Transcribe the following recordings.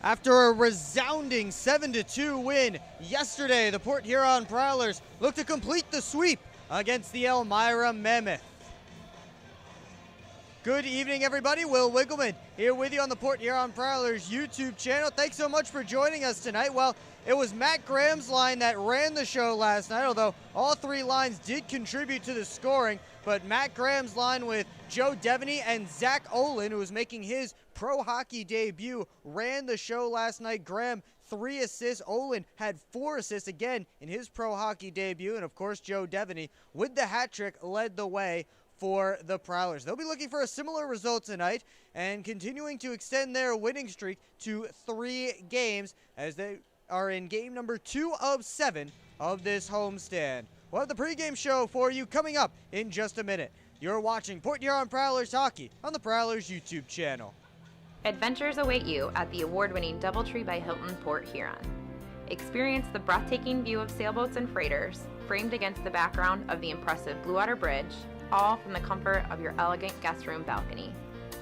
After a resounding 7-2 win yesterday, the Port Huron Prowlers look to complete the sweep against the Elmira Mammoth. Good evening, everybody. Will Wiggleman here with you on the Port Huron Prowlers YouTube channel. Thanks so much for joining us tonight. Well, it was Matt Graham's line that ran the show last night, although all three lines did contribute to the scoring. But Matt Graham's line with Joe Devaney and Zach Olin, who was making his pro hockey debut, ran the show last night. Graham, 3 assists. Olin had 4 assists again in his pro hockey debut. And, of course, Joe Devaney, with the hat trick, led the way for the Prowlers. They'll be looking for a similar result tonight and continuing to extend their winning streak to 3 games as they are in game number 2 of 7 of this homestand. We'll have the pregame show for you coming up in just a minute. You're watching Port Huron Prowlers hockey on the Prowlers YouTube channel. Adventures await you at the award-winning DoubleTree by Hilton Port Huron. Experience the breathtaking view of sailboats and freighters, framed against the background of the impressive Blue Water Bridge, all from the comfort of your elegant guest room balcony.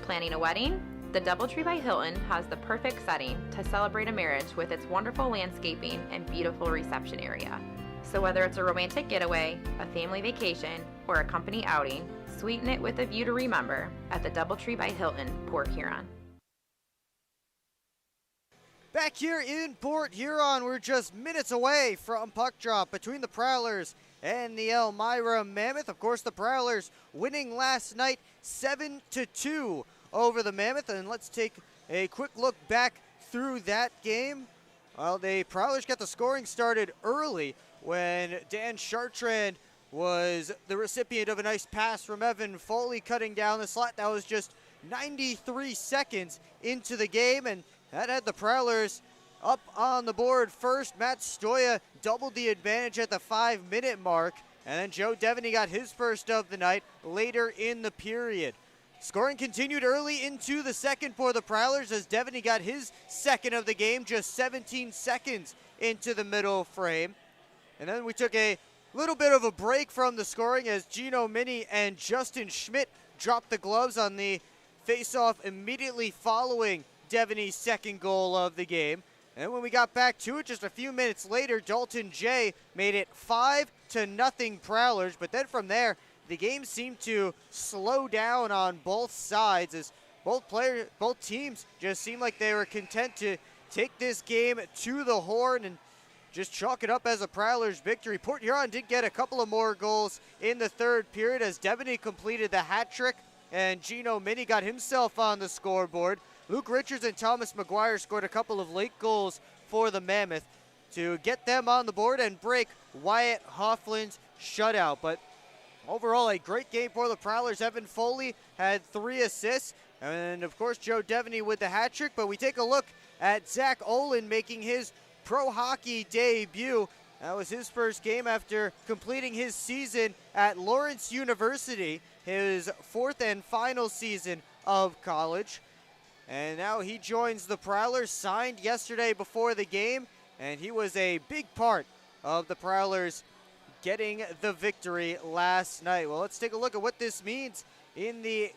Planning a wedding? The DoubleTree by Hilton has the perfect setting to celebrate a marriage with its wonderful landscaping and beautiful reception area. So whether it's a romantic getaway, a family vacation, or a company outing, sweeten it with a view to remember at the DoubleTree by Hilton, Port Huron. Back here in Port Huron, we're just minutes away from puck drop between the Prowlers and the Elmira Mammoth. Of course, the Prowlers winning last night 7-2 over the Mammoth. And let's take a quick look back through that game. Well, the Prowlers got the scoring started early when Dan Chartrand was the recipient of a nice pass from Evan Foley cutting down the slot. That was just 93 seconds into the game, and that had the Prowlers up on the board first. Matt Stoya doubled the advantage at the 5-minute mark, and then Joe Devaney got his first of the night later in the period. Scoring continued early into the second for the Prowlers as Devaney got his second of the game just 17 seconds into the middle frame. And then we took a little bit of a break from the scoring as Gino Mini and Justin Schmidt dropped the gloves on the face-off immediately following Devaney's second goal of the game. And when we got back to it just a few minutes later, Dalton Jay made it 5-0 Prowlers. But then from there, the game seemed to slow down on both sides as both teams just seemed like they were content to take this game to the horn and just chalk it up as a Prowlers victory. Port Huron did get a couple of more goals in the third period as Devaney completed the hat trick and Gino Mini got himself on the scoreboard. Luke Richards and Thomas McGuire scored a couple of late goals for the Mammoth to get them on the board and break Wyatt Hoffland's shutout. But overall, a great game for the Prowlers. Evan Foley had 3 assists, and of course Joe Devaney with the hat trick. But we take a look at Zach Olin making his pro hockey debut. That was his first game after completing his season at Lawrence University, his 4th and final season of college. And now he joins the Prowlers, signed yesterday before the game, and he was a big part of the Prowlers getting the victory last night. Well, let's take a look at what this means in the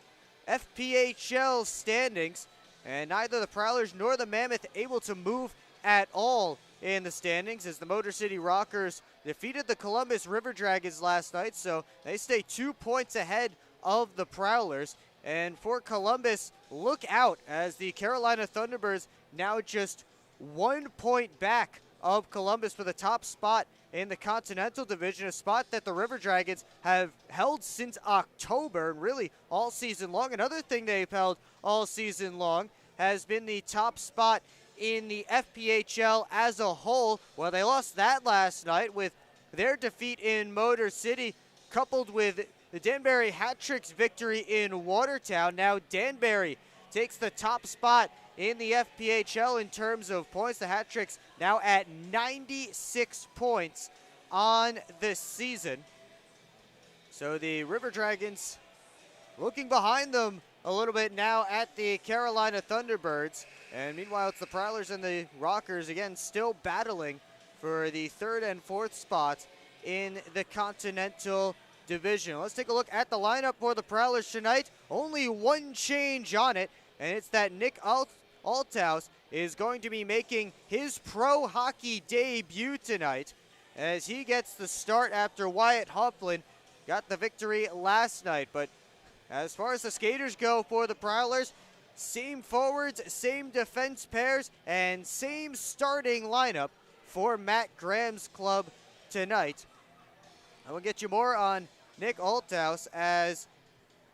FPHL standings. And neither the Prowlers nor the Mammoth able to move at all in the standings as the Motor City Rockers defeated the Columbus River Dragons last night, so they stay 2 points ahead of the Prowlers. And for Columbus, look out as the Carolina Thunderbirds now just 1 point back of Columbus for the top spot in the Continental Division, a spot that the River Dragons have held since October and really all season long. Another thing they've held all season long has been the top spot in the FPHL as a whole. Well, they lost that last night with their defeat in Motor City, coupled with the Danbury Hat-Tricks victory in Watertown. Now Danbury takes the top spot in the FPHL in terms of points. The Hat-Tricks now at 96 points on this season. So the River Dragons looking behind them a little bit now at the Carolina Thunderbirds. And meanwhile, it's the Prowlers and the Rockers, again, still battling for the 3rd and 4th spots in the Continental Division. Let's take a look at the lineup for the Prowlers tonight. Only one change on it, and it's that Nick Althouse is going to be making his pro hockey debut tonight as he gets the start after Wyatt Hoplin got the victory last night. But as far as the skaters go for the Prowlers, same forwards, same defense pairs, and same starting lineup for Matt Graham's club tonight. I will get you more on Nick Althouse as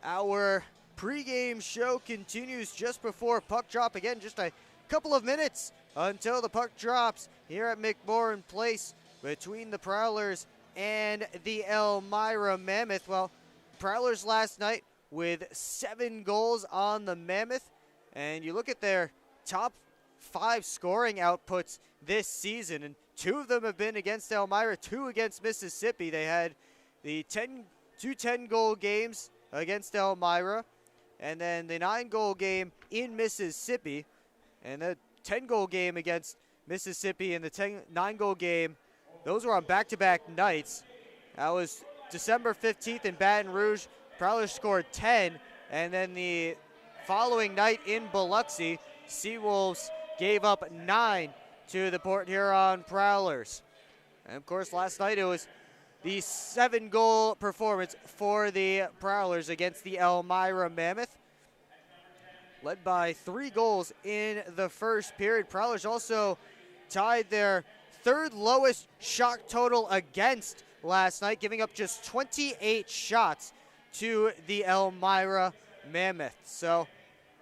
our pregame show continues just before puck drop. Again, just a couple of minutes until the puck drops here at McMorran Place between the Prowlers and the Elmira Mammoth. Well, Prowlers last night with 7 goals on the Mammoth, and you look at their top 5 scoring outputs this season, and 2 of them have been against Elmira, 2 against Mississippi. They had the 2 10-goal games against Elmira, and then the 9-goal game in Mississippi, and the 10-goal game against Mississippi and the 9-goal game. Those were on back-to-back nights. That was December 15th in Baton Rouge. Prowlers scored 10, and then the following night in Biloxi, Seawolves gave up 9 to the Port Huron Prowlers. And of course, last night it was the 7-goal performance for the Prowlers against the Elmira Mammoth, led by 3 goals in the first period. Prowlers also tied their 3rd lowest shot total against last night, giving up just 28 shots to the Elmira Mammoth. So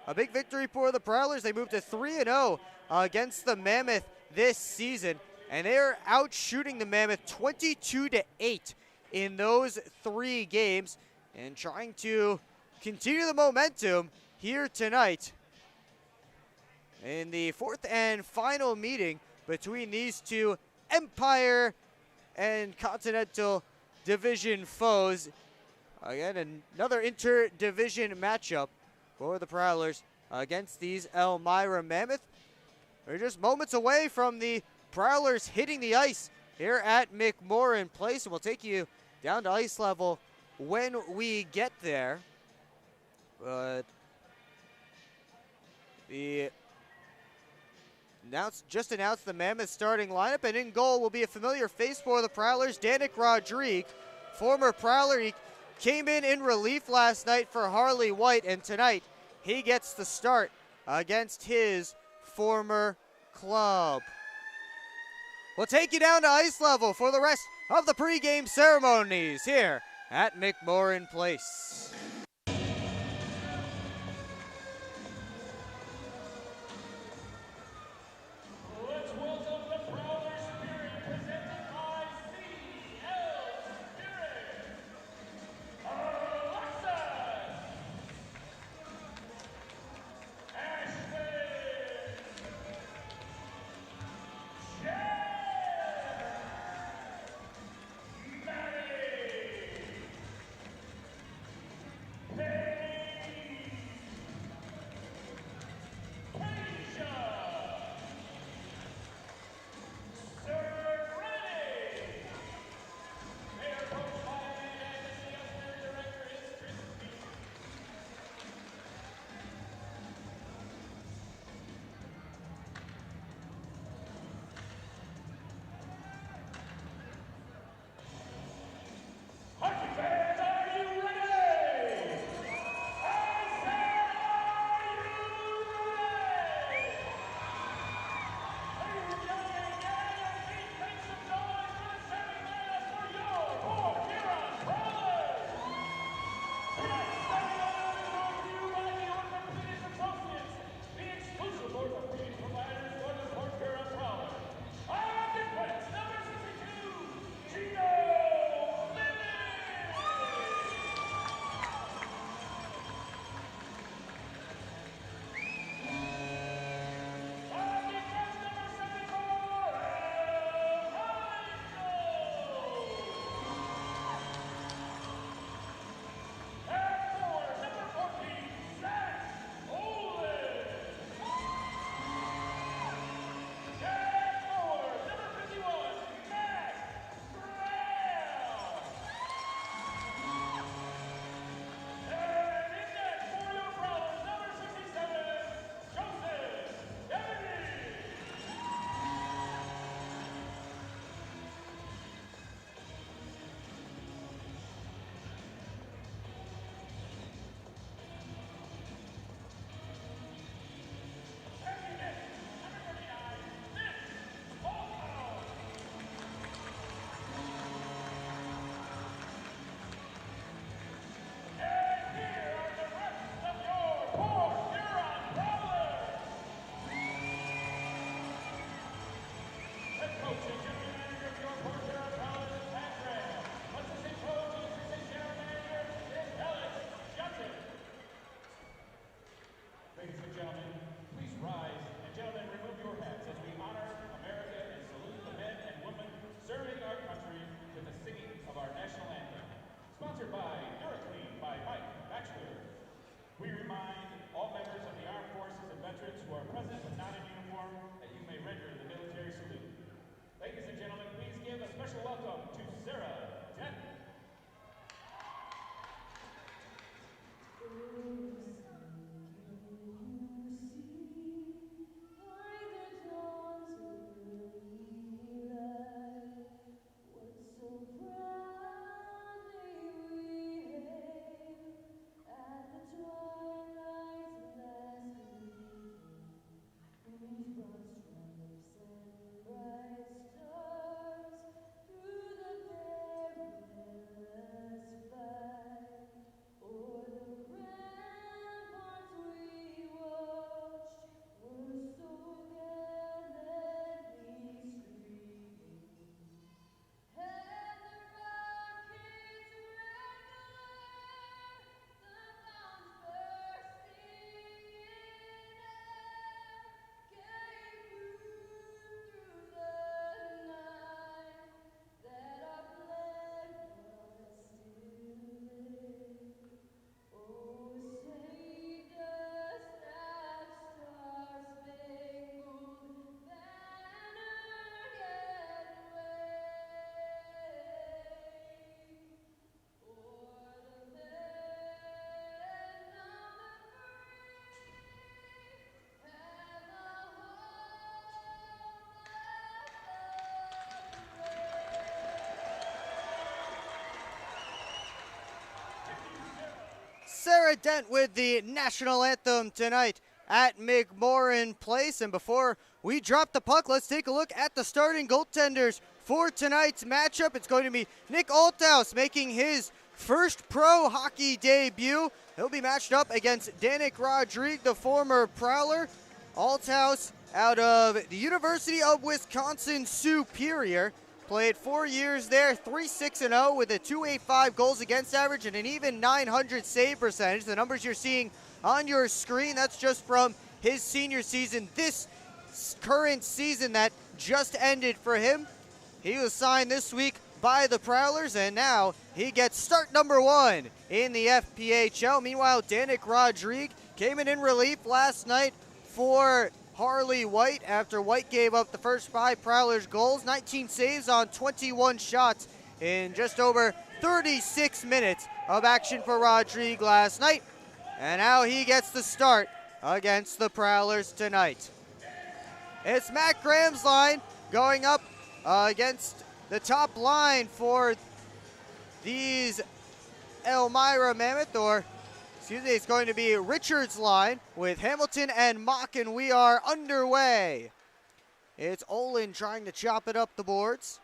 a big victory for the Prowlers. They moved to 3-0 against the Mammoth this season, and they're out shooting the Mammoth 22-8 in those 3 games, and trying to continue the momentum here tonight in the 4th and final meeting between these 2 Empire and Continental Division foes. Again, another inter-division matchup for the Prowlers against these Elmira Mammoth. We're just moments away from the Prowlers hitting the ice here at McMorran Place, and we'll take you down to ice level when we get there. But just announced the Mammoth starting lineup, and in goal will be a familiar face for the Prowlers, Danik Rodrigue, former Prowler. He came in relief last night for Harley White, and tonight he gets the start against his former club. We'll take you down to ice level for the rest of the pregame ceremonies here at McMorran Place. Fred Dent with the national anthem tonight at McMorran Place. And before we drop the puck, let's take a look at the starting goaltenders for tonight's matchup. It's going to be Nick Althouse making his first pro hockey debut. He'll be matched up against Danik Rodrigue, the former Prowler. Althouse out of the University of Wisconsin Superior. Played 4 years there, 3-6-0 with a .285 goals against average and an even .900 save percentage. The numbers you're seeing on your screen, that's just from his senior season. This current season that just ended for him, he was signed this week by the Prowlers, and now he gets start number 1 in the FPHL. Meanwhile, Danik Rodrigue came in relief last night for Harley White after White gave up the first 5 Prowlers goals. 19 saves on 21 shots in just over 36 minutes of action for Rodrigue last night. And now he gets the start against the Prowlers tonight. It's Matt Graham's line going up against the top line for these Elmira Mammoth, or excuse me, it's going to be Richards' line with Hamilton and Mock, and we are underway. It's Olin trying to chop it up the boards.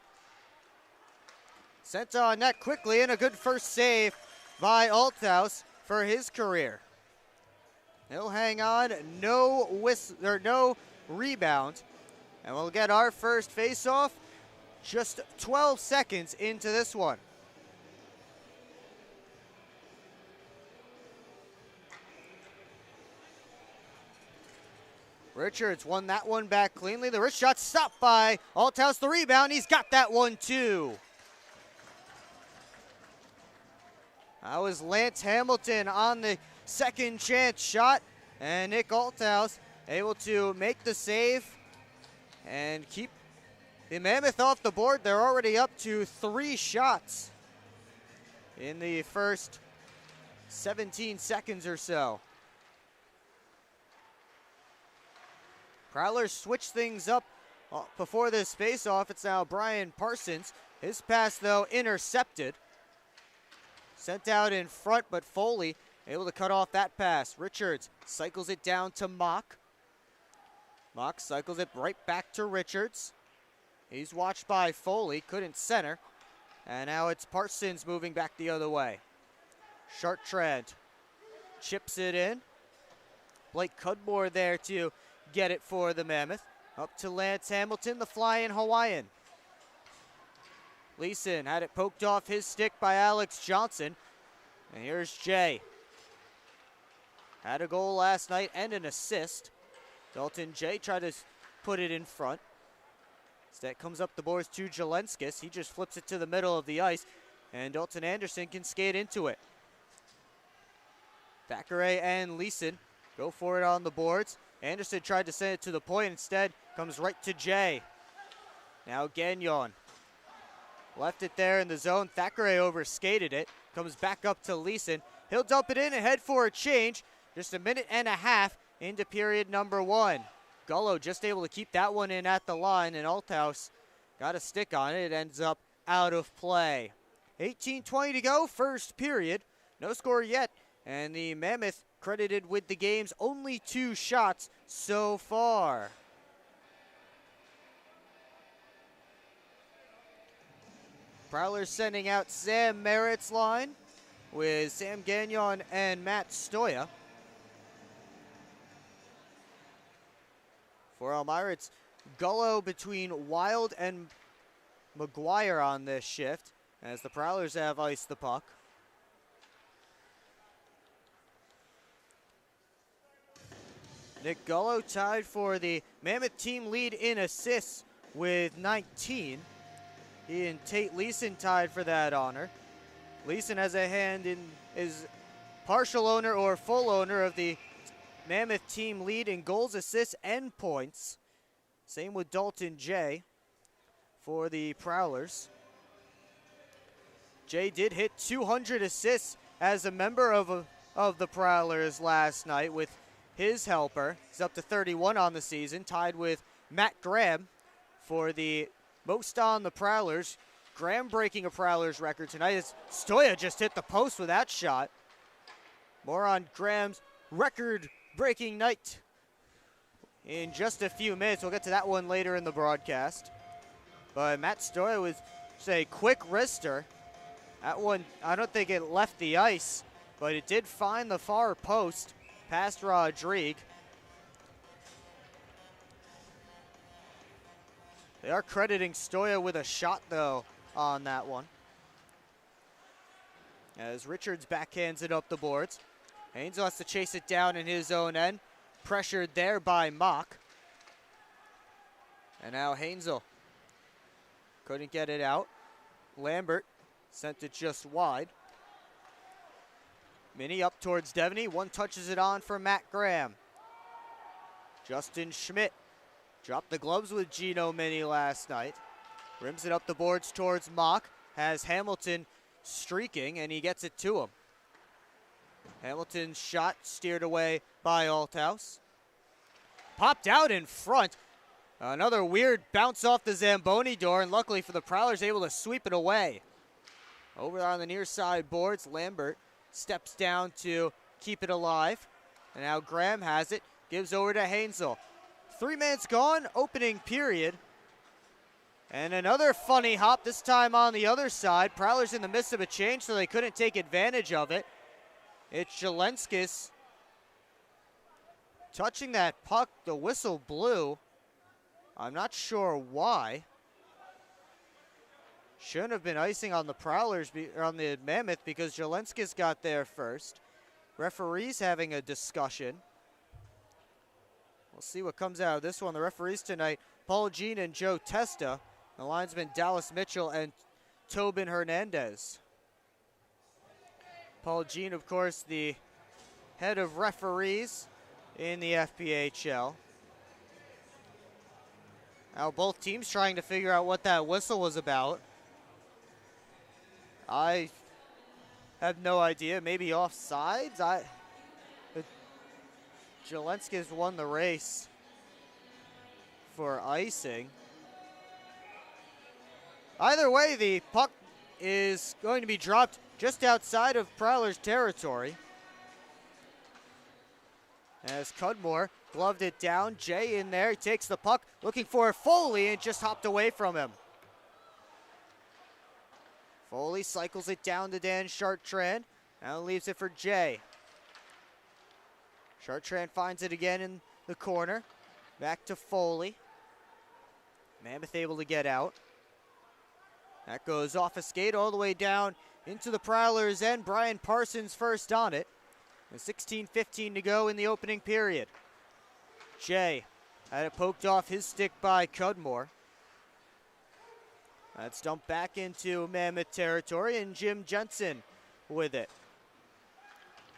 Sent on net quickly, and a good first save by Althouse for his career. He'll hang on, no rebound, and we'll get our first face-off just 12 seconds into this one. Richards won that one back cleanly. The wrist shot stopped by Althouse. The rebound, he's got that one too. That was Lance Hamilton on the second chance shot, and Nick Althouse able to make the save and keep the Mammoth off the board. They're already up to 3 shots in the first 17 seconds or so. Prowlers switch things up before this face-off. It's now Brian Parsons. His pass, though, intercepted. Sent out in front, but Foley able to cut off that pass. Richards cycles it down to Mock. Mock cycles it right back to Richards. He's watched by Foley, couldn't center. And now it's Parsons moving back the other way. Chartrand chips it in. Blake Cudmore there to get it for the Mammoth. Up to Lance Hamilton, the flying Hawaiian. Leeson had it poked off his stick by Alex Johnson. And here's Jay. Had a goal last night and an assist. Dalton Jay tried to put it in front. Instead comes up the boards to Jelenskis. He just flips it to the middle of the ice, and Dalton Anderson can skate into it. Thackeray and Leeson go for it on the boards. Anderson tried to send it to the point. Instead, comes right to Jay. Now Gagnon. Left it there in the zone. Thackeray overskated it. Comes back up to Leeson. He'll dump it in and head for a change. Just a minute and a half into period number 1. Gullo just able to keep that one in at the line, and Althouse got a stick on it. It ends up out of play. 18:20 to go, first period. No score yet, and the Mammoth credited with the game's only 2 shots so far. Prowlers sending out Sam Merritt's line with Sam Gagnon and Matt Stoya. For Elmira, it's Gullo between Wild and McGuire on this shift, as the Prowlers have iced the puck. Nick Gullo tied for the Mammoth team lead in assists with 19. He and Tate Leeson tied for that honor. Leeson has a hand in, is partial owner or full owner of the Mammoth team lead in goals, assists, and points. Same with Dalton Jay for the Prowlers. Jay did hit 200 assists as a member of the Prowlers last night with his helper. He's up to 31 on the season, tied with Matt Graham for the most on the Prowlers. Graham breaking a Prowlers record tonight as Stoya just hit the post with that shot. More on Graham's record-breaking night in just a few minutes. We'll get to that one later in the broadcast. But Matt Stoya with just a quick wrister. That one, I don't think it left the ice, but it did find the far post past Rodrigue. They are crediting Stoya with a shot, though, on that one. As Richards backhands it up the boards. Hainsel has to chase it down in his own end. Pressured there by Mock. And now Hainsel couldn't get it out. Lambert sent it just wide. Minnie up towards Devaney. One touches it on for Matt Graham. Justin Schmidt dropped the gloves with Gino Minnie last night. Rims it up the boards towards Mock. Has Hamilton streaking, and he gets it to him. Hamilton's shot steered away by Althouse. Popped out in front. Another weird bounce off the Zamboni door, and luckily for the Prowlers, able to sweep it away. Over on the near side boards, Lambert steps down to keep it alive. And now Graham has it, gives over to Hainsel. 3 minutes gone, opening period. And another funny hop, this time on the other side. Prowlers in the midst of a change, so they couldn't take advantage of it. It's Jelenskis touching that puck. The whistle blew. I'm not sure why. Shouldn't have been icing on the Prowlers, or on the Mammoth, because Jelenskis got there first. Referees having a discussion. We'll see what comes out of this one. The referees tonight, Paul Jean and Joe Testa. The linesmen, Dallas Mitchell and Tobin Hernandez. Paul Jean, of course, the head of referees in the FPHL. Now both teams trying to figure out what that whistle was about. I have no idea. Maybe offsides? Jelenskis won the race for icing. Either way, the puck is going to be dropped just outside of Prowler's territory. As Cudmore gloved it down, Jay in there, he takes the puck, looking for Foley, and just hopped away from him. Foley cycles it down to Dan Chartrand, now leaves it for Jay. Chartrand finds it again in the corner, back to Foley. Mammoth able to get out. That goes off a skate all the way down into the Prowlers' end. Brian Parsons first on it. With 16:15 to go in the opening period. Jay had it poked off his stick by Cudmore. That's dumped back into Mammoth territory, and Jim Jensen with it.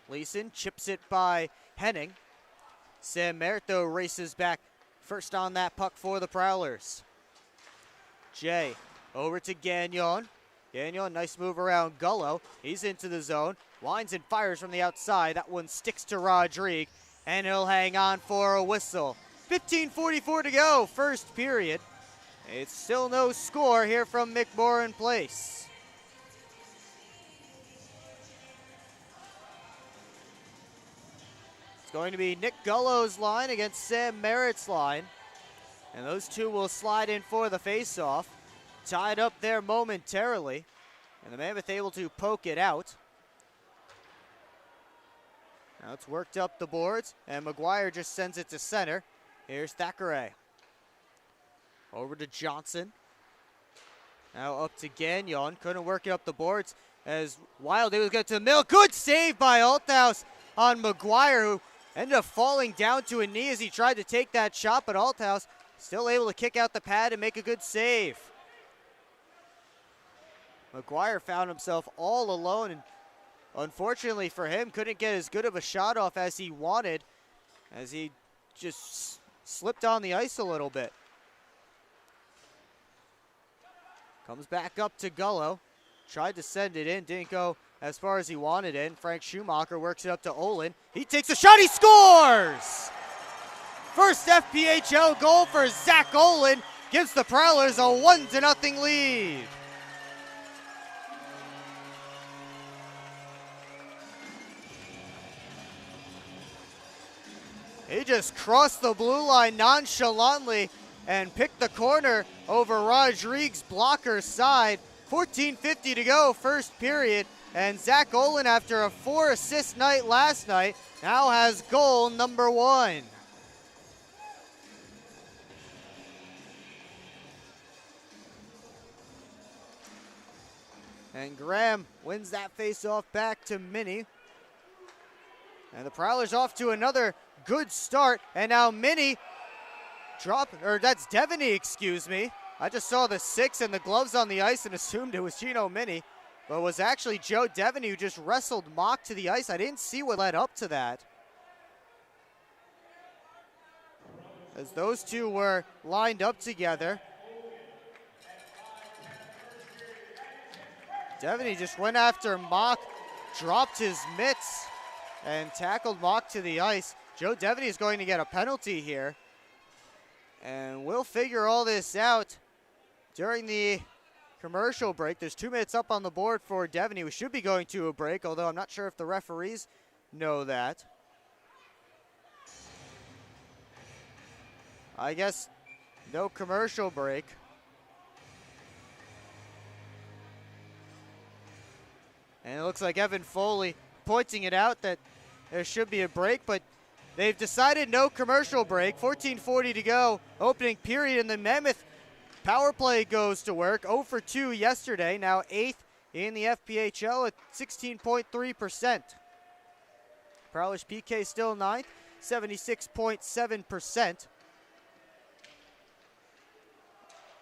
Leeson chips it by Henning. Sam Merritt, though, races back first on that puck for the Prowlers. Jay over to Gagnon. Gagnon, nice move around Gullo. He's into the zone. Winds and fires from the outside. That one sticks to Rodrigue, and he'll hang on for a whistle. 15:44 to go, first period. It's still no score here from McMorran Place. It's going to be Nick Gullo's line against Sam Merritt's line, and those two will slide in for the face-off. Tied up there momentarily, and the Mammoth able to poke it out. Now it's worked up the boards, and McGuire just sends it to center. Here's Thackeray. Over to Johnson. Now up to Gagnon. Couldn't work it up the boards as Wild able to get to the middle. Good save by Althouse on McGuire, who ended up falling down to a knee as he tried to take that shot, but Althouse still able to kick out the pad and make a good save. McGuire found himself all alone, and unfortunately for him, couldn't get as good of a shot off as he wanted, as he just slipped on the ice a little bit. Comes back up to Gullo. Tried to send it in, didn't go as far as he wanted in. Frank Schumacher works it up to Olin. He takes a shot, he scores! First FPHL goal for Zach Olin gives the Prowlers a 1-0 lead. He just crossed the blue line nonchalantly and picked the corner over Rodriguez's blocker side. 14:50 to go, first period. And Zach Olin, after a 4-assist night last night, now has goal number 1. And Graham wins that face-off back to Minnie. And the Prowlers off to another good start. And now Minnie that's Devaney, excuse me. I just saw the 6 and the gloves on the ice and assumed it was Gino Minnie. But it was actually Joe Devaney who just wrestled Mock to the ice. I didn't see what led up to that, as those two were lined up together. Devaney just went after Mock, dropped his mitts, and tackled Mock to the ice. Joe Devaney is going to get a penalty here. And we'll figure all this out during the commercial break. There's 2 minutes up on the board for Devaney. We should be going to a break, although I'm not sure if the referees know that. I guess no commercial break. And it looks like Evan Foley pointing it out that there should be a break, but they've decided no commercial break. 14:40 to go, opening period, and the Mammoth power play goes to work. 0 for 2 yesterday, now 8th in the FPHL at 16.3%. Prowlers PK still 9th, 76.7%.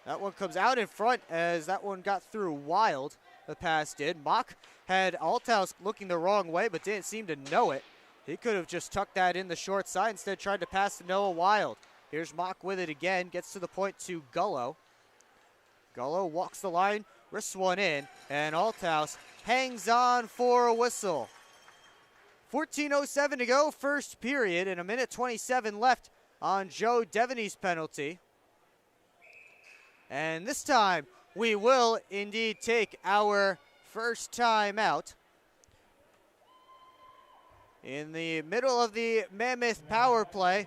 That one comes out in front as that one got through Wild. The pass did. Mock had Althaus looking the wrong way, but didn't seem to know it. He could have just tucked that in the short side, instead tried to pass to Noah Wild. Here's Mock with it again, gets to the point to Gullo. Gullo walks the line, wrists one in, and Althaus hangs on for a whistle. 14:07 to go, first period, and 1:27 left on Joe Devaney's penalty. And this time, we will indeed take our first time out. In the middle of the Mammoth power play,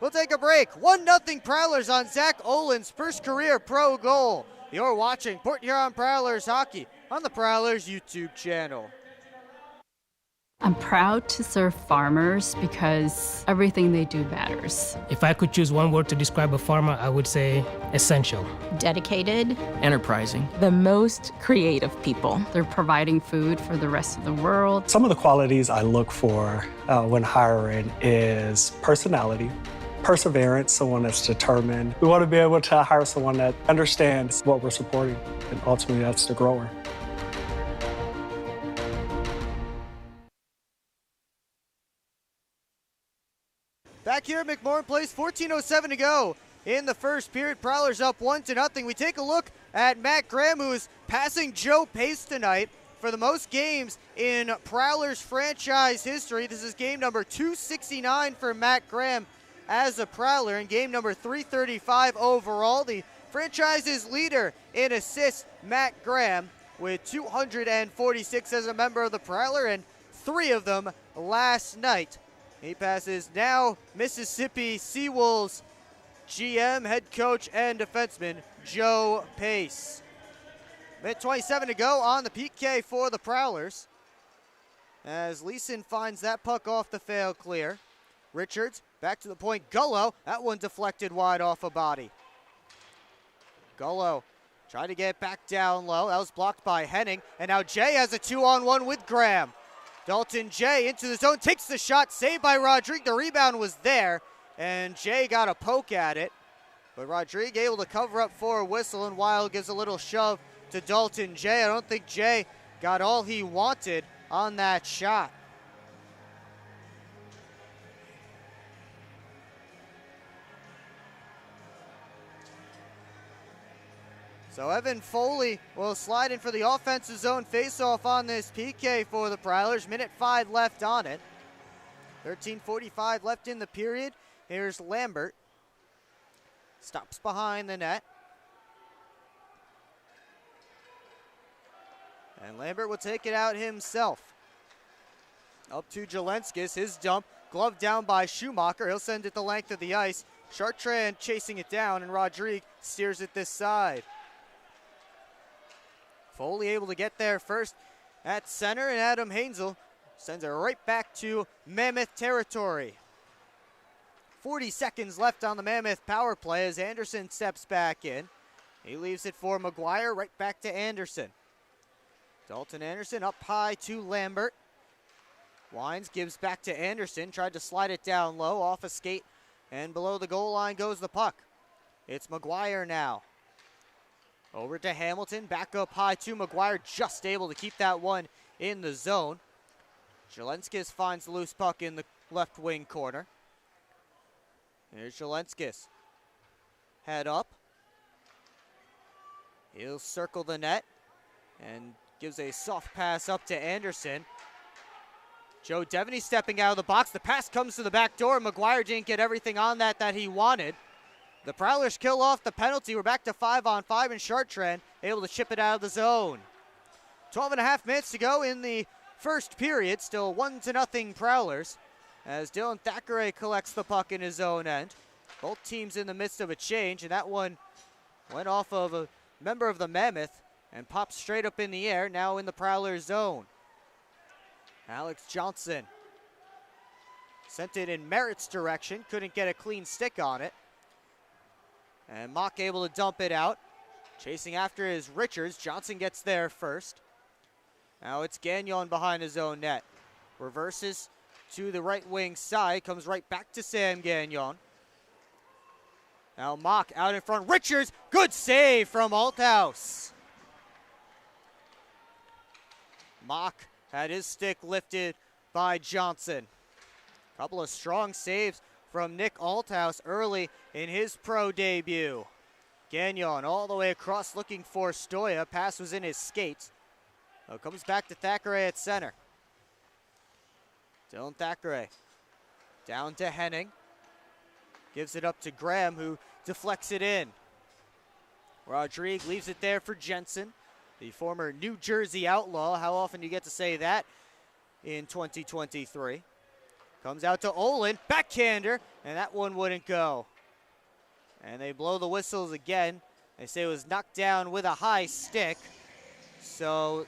we'll take a break. 1-0 Prowlers on Zach Olin's first career pro goal. You're watching Port Huron Prowlers hockey on the Prowlers YouTube channel. I'm proud to serve farmers because everything they do matters. If I could choose one word to describe a farmer, I would say essential. Dedicated. Enterprising. The most creative people. They're providing food for the rest of the world. Some of the qualities I look for when hiring is personality, perseverance, someone that's determined. We want to be able to hire someone that understands what we're supporting, and ultimately that's the grower. Back here at McMorran Place, 14:07 to go in the first period. Prowlers up 1-0. We take a look at Matt Graham, who is passing Joe Pace tonight for the most games in Prowlers franchise history. This is game number 269 for Matt Graham as a Prowler, and game number 335 overall. The franchise's leader in assists, Matt Graham, with 246 as a member of the Prowler, and 3 of them last night. He passes now Mississippi Seawolves GM, head coach, and defenseman Joe Pace. 1:27 to go on the PK for the Prowlers, as Leeson finds that puck off the fail clear. Richards back to the point. Gullo, that one deflected wide off a body. Gullo tried to get it back down low. That was blocked by Henning, and now Jay has a 2-on-1 with Graham. Dalton Jay into the zone, takes the shot, saved by Rodrigue. The rebound was there, and Jay got a poke at it. But Rodrigue able to cover up for a whistle, and Wild gives a little shove to Dalton Jay. I don't think Jay got all he wanted on that shot. So Evan Foley will slide in for the offensive zone faceoff on this PK for the Prowlers. 1:05 left on it. 13:45 left in the period. Here's Lambert. Stops behind the net. And Lambert will take it out himself. Up to Jelenskis, his dump Glove down by Schumacher. He'll send it the length of the ice. Chartrand chasing it down, and Rodrigue steers it this side. Foley able to get there first at center, and Adam Hansel sends it right back to Mammoth territory. 40 seconds left on the Mammoth power play as Anderson steps back in. He leaves it for McGuire, right back to Anderson. Dalton Anderson up high to Lambert. Wines gives back to Anderson, tried to slide it down low, off a skate, and below the goal line goes the puck. It's McGuire now. Over to Hamilton, back up high to McGuire, just able to keep that one in the zone. Jelenskis finds the loose puck in the left wing corner. Here's Jelenskis. Head up. He'll circle the net and gives a soft pass up to Anderson. Joe Devaney stepping out of the box. The pass comes to the back door. McGuire didn't get everything on that he wanted. The Prowlers kill off the penalty. We're back to 5-on-5, and Chartrand able to chip it out of the zone. 12.5 minutes to go in the first period. Still 1-0 Prowlers as Dylan Thackeray collects the puck in his own end. Both teams in the midst of a change, and that one went off of a member of the Mammoth and popped straight up in the air, now in the Prowlers zone. Alex Johnson sent it in Merritt's direction, couldn't get a clean stick on it. And Mock able to dump it out. Chasing after is Richards. Johnson gets there first. Now it's Gagnon behind his own net. Reverses to the right wing side, comes right back to Sam Gagnon. Now Mock out in front. Richards, good save from Althouse. Mock had his stick lifted by Johnson. Couple of strong saves from Nick Althouse early in his pro debut. Gagnon all the way across looking for Stoya. Pass was in his skates. Comes back to Thackeray at center. Dylan Thackeray down to Henning. Gives it up to Graham, who deflects it in. Rodrigue leaves it there for Jensen, the former New Jersey Outlaw. How often do you get to say that in 2023? Comes out to Olin, backhander, and that one wouldn't go. And they blow the whistles again. They say it was knocked down with a high stick. So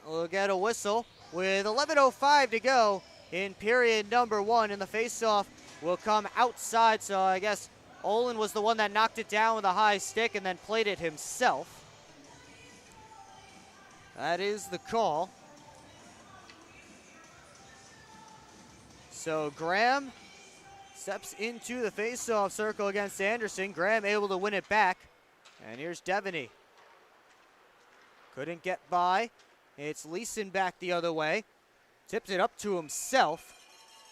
we'll get a whistle with 11:05 to go in period number 1, and the faceoff will come outside. So I guess Olin was the one that knocked it down with a high stick and then played it himself. That is the call. So Graham steps into the faceoff circle against Anderson. Graham able to win it back. And here's Devaney. Couldn't get by. It's Leeson back the other way. Tipped it up to himself.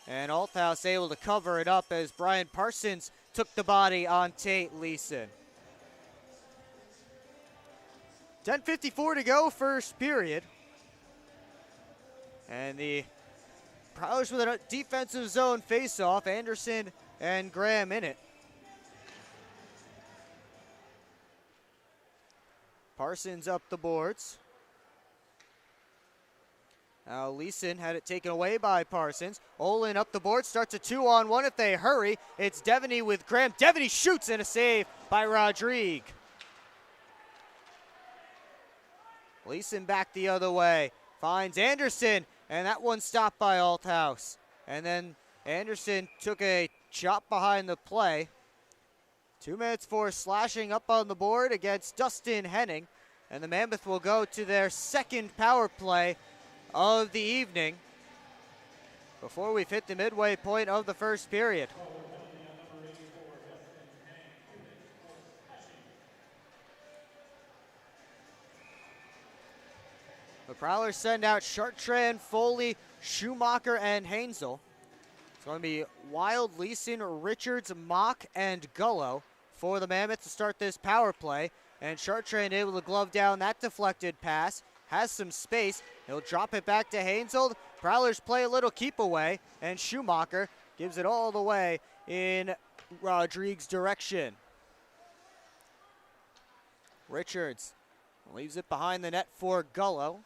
And Althouse able to cover it up as Brian Parsons took the body on Tate Leeson. 10:54 to go, first period. And the Prowlers with a defensive zone face-off. Anderson and Graham in it. Parsons up the boards. Now Leeson had it taken away by Parsons. Olin up the board, starts a 2-on-1 if they hurry. It's Devaney with Graham. Devaney shoots, and a save by Rodrigue. Leeson back the other way. Finds Anderson, and that one stopped by Althouse. And then Anderson took a chop behind the play. 2 minutes for slashing up on the board against Dustin Henning. And the Mammoth will go to their second power play of the evening before we've hit the midway point of the first period. The Prowlers send out Chartrand, Foley, Schumacher, and Hansel. It's going to be Wild, Leeson, Richards, Mock, and Gullo for the Mammoth to start this power play. And Chartrand able to glove down that deflected pass. Has some space. He'll drop it back to Hansel. Prowlers play a little keep away, and Schumacher gives it all the way in Rodrigue's direction. Richards leaves it behind the net for Gullo.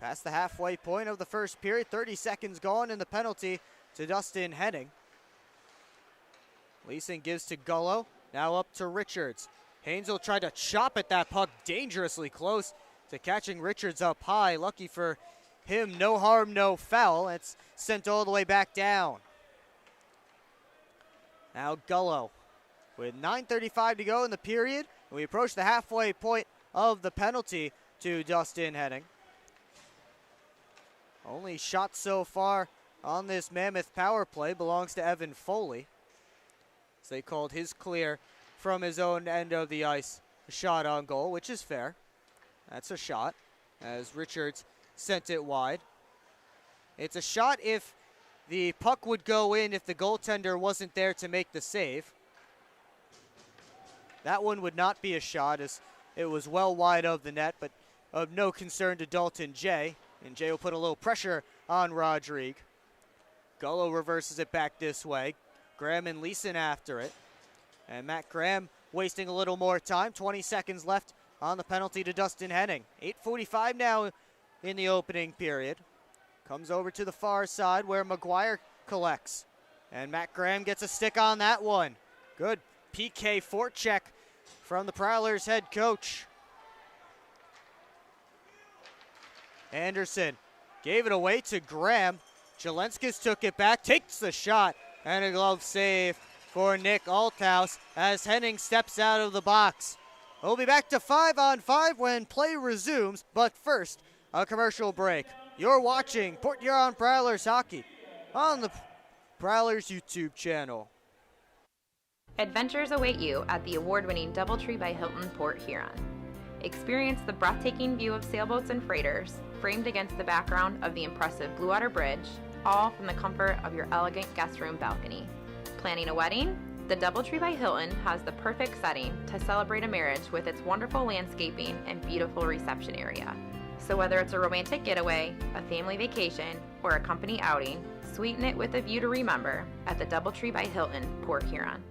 Past the halfway point of the first period, 30 seconds gone in the penalty to Dustin Henning. Leeson gives to Gullo, now up to Richards. Hainsel tried to chop at that puck, dangerously close to catching Richards up high. Lucky for him, no harm, no foul. It's sent all the way back down. Now Gullo with 9:35 to go in the period. We approach the halfway point of the penalty to Dustin Henning. Only shot so far on this Mammoth power play belongs to Evan Foley. So they called his clear from his own end of the ice. A shot on goal, which is fair. That's a shot, as Richards sent it wide. It's a shot if the puck would go in if the goaltender wasn't there to make the save. That one would not be a shot, as it was well wide of the net, but of no concern to Dalton Jay. And Jay will put a little pressure on Rodrigue. Gullo reverses it back this way. Graham and Leeson after it. And Matt Graham wasting a little more time. 20 seconds left on the penalty to Dustin Henning. 8:45 now in the opening period. Comes over to the far side where McGuire collects. And Matt Graham gets a stick on that one. Good PK forecheck from the Prowlers head coach. Anderson gave it away to Graham. Jelenskis took it back, takes the shot, and a glove save for Nick Althouse as Henning steps out of the box. We'll be back to 5-on-5 when play resumes, but first, a commercial break. You're watching Port Huron Prowlers hockey on the Prowlers YouTube channel. Adventures await you at the award-winning DoubleTree by Hilton Port Huron. Experience the breathtaking view of sailboats and freighters, framed against the background of the impressive Blue Water Bridge, all from the comfort of your elegant guest room balcony. Planning a wedding? The DoubleTree by Hilton has the perfect setting to celebrate a marriage with its wonderful landscaping and beautiful reception area. So whether it's a romantic getaway, a family vacation, or a company outing, sweeten it with a view to remember at the DoubleTree by Hilton, Port Huron.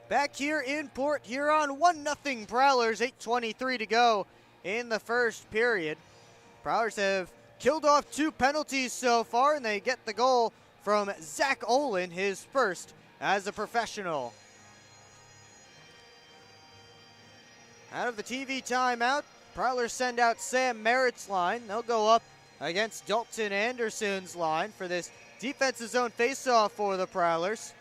Back here in Port Huron, 1-0 Prowlers, 8:23 to go in the first period. Prowlers have killed off 2 penalties so far, and they get the goal from Zach Olin, his first as a professional. Out of the TV timeout, Prowlers send out Sam Merritt's line. They'll go up against Dalton Anderson's line for this defensive zone faceoff for the Prowlers.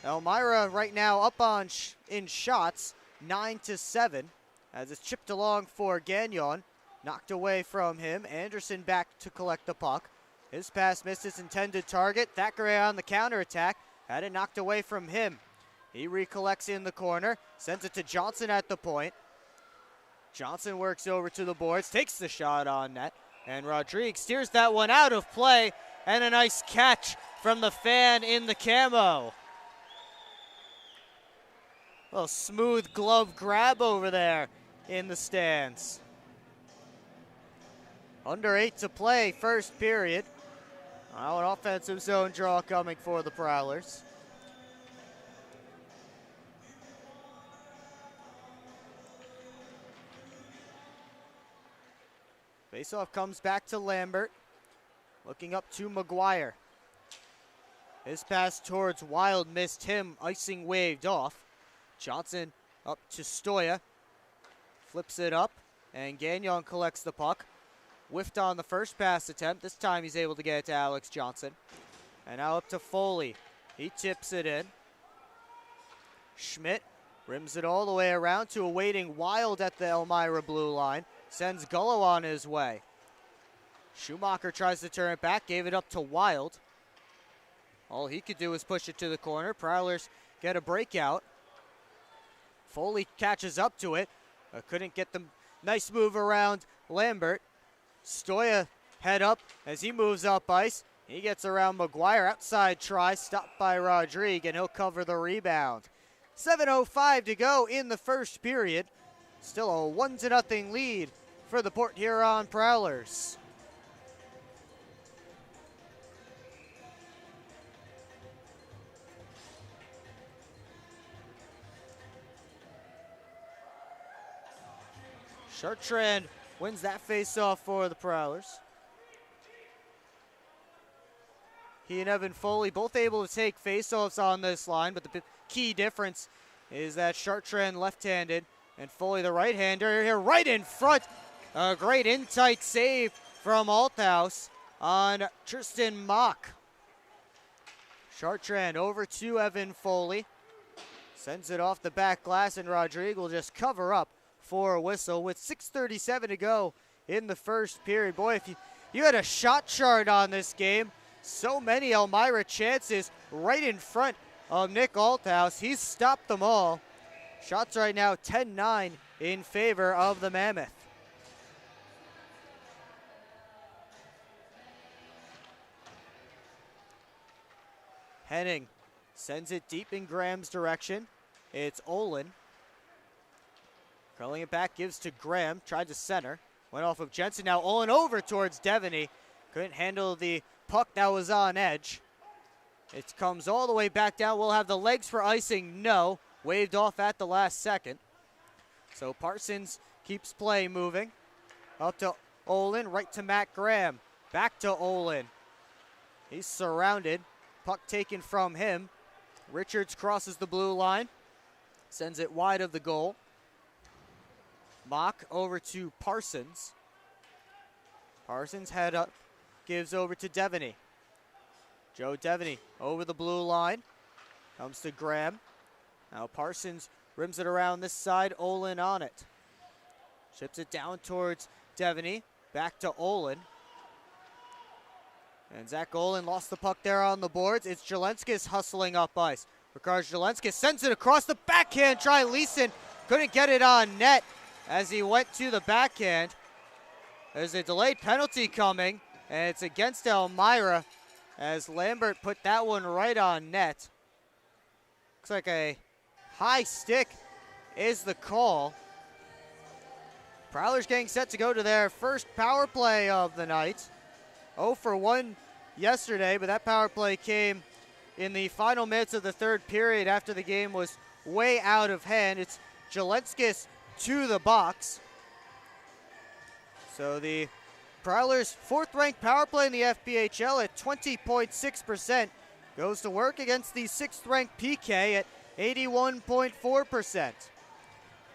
Elmira right now up on in shots, 9-7, as it's chipped along for Gagnon. Knocked away from him. Anderson back to collect the puck. His pass missed its intended target. Thackeray on the counterattack. Had it knocked away from him. He recollects in the corner. Sends it to Johnson at the point. Johnson works over to the boards. Takes the shot on net. And Rodrigue steers that one out of play. And a nice catch from the fan in the camo. A little smooth glove grab over there in the stands. Under 8 to play, first period. Now an offensive zone draw coming for the Prowlers. Faceoff comes back to Lambert. Looking up to McGuire. His pass towards Wild missed him, icing waved off. Johnson up to Stoya. Flips it up, and Gagnon collects the puck. Whiffed on the first pass attempt. This time he's able to get it to Alex Johnson. And now up to Foley. He tips it in. Schmidt rims it all the way around to a waiting Wild at the Elmira blue line. Sends Gullo on his way. Schumacher tries to turn it back. Gave it up to Wild. All he could do was push it to the corner. Prowlers get a breakout. Foley catches up to it. Couldn't get the nice move around Lambert. Stoya head up as he moves up ice. He gets around McGuire. Outside try, stopped by Rodrigue, and he'll cover the rebound. 7:05 to go in the first period. Still a 1-0 lead for the Port Huron Prowlers. Chartrand wins that face-off for the Prowlers. He and Evan Foley both able to take face-offs on this line, but the key difference is that Chartrand left-handed and Foley the right-hander here right in front. A great in-tight save from Althouse on Tristan Mock. Chartrand over to Evan Foley. Sends it off the back glass, and Rodrigue will just cover up for a whistle with 6:37 to go in the first period. Boy, if you had a shot chart on this game, so many Elmira chances right in front of Nick Althouse. He's stopped them all. Shots right now 10-9 in favor of the Mammoth. Henning sends it deep in Graham's direction. It's Olin. Curling it back, gives to Graham, tried to center. Went off of Jensen, now Olin over towards Devaney. Couldn't handle the puck that was on edge. It comes all the way back down. We'll have the legs for icing, no. Waved off at the last second. So Parsons keeps play moving. Up to Olin, right to Matt Graham. Back to Olin. He's surrounded. Puck taken from him. Richards crosses the blue line. Sends it wide of the goal. Mock over to Parsons. Parsons head up, gives over to Devaney. Joe Devaney over the blue line. Comes to Graham. Now Parsons rims it around this side, Olin on it. Chips it down towards Devaney. Back to Olin. And Zach Olin lost the puck there on the boards. It's Jelenskis hustling up ice. Ricard Jelenskis sends it across the backhand. Try Leeson. Couldn't get it on net as he went to the backhand. There's a delayed penalty coming, and it's against Elmira as Lambert put that one right on net. Looks like a high stick is the call. Prowlers getting set to go to their first power play of the night. 0 for 1 yesterday, but that power play came in the final minutes of the third period after the game was way out of hand. It's Jelenskis to the box. So the Prowlers' fourth-ranked power play in the FPHL at 20.6% goes to work against the sixth-ranked PK at 81.4%.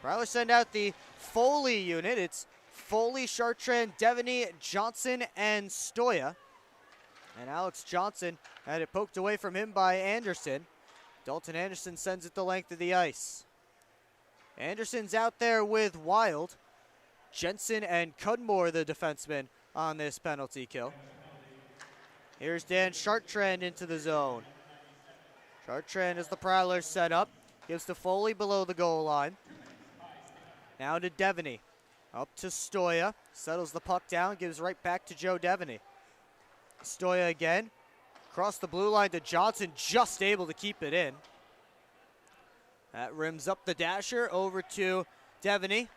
Prowlers send out the Foley unit. It's Foley, Chartrand, Devaney, Johnson, and Stoya. And Alex Johnson had it poked away from him by Anderson. Dalton Anderson sends it the length of the ice. Anderson's out there with Wild. Jensen and Cudmore, the defenseman, on this penalty kill. Here's Dan Chartrand into the zone. Chartrand, as the Prowlers set up, gives to Foley below the goal line. Now to Devaney. Up to Stoya. Settles the puck down, gives right back to Joe Devaney. Stoya again. Across the blue line to Johnson, just able to keep it in. That rims up the dasher over to Devaney.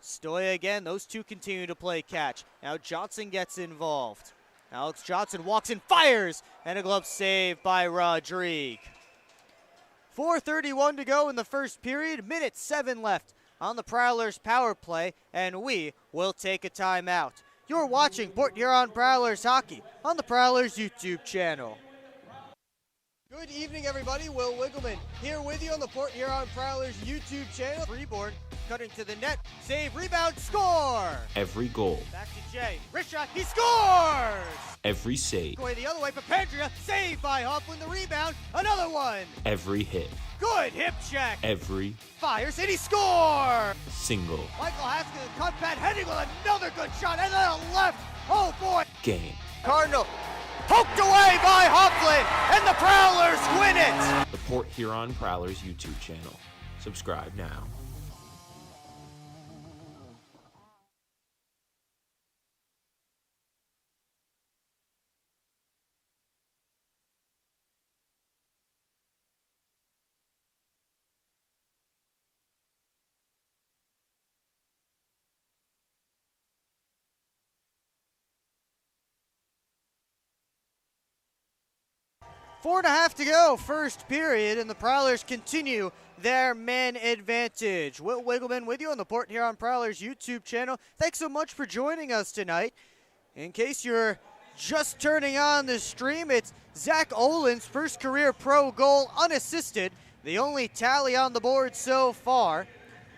Stoya again, those two continue to play catch. Now Johnson gets involved. Alex Johnson walks and fires, and a glove save by Rodrigue. 4:31 to go in the first period, minute 7 left on the Prowlers power play, and we will take a timeout. You're watching Port Huron Prowlers hockey on the Prowlers YouTube channel. Good evening, everybody. Will Wiggleman here with you on the Port Huron Prowlers YouTube channel. Freeborn cutting to the net. Save, rebound, score! Every goal. Back to Jay. Wrist shot, he scores! Every save. Going the other way, Papandrea. Saved by Hoffman. The rebound. Another one. Every hit. Good hip check. Every Fires, and he scores! single Michael Haskell, cut pad, heading with another good shot, and then a left. Oh, boy. game. Cardinal poked away by Hoffman, and the Prowlers win it. The Port Huron Prowlers YouTube channel. Subscribe now. 4.5 to go, first period, and the Prowlers continue their man advantage. Will Wiggleman with you on the Port Huron Prowlers YouTube channel. Thanks so much for joining us tonight. In case you're just turning on the stream, it's Zach Olin's first career pro goal unassisted, the only tally on the board so far.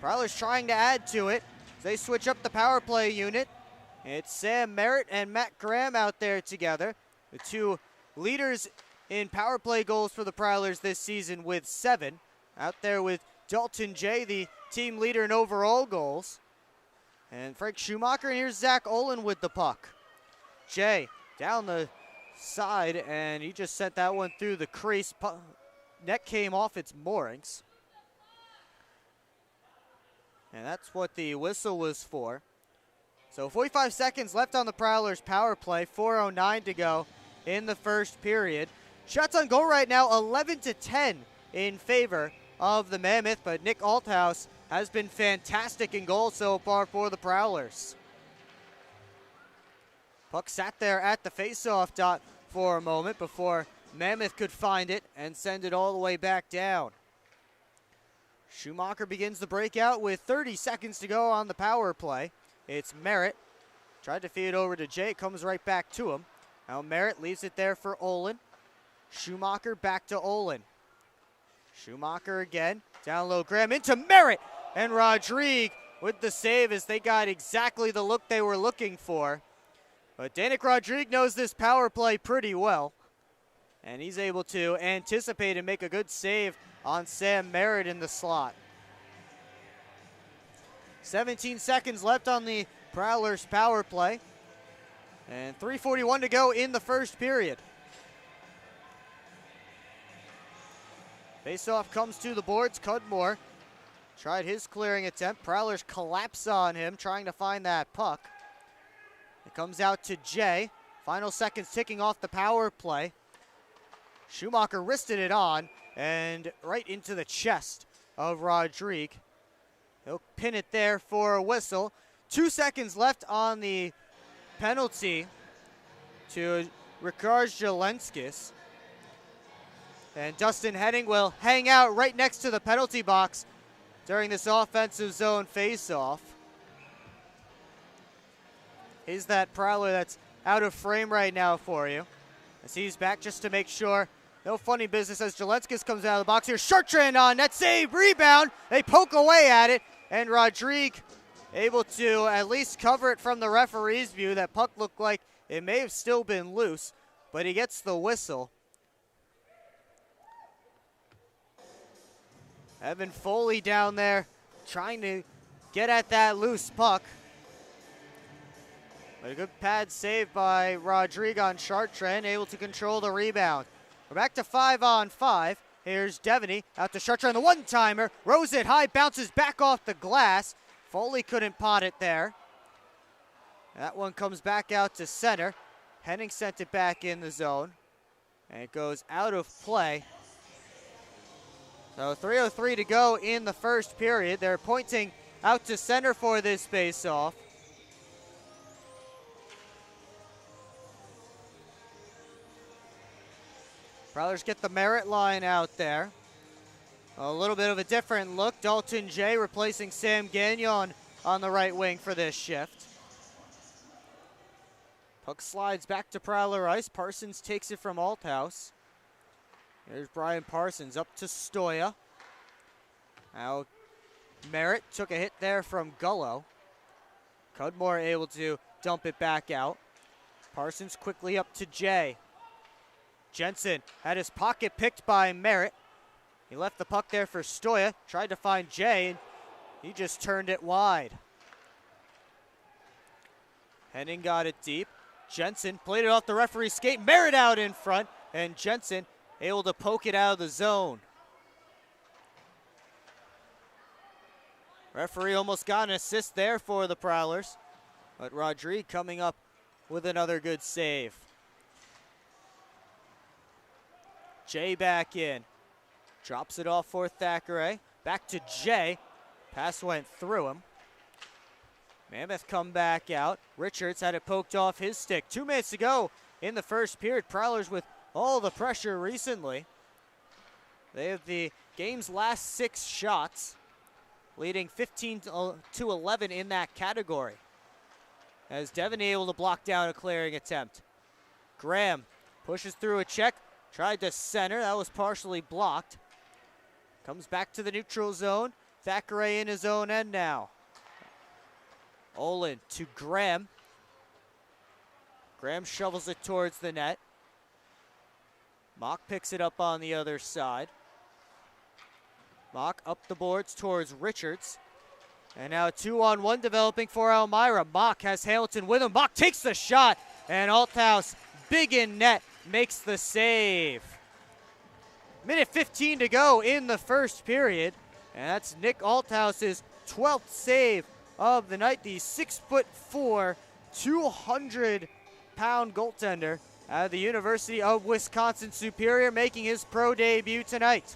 Prowlers trying to add to it. They switch up the power play unit. It's Sam Merritt and Matt Graham out there together, the two leaders in power play goals for the Prowlers this season with 7. Out there with Dalton Jay, the team leader in overall goals. And Frank Schumacher, and here's Zach Olin with the puck. Jay down the side, and he just sent that one through the crease. Net came off its moorings. And that's what the whistle was for. So 45 seconds left on the Prowlers power play, 4:09 to go in the first period. Shots on goal right now, 11-10 in favor of the Mammoth, but Nick Althouse has been fantastic in goal so far for the Prowlers. Puck sat there at the faceoff dot for a moment before Mammoth could find it and send it all the way back down. Schumacher begins the breakout with 30 seconds to go on the power play. It's Merritt. Tried to feed it over to Jay, comes right back to him. Now Merritt leaves it there for Olin. Schumacher back to Olin. Schumacher again, down low, Graham into Merritt, and Rodrigue with the save as they got exactly the look they were looking for. But Danik Rodrigue knows this power play pretty well, and he's able to anticipate and make a good save on Sam Merritt in the slot. 17 seconds left on the Prowlers power play, and 3:41 to go in the first period. Faceoff comes to the boards. Cudmore tried his clearing attempt. Prowlers collapse on him, trying to find that puck. It comes out to Jay. Final seconds ticking off the power play. Schumacher wristed it on, and right into the chest of Rodrigue. He'll pin it there for a whistle. 2 seconds left on the penalty to Rikard Zelenskis. And Dustin Henning will hang out right next to the penalty box during this offensive zone faceoff. He's that Prowler that's out of frame right now for you. As he's back just to make sure. No funny business as Zelenskis comes out of the box here. Chartrand on net save, rebound. They poke away at it, and Rodrigue able to at least cover it from the referee's view. That puck looked like it may have still been loose, but he gets the whistle. Evan Foley down there trying to get at that loose puck. But a good pad save by Rodrigue on Chartrand, able to control the rebound. We're back to 5-on-5. Here's Devaney out to Chartrand, the one-timer. Rose it high, bounces back off the glass. Foley couldn't pot it there. That one comes back out to center. Henning sent it back in the zone. And it goes out of play. So 3:03 to go in the first period. They're pointing out to center for this face-off. Prowlers get the Merritt line out there. A little bit of a different look. Dalton Jay replacing Sam Gagnon on the right wing for this shift. Puck slides back to Prowler ice. Parsons takes it from Althouse. Here's Brian Parsons up to Stoya. Now Merritt took a hit there from Gullo. Cudmore able to dump it back out. Parsons quickly up to Jay. Jensen had his pocket picked by Merritt. He left the puck there for Stoya. Tried to find Jay, and he just turned it wide. Henning got it deep. Jensen played it off the referee's skate. Merritt out in front, and Jensen able to poke it out of the zone. Referee almost got an assist there for the Prowlers, but Rodrigue coming up with another good save. Jay back in. Drops it off for Thackeray. Back to Jay. Pass went through him. Mammoth come back out. Richards had it poked off his stick. 2 minutes to go in the first period. Prowlers with all the pressure recently. They have the game's last 6 shots, leading 15 to 11 in that category. As Devon able to block down a clearing attempt. Graham pushes through a check, tried to center, that was partially blocked. Comes back to the neutral zone. Thackeray in his own end now. Olin to Graham. Graham shovels it towards the net. Mock picks it up on the other side. Mock up the boards towards Richards. And now a 2-on-1 developing for Elmira. Mock has Hamilton with him. Mock takes the shot, and Althouse, big in net, makes the save. Minute 15 to go in the first period. And that's Nick Althouse's 12th save of the night. The 6'4", 200-pound goaltender out of the University of Wisconsin-Superior making his pro debut tonight.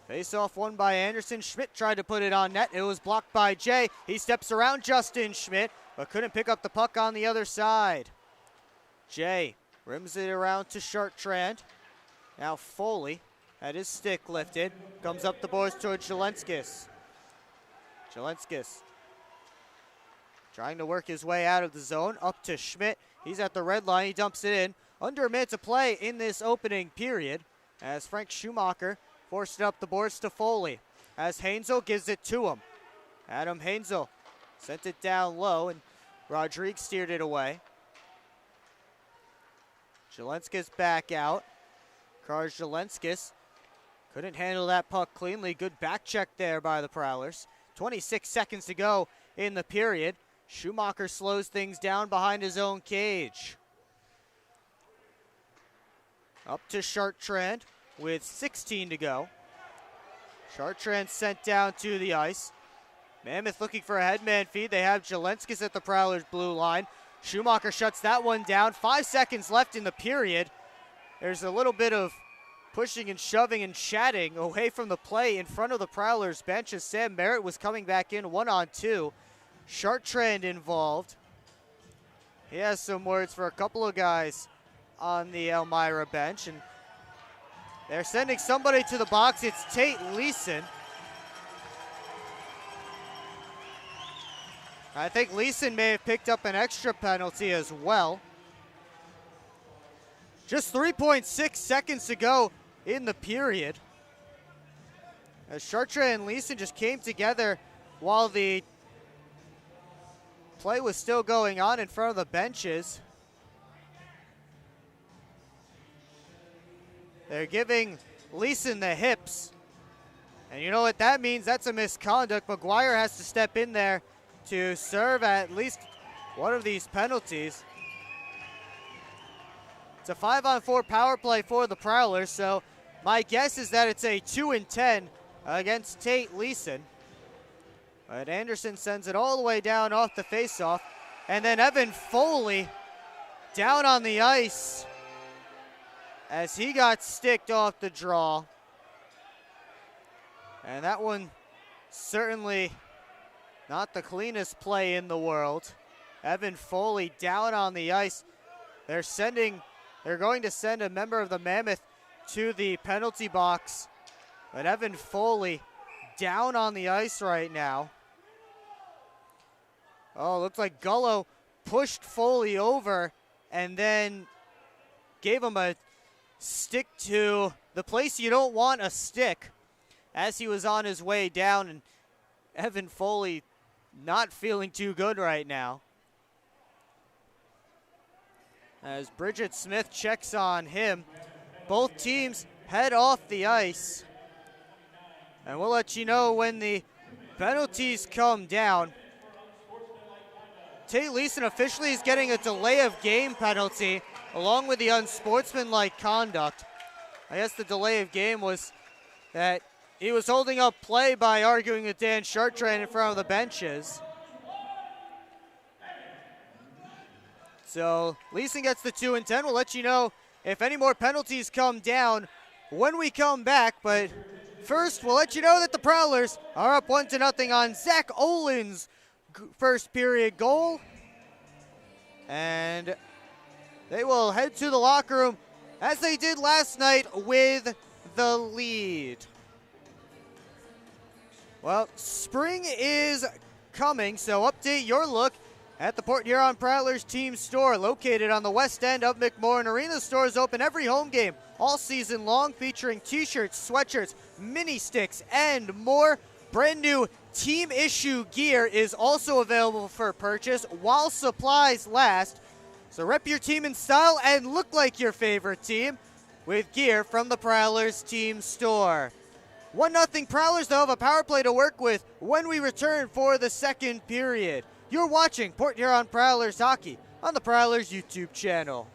Face-off won by Anderson. Schmidt tried to put it on net. It was blocked by Jay. He steps around Justin Schmidt, but couldn't pick up the puck on the other side. Jay rims it around to Chartrand. Now Foley had his stick lifted. Comes up the boards towards Jelenskis. Jelenskis trying to work his way out of the zone. Up to Schmidt. He's at the red line. He dumps it in. Under a minute to play in this opening period as Frank Schumacher forced it up the boards to Foley as Hainzel gives it to him. Adam Hainzel sent it down low and Rodriguez steered it away. Jelenskis back out. Karz Jelenskis couldn't handle that puck cleanly. Good back check there by the Prowlers. 26 seconds to go in the period. Schumacher slows things down behind his own cage. Up to Chartrand with 16 to go. Chartrand sent down to the ice. Mammoth looking for a headman feed. They have Jelenskis at the Prowlers' blue line. Schumacher shuts that one down. 5 seconds left in the period. There's a little bit of pushing and shoving and chatting away from the play in front of the Prowlers bench as Sam Merritt was coming back in 1-on-2. Chartrand involved. He has some words for a couple of guys on the Elmira bench, and they're sending somebody to the box. It's Tate Leeson. I think Leeson may have picked up an extra penalty as well. Just 3.6 seconds to go in the period. As Chartrand and Leeson just came together while the play was still going on in front of the benches. They're giving Leeson the hips. And you know what that means? That's a misconduct. McGuire has to step in there to serve at least one of these penalties. It's a 5-on-4 power play for the Prowlers, so my guess is that it's a 2-10 against Tate Leeson. But Anderson sends it all the way down off the faceoff. And then Evan Foley down on the ice as he got sticked off the draw. And that one certainly not the cleanest play in the world. Evan Foley down on the ice. They're going to send a member of the Mammoth to the penalty box. But Evan Foley down on the ice right now. Oh, looks like Gullo pushed Foley over and then gave him a stick to the place you don't want a stick as he was on his way down, and Evan Foley not feeling too good right now. As Bridget Smith checks on him, both teams head off the ice. And we'll let you know when the penalties come down. Tate Leeson officially is getting a delay of game penalty along with the unsportsmanlike conduct. I guess the delay of game was that he was holding up play by arguing with Dan Chartrand in front of the benches. So Leeson gets the 2-10. We'll let you know if any more penalties come down when we come back. But first, we'll let you know that the Prowlers are up 1-0 on Zach Olin's first period goal. And they will head to the locker room as they did last night with the lead. Well, spring is coming, so update your look at the Port Huron Prowlers team store located on the west end of McMorran Arena. The store is open every home game all season long, featuring t-shirts, sweatshirts, mini sticks, and more. Brand new team issue gear is also available for purchase while supplies last. So rep your team in style and look like your favorite team with gear from the Prowlers team store. 1-0 Prowlers, though, have a power play to work with when we return for the second period. You're watching Port Huron Prowlers hockey on the Prowlers YouTube channel.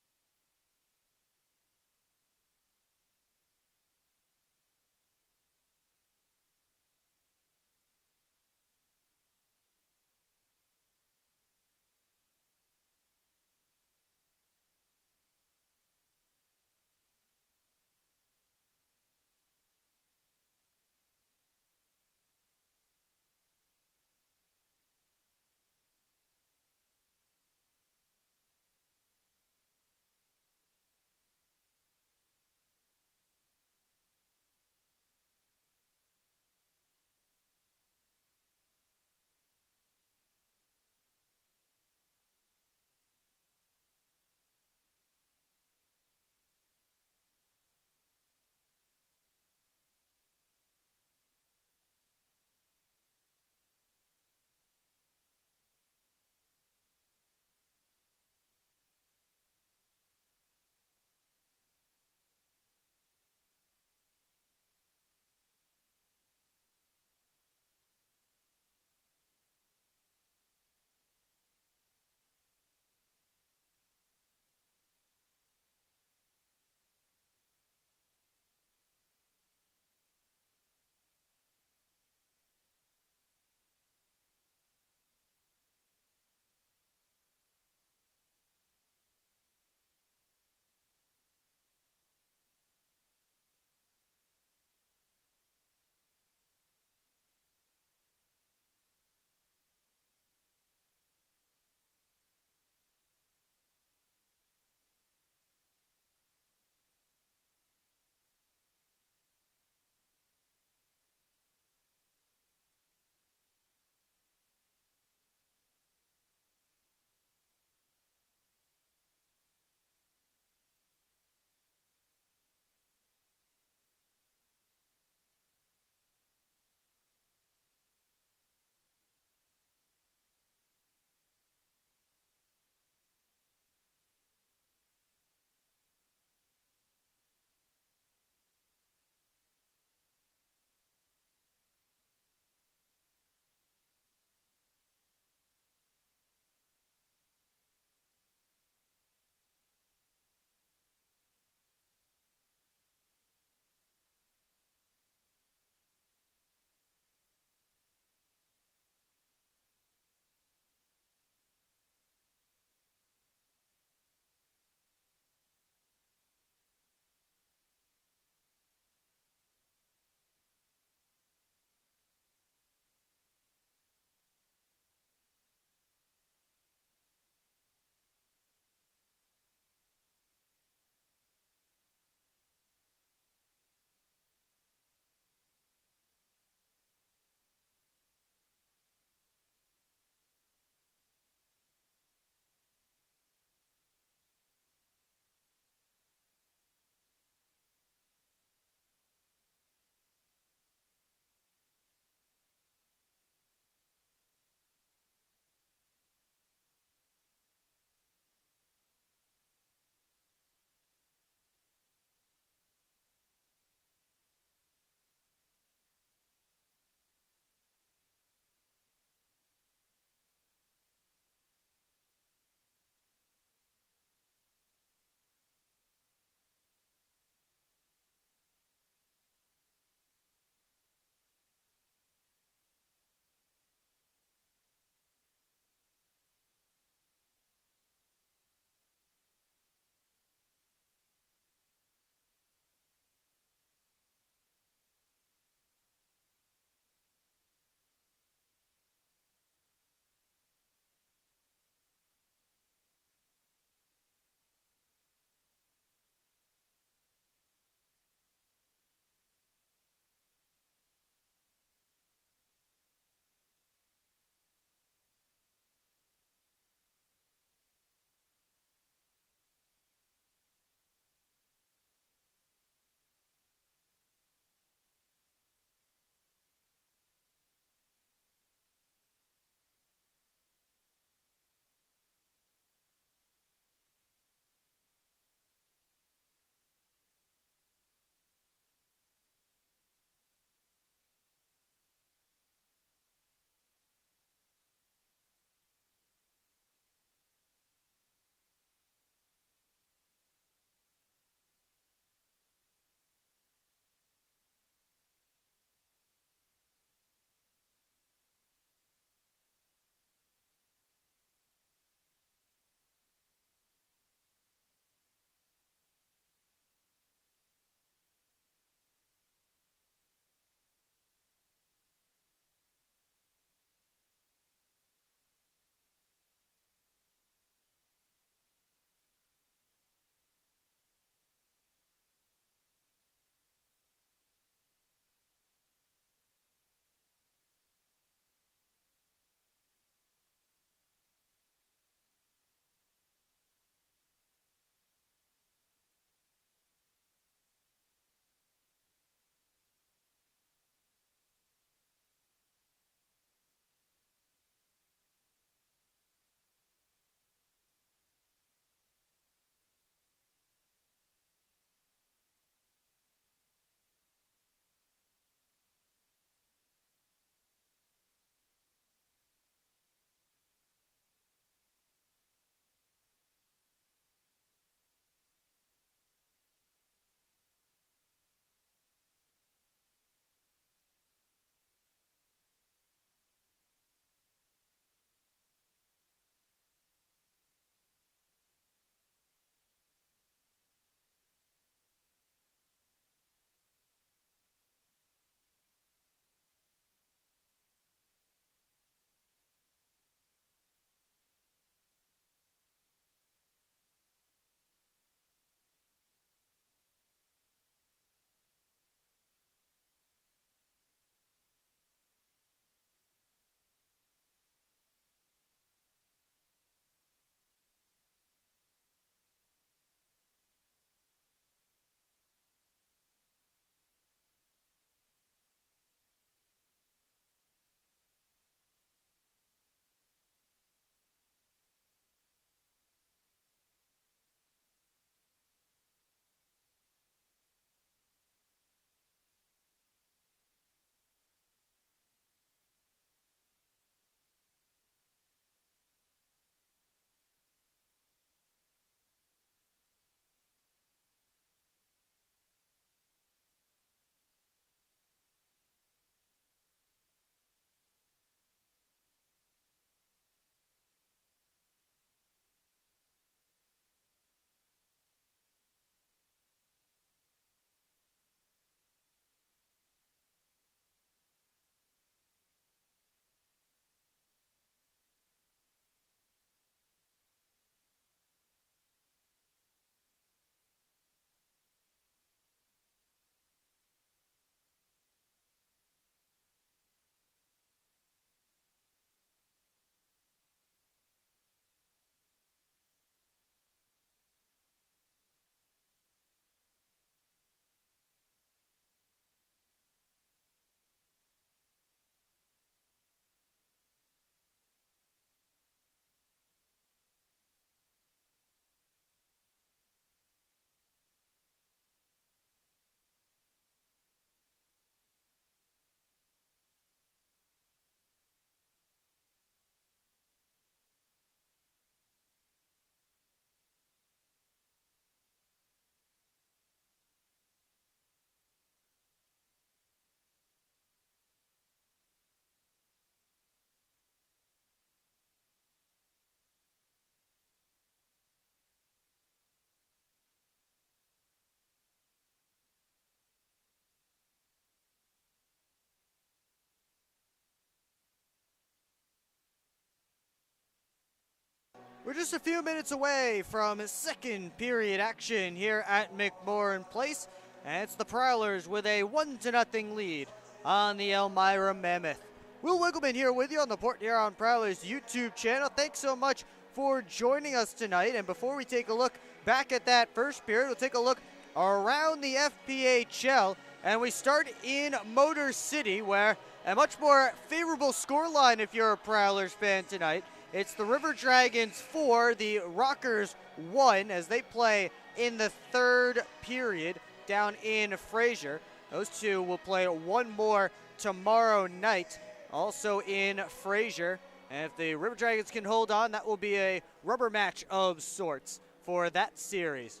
We're just a few minutes away from second period action here at McMorran Place, and it's the Prowlers with a 1-0 lead on the Elmira Mammoth. Will Wiggleman here with you on the Port Huron Prowlers YouTube channel. Thanks so much for joining us tonight, and before we take a look back at that first period, we'll take a look around the FPHL, and we start in Motor City, where a much more favorable scoreline if you're a Prowlers fan tonight. It's the River Dragons 4, the Rockers 1, as they play in the third period down in Fraser. Those two will play one more tomorrow night, also in Fraser. And if the River Dragons can hold on, that will be a rubber match of sorts for that series.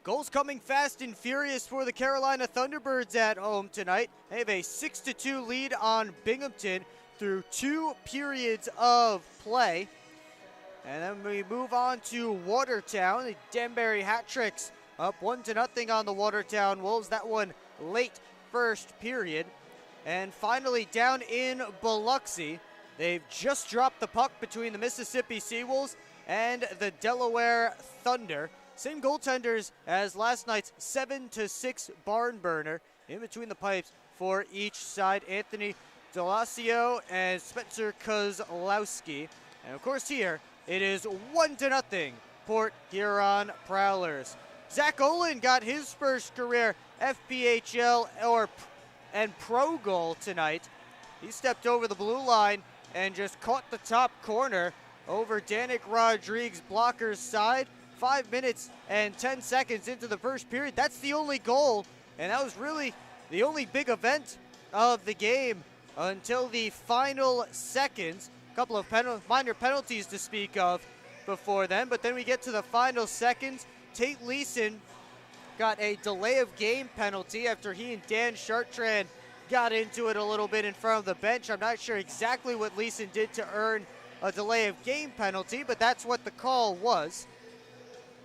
Goals coming fast and furious for the Carolina Thunderbirds at home tonight. They have a 6-2 lead on Binghamton through 2 periods of play. And then we move on to Watertown. The Danbury hat tricks up 1-0 on the Watertown Wolves. That one late first period. And finally down in Biloxi, they've just dropped the puck between the Mississippi Seawolves and the Delaware Thunder. Same goaltenders as last night's 7-6 barn burner. In between the pipes for each side, Anthony Delasio and Spencer Kozlowski. And of course here, it is 1-0 Port Huron Prowlers. Zach Olin got his first career FPHL and pro goal tonight. He stepped over the blue line and just caught the top corner over Danik Rodriguez' blocker's side. 5 minutes and 10 seconds into the first period. That's the only goal, and that was really the only big event of the game until the final seconds. A couple of minor penalties to speak of before then, but then we get to the final seconds. Tate Leeson got a delay of game penalty after he and Dan Chartrand got into it a little bit in front of the bench. I'm not sure exactly what Leeson did to earn a delay of game penalty, but that's what the call was.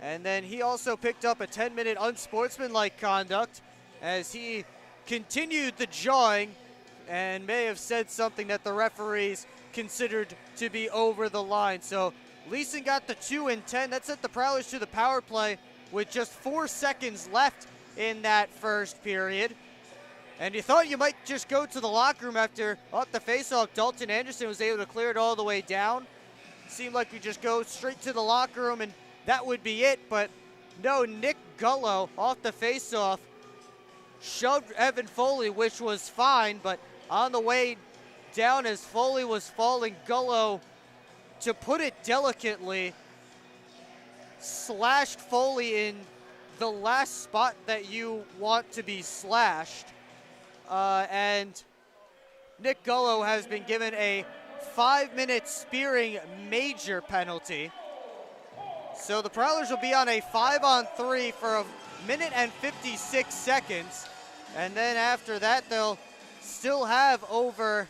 And then he also picked up a 10-minute unsportsmanlike conduct as he continued the jawing and may have said something that the referees considered to be over the line. So Leeson got the 2 and 10. That sent the Prowlers to the power play with just 4 seconds left in that first period. And you thought you might just go to the locker room after off the faceoff. Dalton Anderson was able to clear it all the way down. Seemed like you just go straight to the locker room and that would be it, but no, Nick Gullo off the faceoff shoved Evan Foley, which was fine, but on the way down as Foley was falling, Gullo, to put it delicately, slashed Foley in the last spot that you want to be slashed. And Nick Gullo has been given a 5-minute spearing major penalty. So the Prowlers will be on a 5-on-3 for a minute and 56 seconds. And then after that, they'll still have over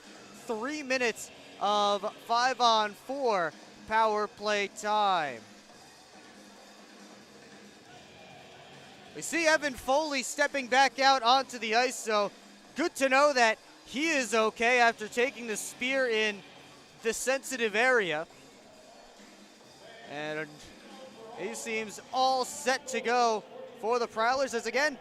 3 minutes of 5-on-4 power play time. We see Evan Foley stepping back out onto the ice, so good to know that he is okay after taking the spear in the sensitive area. And he seems all set to go for the Prowlers as, again,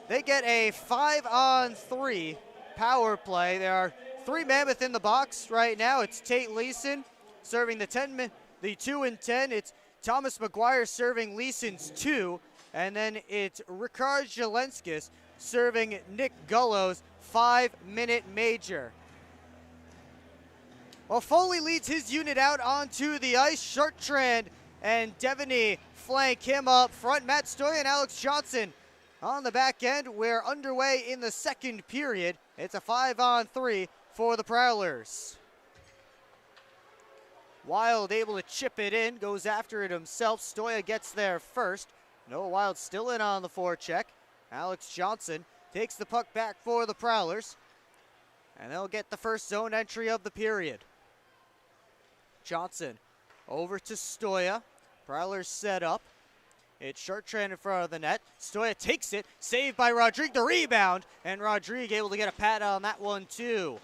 they get a 5-on-3 power play. There are 3 Mammoth in the box right now. It's Tate Leeson serving the 2 and 10. It's Thomas McGuire serving Leeson's 2. And then it's Ricard Jelenskis serving Nick Gullo's 5-minute major. Well, Foley leads his unit out onto the ice. Chartrand and Devaney flank him up front. Matt Stoy and Alex Johnson on the back end. We're underway in the second period. It's a 5-on-3 for the Prowlers. Wild able to chip it in, goes after it himself. Stoya gets there first. Noah Wild still in on the forecheck. Alex Johnson takes the puck back for the Prowlers, and they'll get the first zone entry of the period. Johnson over to Stoya. Prowlers set up. It's Chartrand in front of the net. Stoya takes it, saved by Rodrigue. The rebound, and Rodrigue able to get a pat on that one too.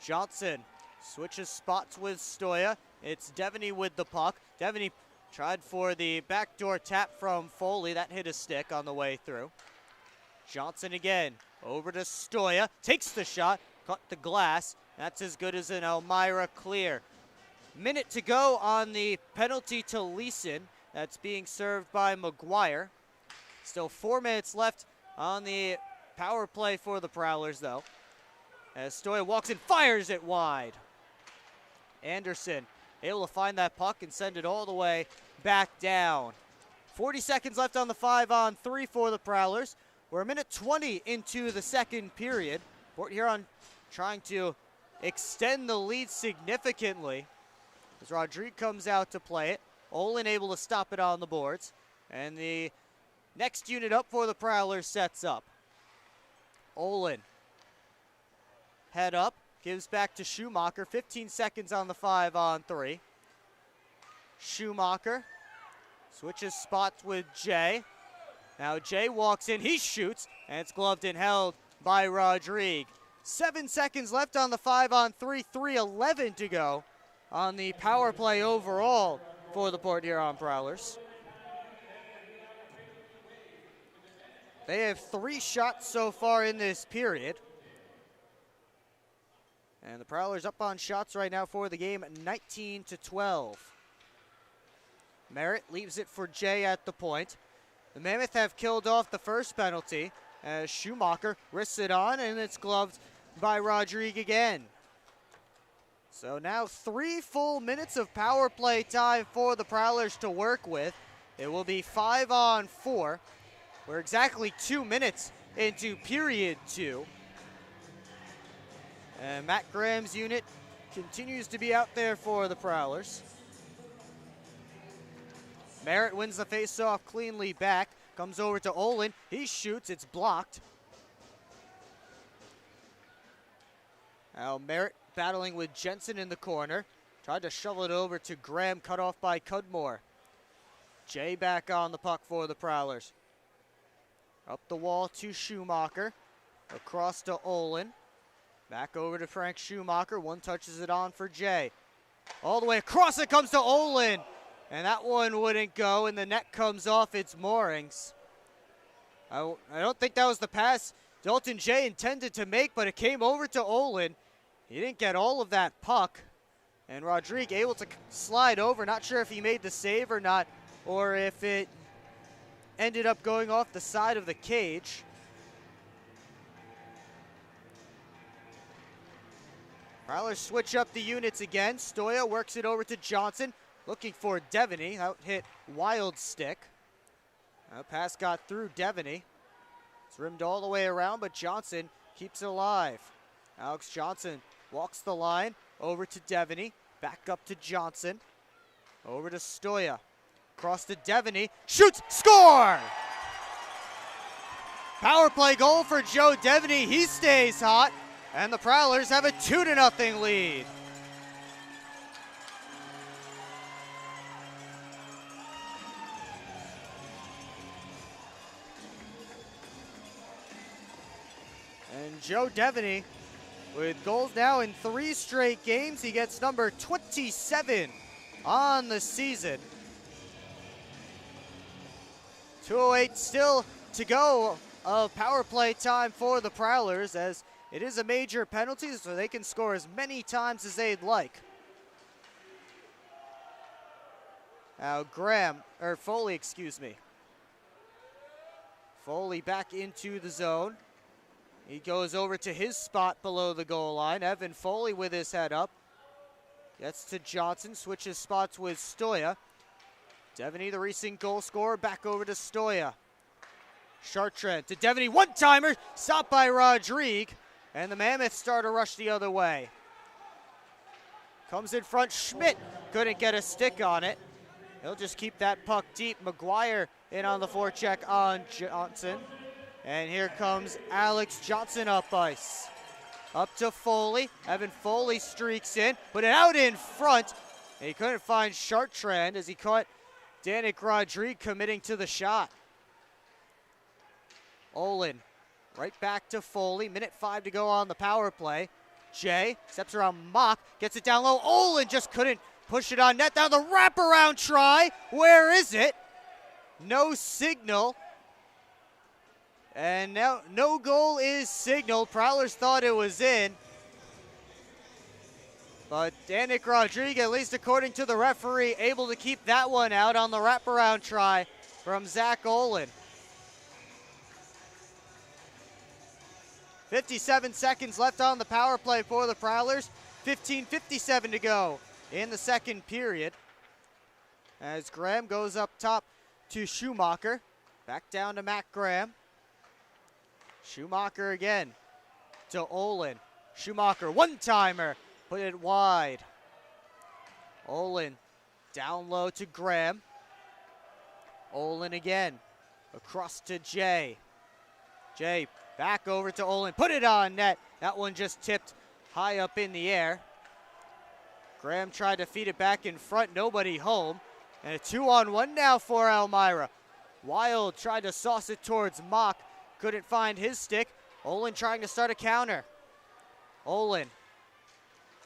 Johnson Switches spots with Stoya. It's Devaney with the puck. Devaney tried for the backdoor tap from Foley. That hit a stick on the way through. Johnson again. Over to Stoya. Takes the shot. Caught the glass. That's as good as an Elmira clear. Minute to go on the penalty to Leeson. That's being served by McGuire. Still 4 minutes left on the power play for the Prowlers, though. As Stoya walks in, fires it wide. Anderson able to find that puck and send it all the way back down. 40 seconds left on the 5-on-3 for the Prowlers. We're a minute 20 into the second period. Port Huron trying to extend the lead significantly as Rodrigue comes out to play it. Olin able to stop it on the boards. And the next unit up for the Prowlers sets up. Olin. Head up. Gives back to Schumacher. 15 seconds on the 5-on-3. Schumacher switches spots with Jay. Now Jay walks in. He shoots. And it's gloved and held by Rodrigue. 7 seconds left on the 5-on-3. 3:11 to go on the power play overall for the Port Huron Prowlers. They have 3 shots so far in this period. And the Prowlers up on shots right now for the game, 19-12. Merritt leaves it for Jay at the point. The Mammoth have killed off the first penalty as Schumacher risks it on, and it's gloved by Rodrigue again. So now 3 full minutes of power play time for the Prowlers to work with. It will be 5-on-4. We're exactly 2 minutes into period 2. And Matt Graham's unit continues to be out there for the Prowlers. Merritt wins the faceoff cleanly back. Comes over to Olin. He shoots. It's blocked. Now Merritt battling with Jensen in the corner. Tried to shovel it over to Graham. Cut off by Cudmore. Jay back on the puck for the Prowlers. Up the wall to Schumacher. Across to Olin. Back over to Frank Schumacher. One touches it on for Jay. All the way across it comes to Olin. And that one wouldn't go, and the net comes off its moorings. I don't think that was the pass Dalton Jay intended to make, but it came over to Olin. He didn't get all of that puck. And Rodrigue able to slide over. Not sure if he made the save or not, or if it ended up going off the side of the cage. Prowlers switch up the units again. Stoya works it over to Johnson. Looking for Devaney. Out hit wild stick. Pass got through Devaney. It's rimmed all the way around, but Johnson keeps it alive. Alex Johnson walks the line over to Devaney. Back up to Johnson. Over to Stoya. Across to Devaney. Shoots! Score! Power play goal for Joe Devaney. He stays hot. And the Prowlers have a 2-0 lead. And Joe Devaney, with goals now in 3 straight games, he gets number 27 on the season. 2:08 still to go of power play time for the Prowlers, as it is a major penalty, so they can score as many times as they'd like. Now Foley, excuse me. Foley back into the zone. He goes over to his spot below the goal line. Evan Foley with his head up. Gets to Johnson, switches spots with Stoya. Devaney, the recent goal scorer, back over to Stoya. Chartrand to Devaney, one-timer, stopped by Rodrigue. And the Mammoths start to rush the other way. Comes in front, Schmidt couldn't get a stick on it. He'll just keep that puck deep. McGuire in on the forecheck on Johnson. And here comes Alex Johnson up ice. Up to Foley. Evan Foley streaks in, put it out in front. And he couldn't find Chartrand as he caught Danik Rodrigue committing to the shot. Olin. Right back to Foley. Minute 5 to go on the power play. Jay steps around Mock. Gets it down low. Olin just couldn't push it on net. Now the wraparound try. Where is it? No signal. And now no goal is signaled. Prowlers thought it was in. But Danik Rodriguez, at least according to the referee, able to keep that one out on the wraparound try from Zach Olin. 57 seconds left on the power play for the Prowlers. 15:57 to go in the second period. As Graham goes up top to Schumacher. Back down to Matt Graham. Schumacher again to Olin. Schumacher, one-timer, put it wide. Olin down low to Graham. Olin again, across to Jay. Jay back over to Olin, put it on net. That one just tipped high up in the air. Graham tried to feed it back in front, nobody home. And a 2-on-1 now for Elmira. Wild tried to sauce it towards Mock, couldn't find his stick. Olin trying to start a counter. Olin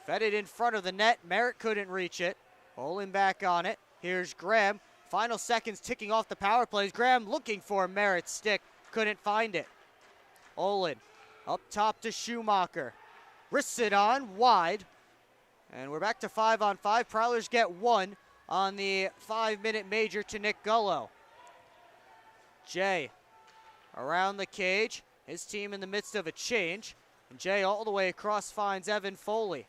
fed it in front of the net. Merritt couldn't reach it. Olin back on it. Here's Graham. Final seconds ticking off the power plays. Graham looking for Merritt's stick. Couldn't find it. Olin up top to Schumacher. Wrists it on wide. And we're back to 5-on-5. Prowlers get one on the 5-minute major to Nick Gullo. Jay around the cage. His team in the midst of a change. And Jay all the way across finds Evan Foley.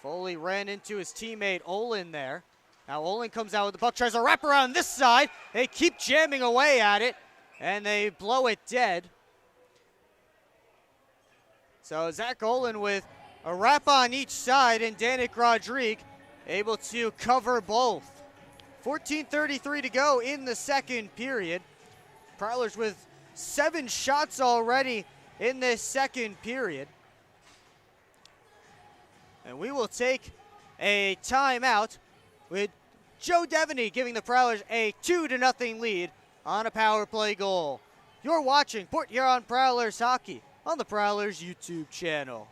Foley ran into his teammate Olin there. Now Olin comes out with the puck, tries to wrap around this side. They keep jamming away at it, and they blow it dead. So Zach Olin with a wrap on each side, and Danik Rodriguez able to cover both. 14:33 to go in the second period. Prowlers with 7 shots already in this second period. And we will take a timeout with Joe Devaney giving the Prowlers a 2-0 lead on a power play goal. You're watching Port Huron Prowlers hockey on the Prowlers YouTube channel.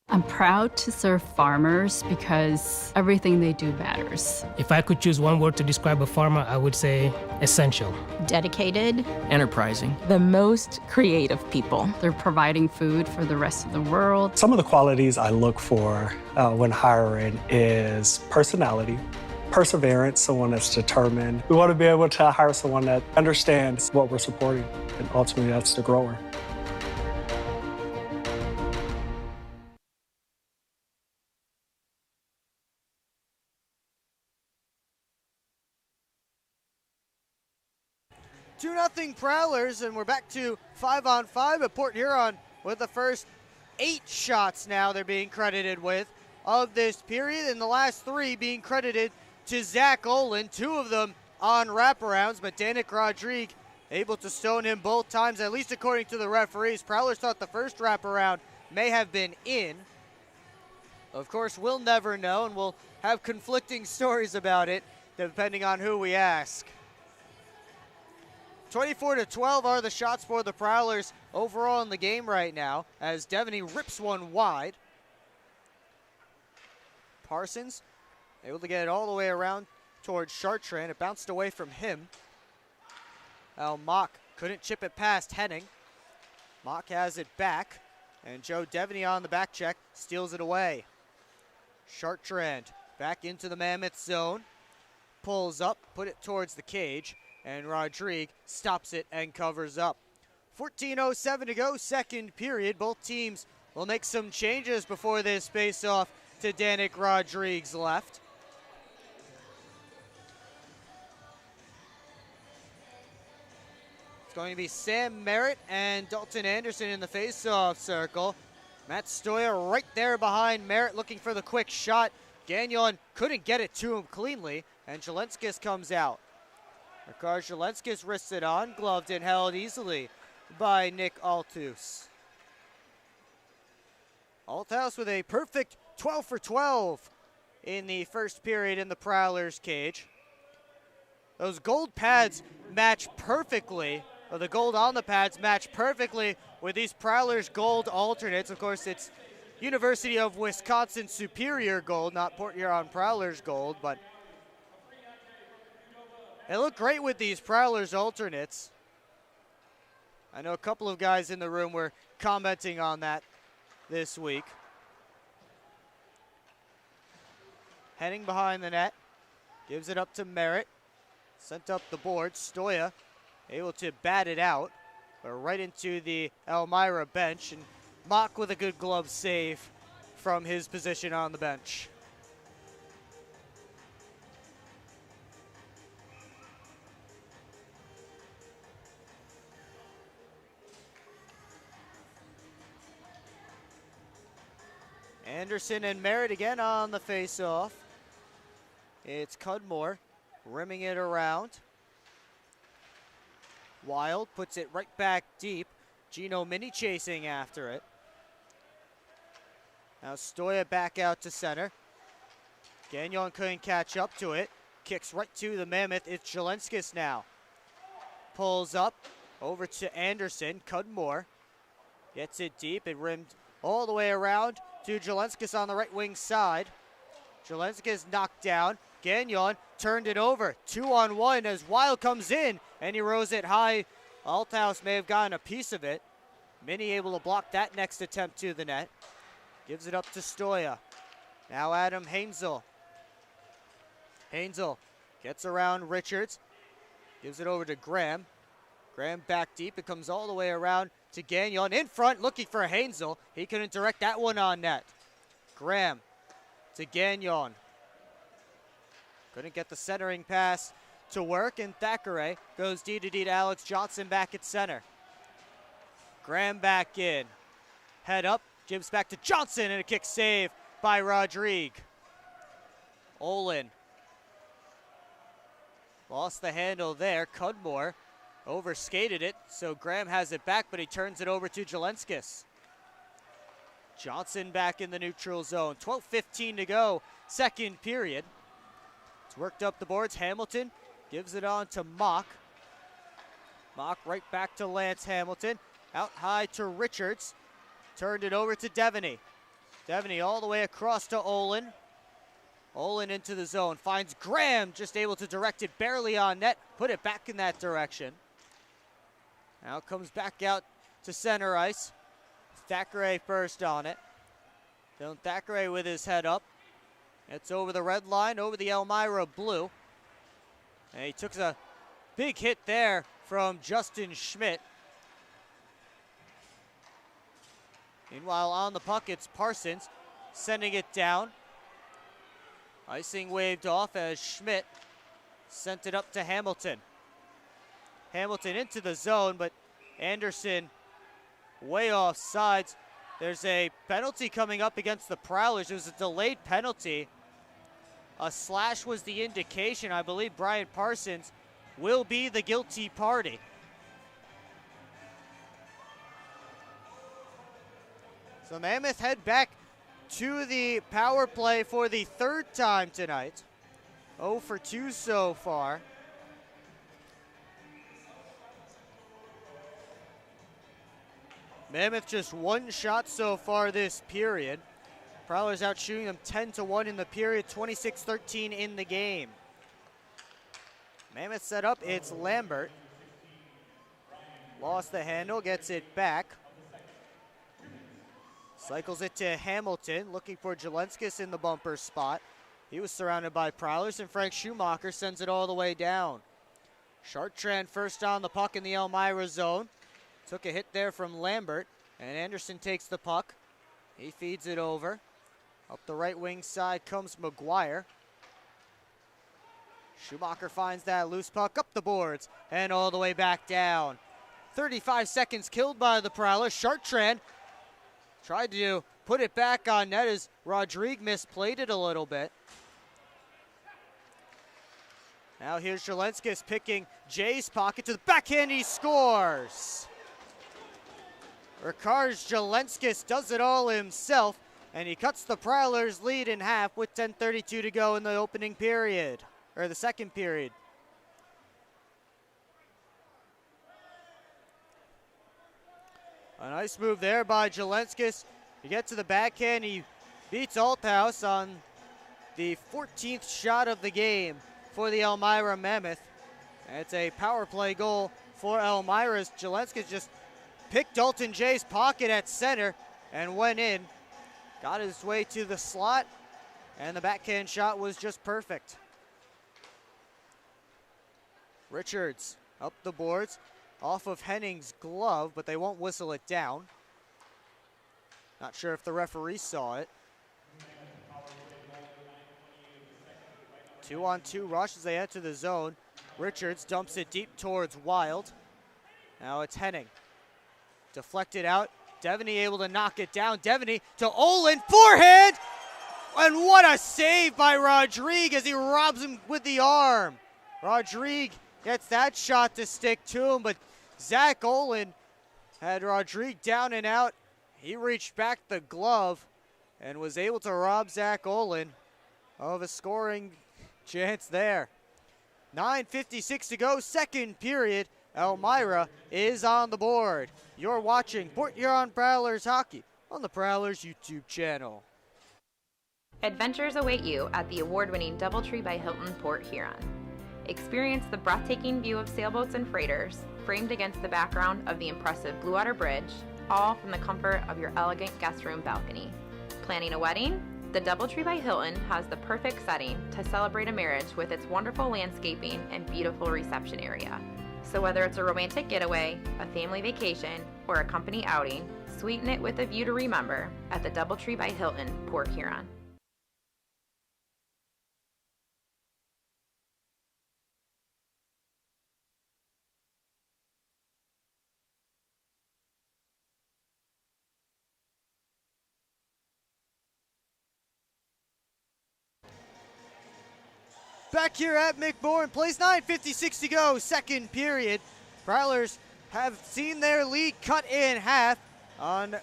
I'm proud to serve farmers because everything they do matters. If I could choose one word to describe a farmer, I would say essential. Dedicated, Enterprising. the most creative people. They're providing food for the rest of the world. Some of the qualities I look for when hiring is personality, perseverance, someone that's determined. We want to be able to hire someone that understands what we're supporting, and ultimately that's the grower. Two 2-0 Prowlers, and we're back to 5-on-5 at Port Huron with the first 8 shots now they're being credited with of this period, and the last 3 being credited to Zach Olin, 2 of them on wraparounds, but Danik Rodriguez able to stone him both times, at least according to the referees. Prowlers thought the first wraparound may have been in. Of course, we'll never know, and we'll have conflicting stories about it depending on who we ask. 24-12 are the shots for the Prowlers overall in the game right now, as Devaney rips one wide. Parsons able to get it all the way around towards Chartrand. It bounced away from him. Now Mock couldn't chip it past Henning. Mock has it back, and Joe Devaney on the back check steals it away. Chartrand back into the Mammoth zone. Pulls up, put it towards the cage, and Rodriguez stops it and covers up. 14:07 to go, second period. Both teams will make some changes before this face-off to Danik Rodriguez left. It's going to be Sam Merritt and Dalton Anderson in the face-off circle. Matt Stoya right there behind Merritt looking for the quick shot. Gagnon couldn't get it to him cleanly, and Jelenskis comes out. Rikard Jelenskis wrists it on, gloved and held easily by Nick Altus. Althouse with a perfect 12 for 12 in the first period in the Prowlers cage. Those gold pads match perfectly, or the gold on the pads match perfectly with these Prowlers gold alternates. Of course, it's University of Wisconsin Superior gold, not Port Huron Prowlers gold, but they look great with these Prowlers alternates. I know a couple of guys in the room were commenting on that this week. Heading behind the net, gives it up to Merritt. Sent up the board. Stoya able to bat it out, but right into the Elmira bench, and Mock with a good glove save from his position on the bench. Anderson and Merritt again on the face-off. It's Cudmore rimming it around. Wild puts it right back deep. Gino Mini chasing after it. Now Stoya back out to center. Gagnon couldn't catch up to it. Kicks right to the Mammoth. It's Jelenskis now. Pulls up over to Anderson. Cudmore gets it deep. It rimmed all the way around to Jelenskis on the right wing side. Jelenskis knocked down. Gagnon turned it over. 2-on-1 as Wild comes in, and he rose it high. Althouse may have gotten a piece of it. Mini able to block that next attempt to the net. Gives it up to Stoya. Now Adam Hainzel. Hainzel gets around Richards. Gives it over to Graham. Graham back deep. It comes all the way around to Gagnon. In front, looking for Hainzel. He couldn't direct that one on net. Graham to Gagnon. Couldn't get the centering pass to work, and Thackeray goes D to Alex Johnson back at center. Graham back in. Head up, gives back to Johnson, and a kick save by Rodrigue. Olin lost the handle there. Cudmore overskated it, so Graham has it back, but he turns it over to Jelenskis. Johnson back in the neutral zone. 12:15 to go, second period. It's worked up the boards. Hamilton gives it on to Mock. Mock right back to Lance Hamilton. Out high to Richards. Turned it over to Devaney. Devaney all the way across to Olin. Olin into the zone. Finds Graham, just able to direct it barely on net. Put it back in that direction. Now comes back out to center ice. Thackeray first on it. Dylan Thackeray with his head up. It's over the red line, over the Elmira blue. And he took a big hit there from Justin Schmidt. Meanwhile, on the puck, it's Parsons sending it down. Icing waved off as Schmidt sent it up to Hamilton. Hamilton into the zone, but Anderson way off sides. There's a penalty coming up against the Prowlers. It was a delayed penalty. A slash was the indication. I believe Brian Parsons will be the guilty party. So Mammoth head back to the power play for the third time tonight. 0 for 2 so far. Mammoth just one shot so far this period. Prowlers out shooting them 10-1 in the period, 26-13 in the game. Mammoth set up, it's Lambert. Lost the handle, gets it back. Cycles it to Hamilton, looking for Jelenskis in the bumper spot. He was surrounded by Prowlers, and Frank Schumacher sends it all the way down. Chartrand first on the puck in the Elmira zone. Took a hit there from Lambert, and Anderson takes the puck. He feeds it over. Up the right wing side comes McGuire. Schumacher finds that loose puck up the boards and all the way back down. 35 seconds killed by the Prowlers. Chartrand tried to put it back on net as Rodrigue misplayed it a little bit. Now here's Jelenskis picking Jay's pocket to the backhand. He scores. Ricard Jelenskis does it all himself, and he cuts the Prowlers' lead in half with 10:32 to go in the opening period, or the second period. A nice move there by Jelenskis. You get to the backhand, he beats Althaus on the 14th shot of the game for the Elmira Mammoth. And it's a power play goal for Elmira. Jelenskis just picked Dalton Jay's pocket at center and went in. Got his way to the slot, and the backhand shot was just perfect. Richards up the boards, off of Henning's glove, but they won't whistle it down. Not sure if the referee saw it. 2-on-2 rush as they enter the zone. Richards dumps it deep towards Wild. Now it's Henning. Deflected out. Devaney able to knock it down. Devaney to Olin, forehand! And what a save by Rodrigue as he robs him with the arm. Rodrigue gets that shot to stick to him, but Zach Olin had Rodrigue down and out. He reached back the glove and was able to rob Zach Olin of a scoring chance there. 9:56 to go, second period. Elmira is on the board. You're watching Port Huron Prowlers hockey on the Prowlers YouTube channel. Adventures await you at the award-winning DoubleTree by Hilton Port Huron. Experience the breathtaking view of sailboats and freighters, framed against the background of the impressive Blue Water Bridge, all from the comfort of your elegant guest room balcony. Planning a wedding? The DoubleTree by Hilton has the perfect setting to celebrate a marriage with its wonderful landscaping and beautiful reception area. So whether it's a romantic getaway, a family vacation, or a company outing, sweeten it with a view to remember at the DoubleTree by Hilton, Port Huron. Back here at McMorran Place, 9:56 to go, second period. Prowlers have seen their lead cut in half on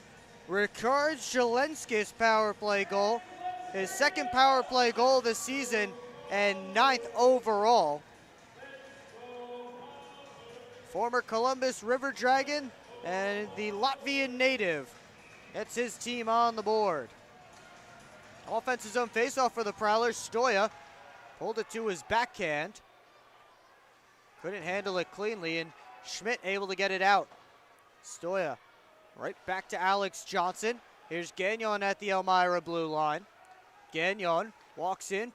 Ricard Jelenskis' power play goal. His second power play goal this season and 9th overall. Former Columbus River Dragon and the Latvian native gets his team on the board. Offensive zone faceoff for the Prowlers. Stoya pulled it to his backhand. Couldn't handle it cleanly, and Schmidt able to get it out. Stoya right back to Alex Johnson. Here's Gagnon at the Elmira blue line. Gagnon walks in,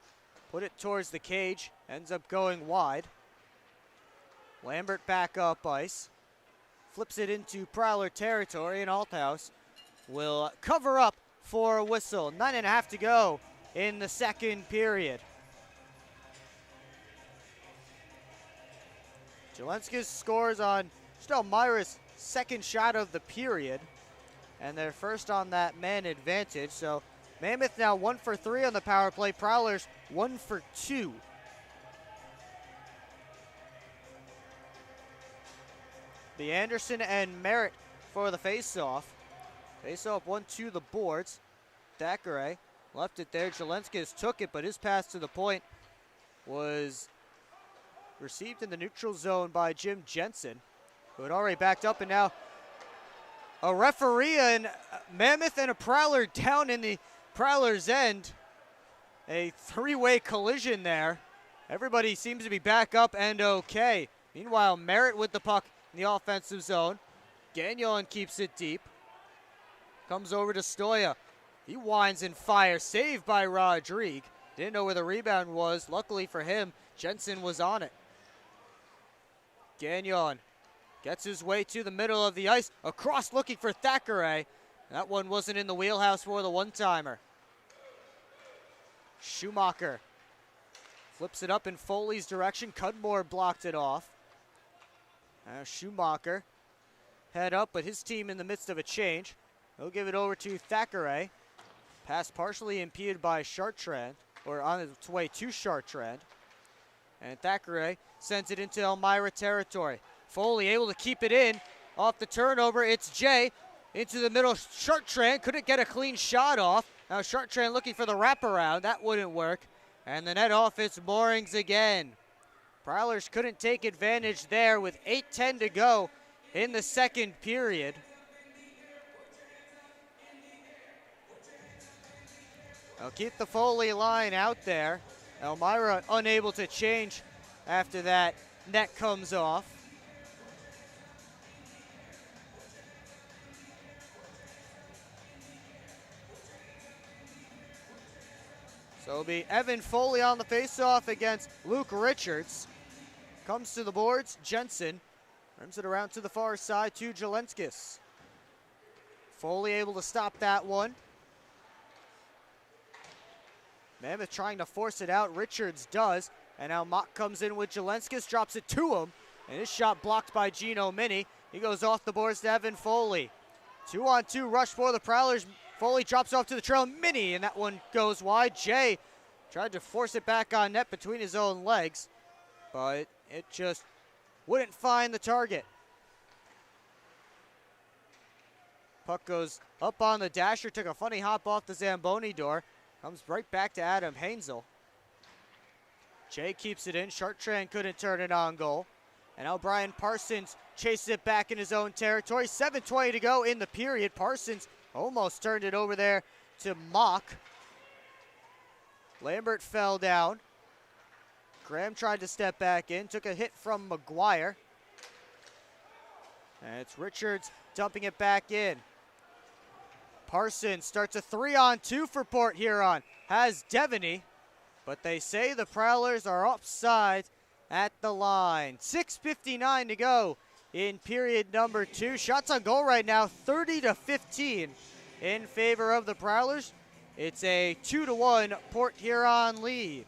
put it towards the cage, ends up going wide. Lambert back up ice. Flips it into Prowler territory, and Althaus will cover up for a whistle. 9.5 to go in the second period. Jelenskis scores on just Elmira's second shot of the period, and they're first on that man advantage. So Mammoth now 1 for 3 on the power play. Prowlers 1 for 2. The Anderson and Merritt for the face-off. Face-off 1-2 the boards. Thackeray left it there. Jelenskis took it, but his pass to the point was received in the neutral zone by Jim Jensen, who had already backed up, and now a referee and Mammoth and a Prowler down in the Prowler's end. A three-way collision there. Everybody seems to be back up and okay. Meanwhile, Merritt with the puck in the offensive zone. Gagnon keeps it deep. Comes over to Stoya. He winds and fires. Saved by Rodrigue. Didn't know where the rebound was. Luckily for him, Jensen was on it. Gagnon gets his way to the middle of the ice. Across looking for Thackeray. That one wasn't in the wheelhouse for the one-timer. Schumacher flips it up in Foley's direction. Cudmore blocked it off. Now Schumacher head up, but his team in the midst of a change. He'll give it over to Thackeray. Pass partially impeded by Chartrand, or on its way to Chartrand. And Thackeray sends it into Elmira territory. Foley able to keep it in. Off the turnover, it's Jay into the middle. Chartrand couldn't get a clean shot off. Now Chartrand looking for the wraparound. That wouldn't work. And the net off, it's Moorings again. Prowlers couldn't take advantage there with 8:10 to go in the second period. They'll keep the Foley line out there. Elmira unable to change after that net comes off. So it'll be Evan Foley on the faceoff against Luke Richards. Comes to the boards, Jensen. Rims it around to the far side to Jelenskis. Foley able to stop that one. Mammoth trying to force it out. Richards does. And now Mock comes in with Jelenskis, drops it to him. And his shot blocked by Gino Mini. He goes off the boards to Evan Foley. 2-on-2 rush for the Prowlers. Foley drops off to the trail, Mini, and that one goes wide. Jay tried to force it back on net between his own legs, but it just wouldn't find the target. Puck goes up on the dasher, took a funny hop off the Zamboni door. Comes right back to Adam Hainzel. Jay keeps it in. Chartrand couldn't turn it on goal. And now Brian Parsons chases it back in his own territory. 7:20 to go in the period. Parsons almost turned it over there to Mock. Lambert fell down. Graham tried to step back in, took a hit from McGuire. And it's Richards dumping it back in. Parsons starts a 3-on-2 for Port Huron. Has Devaney, but they say the Prowlers are offside at the line. 6:59 to go in period number 2. Shots on goal right now, 30-15 in favor of the Prowlers. It's a 2-1 Port Huron lead.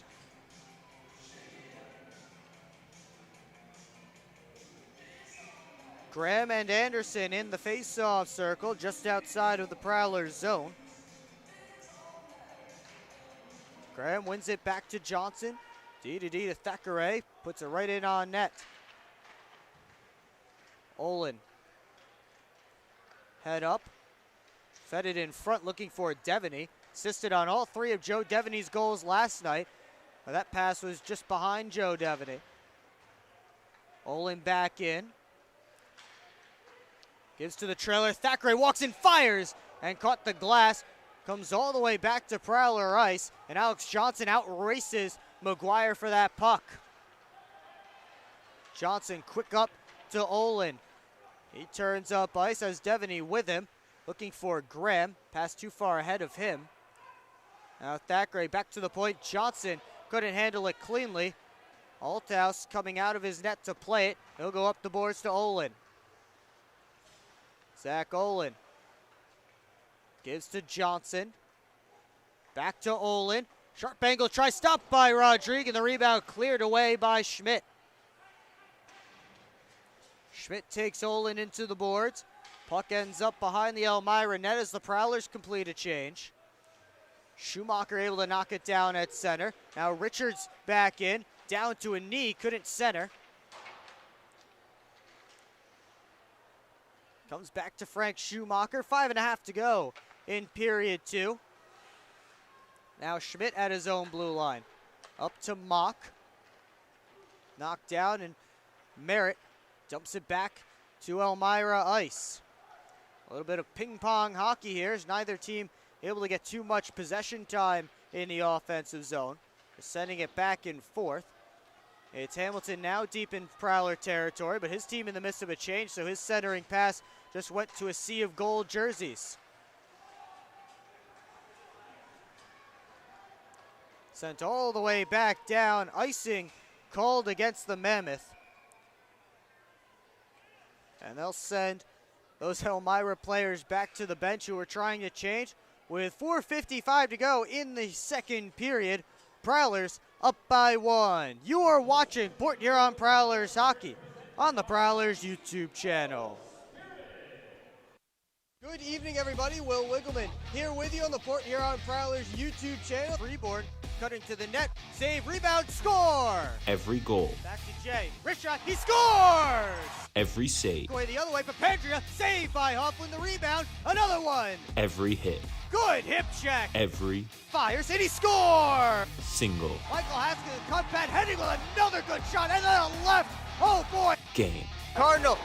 Graham and Anderson in the face-off circle just outside of the Prowlers zone. Graham wins it back to Johnson. D to Thackeray, puts it right in on net. Olin. Head up. Fed it in front looking for Devaney. Assisted on all 3 of Joe Devaney's goals last night. Well, that pass was just behind Joe Devaney. Olin back in. Gives to the trailer. Thackeray walks in, fires, and caught the glass. Comes all the way back to Prowler ice. And Alex Johnson outraces McGuire for that puck. Johnson quick up to Olin. He turns up ice, has Devaney with him. Looking for Graham. Pass too far ahead of him. Now Thackeray back to the point. Johnson couldn't handle it cleanly. Althouse coming out of his net to play it. He'll go up the boards to Olin. Zach Olin gives to Johnson. Back to Olin. Sharp angle try stopped by Rodrigue, and the rebound cleared away by Schmidt. Schmidt takes Olin into the boards. Puck ends up behind the Elmira net as the Prowlers complete a change. Schumacher able to knock it down at center. Now Richards back in, down to a knee, couldn't center. Comes back to Frank Schumacher, 5.5 to go in period 2. Now Schmidt at his own blue line. Up to Mock. Knocked down, and Merritt dumps it back to Elmira ice. A little bit of ping pong hockey here as neither team able to get too much possession time in the offensive zone. They're sending it back and forth. It's Hamilton now deep in Prowler territory, but his team in the midst of a change, so his centering pass just went to a sea of gold jerseys. Sent all the way back down. Icing called against the Mammoth. And they'll send those Elmira players back to the bench who are trying to change. With 4:55 to go in the second period, Prowlers up by 1. You are watching Port Huron Prowlers hockey on the Prowlers YouTube channel. Good evening, everybody. Will Wiggleman here with you on the Port Huron Prowlers YouTube channel. Freeborn cutting to the net. Save, rebound, score! Every goal, Back to Jay. Wrist shot, he scores! every save, Going the other way, Papandrea, saved by Hoffman, the rebound, another one! every hit, Good hip check! every Fires, and he scores! single Michael Haskins, cut back, heading with another good shot, and then a left, oh boy! game. Cardinal,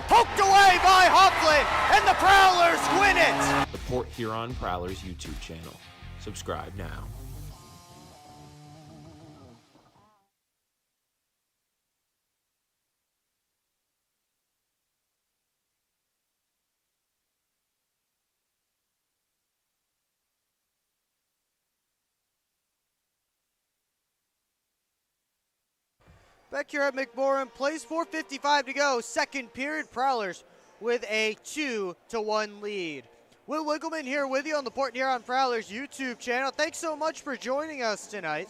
poked away by Hoffman, and the Prowlers win it! The Port Huron Prowlers YouTube channel. Subscribe now. Back here at McMorran Place, 4:55 to go. Second period, Prowlers with a 2-1 lead. Will Wiggleman here with you on the Port Huron Prowlers YouTube channel. Thanks so much for joining us tonight.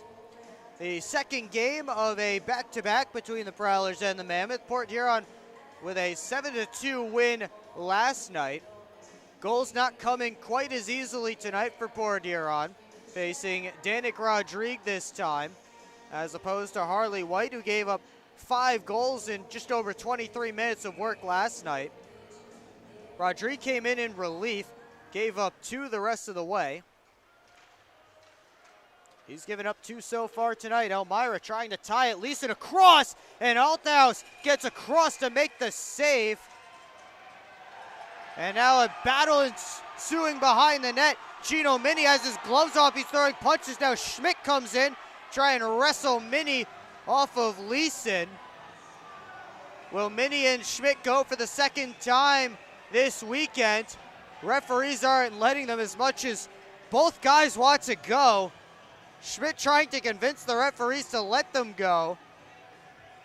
The second game of a back-to-back between the Prowlers and the Mammoth. Port Huron with a 7-2 win last night. Goals not coming quite as easily tonight for Port Huron, facing Danik Rodrigue this time, as opposed to Harley White, who gave up 5 goals in just over 23 minutes of work last night. Rodrigue came in relief, gave up 2 the rest of the way. He's given up 2 so far tonight. Elmira trying to tie it. Leeson across, and Althaus gets across to make the save. And now a battle ensuing behind the net. Gino Mini has his gloves off. He's throwing punches. Now Schmidt comes in, try and wrestle Mini off of Leeson. Will Mini and Schmidt go for the second time this weekend? Referees aren't letting them as much as both guys want to go. Schmidt trying to convince the referees to let them go.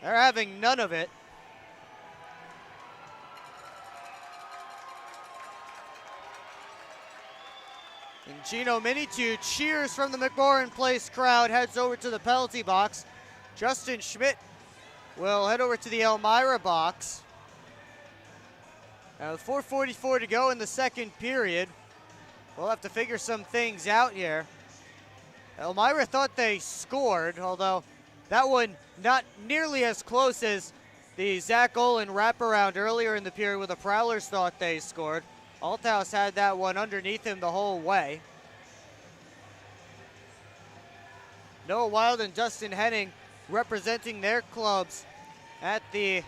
They're having none of it. And Gino Mini, to cheers from the McMorran Place crowd, heads over to the penalty box. Justin Schmidt will head over to the Elmira box. Now with 4:44 to go in the second period, we'll have to figure some things out here. Elmira thought they scored, although that one not nearly as close as the Zach Olin wraparound earlier in the period where the Prowlers thought they scored. Althaus had that one underneath him the whole way. Noah Wild and Dustin Henning representing their clubs at the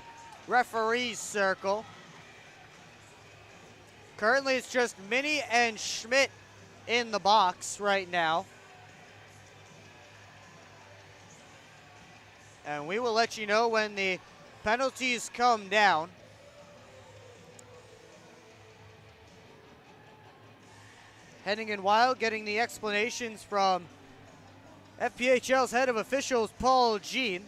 referees circle. Currently it's just Mini and Schmidt in the box right now. And we will let you know when the penalties come down. Henning and Wild getting the explanations from FPHL's head of officials, Paul Jean.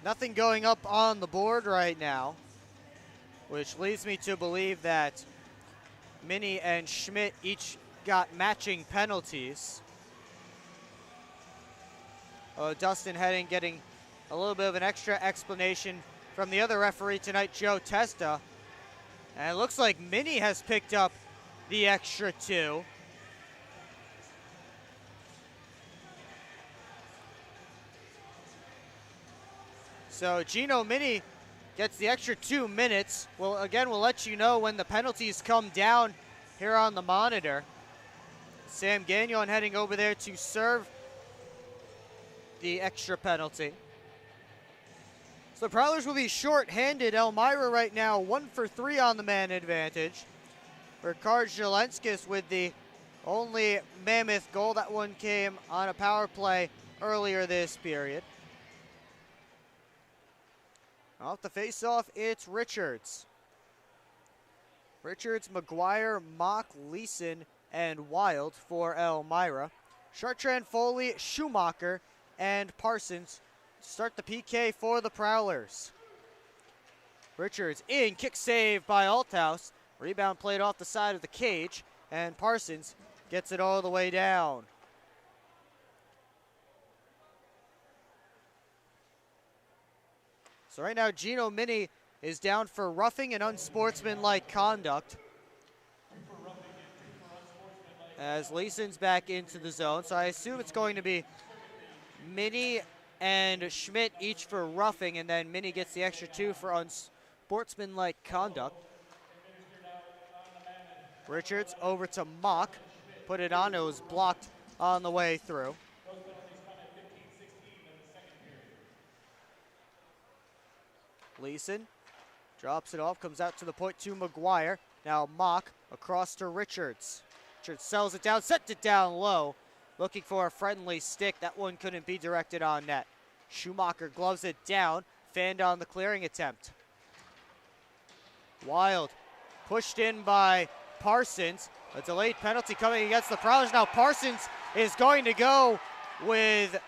Nothing going up on the board right now, which leads me to believe that Mini and Schmidt each got matching penalties. Dustin Henning getting a little bit of an extra explanation from the other referee tonight, Joe Testa. And it looks like Mini has picked up the extra 2. So Gino Mini gets the extra 2 minutes. Well, again, we'll let you know when the penalties come down here on the monitor. Sam Gagnon heading over there to serve the extra penalty. So the Prowlers will be short-handed. Elmira right now 1 for 3 on the man advantage. Ricard Zelenskis with the only Mammoth goal. That one came on a power play earlier this period. Off the face-off, it's Richards. Richards, McGuire, Mock, Leeson, and Wild for Elmira. Chartrand, Foley, Schumacher, and Parsons start the PK for the Prowlers. Richards in, kick save by Althaus. Rebound played off the side of the cage, and Parsons gets it all the way down. So right now, Gino Mini is down for roughing and unsportsmanlike conduct. As Leeson's back into the zone, so I assume it's going to be Mini and Schmidt each for roughing, and then Mini gets the extra 2 for unsportsmanlike conduct. Richards over to Mock, put it on, it was blocked on the way through. Leeson Drops it off, comes out to the point to McGuire. Now Mock across to Richards. Richards sells it down, sets it down low. Looking for a friendly stick. That one couldn't be directed on net. Schumacher gloves it down. Fanned on the clearing attempt. Wild. Pushed in by Parsons. A delayed penalty coming against the Prowlers. Now Parsons is going to go with,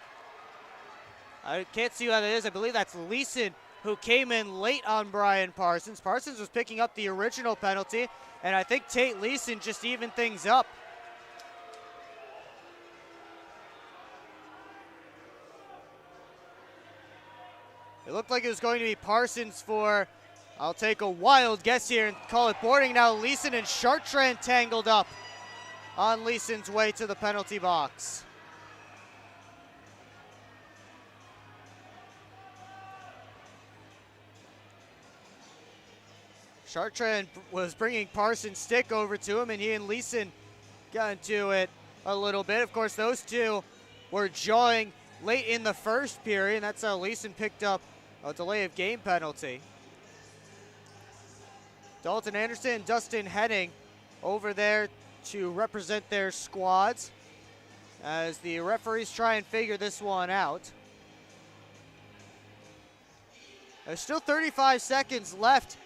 I can't see who that is. I believe that's Leeson, who came in late on Brian Parsons. Parsons was picking up the original penalty, and I think Tate Leeson just evened things up. It looked like it was going to be Parsons for, I'll take a wild guess here and call it boarding. Now Leeson and Chartrand tangled up on Leeson's way to the penalty box. Chartrand was bringing Parsons' stick over to him, and he and Leeson got into it a little bit. Of course, those two were jawing late in the first period, and that's how Leeson picked up a delay of game penalty. Dalton Anderson and Dustin Henning over there to represent their squads as the referees try and figure this one out. There's still 35 seconds left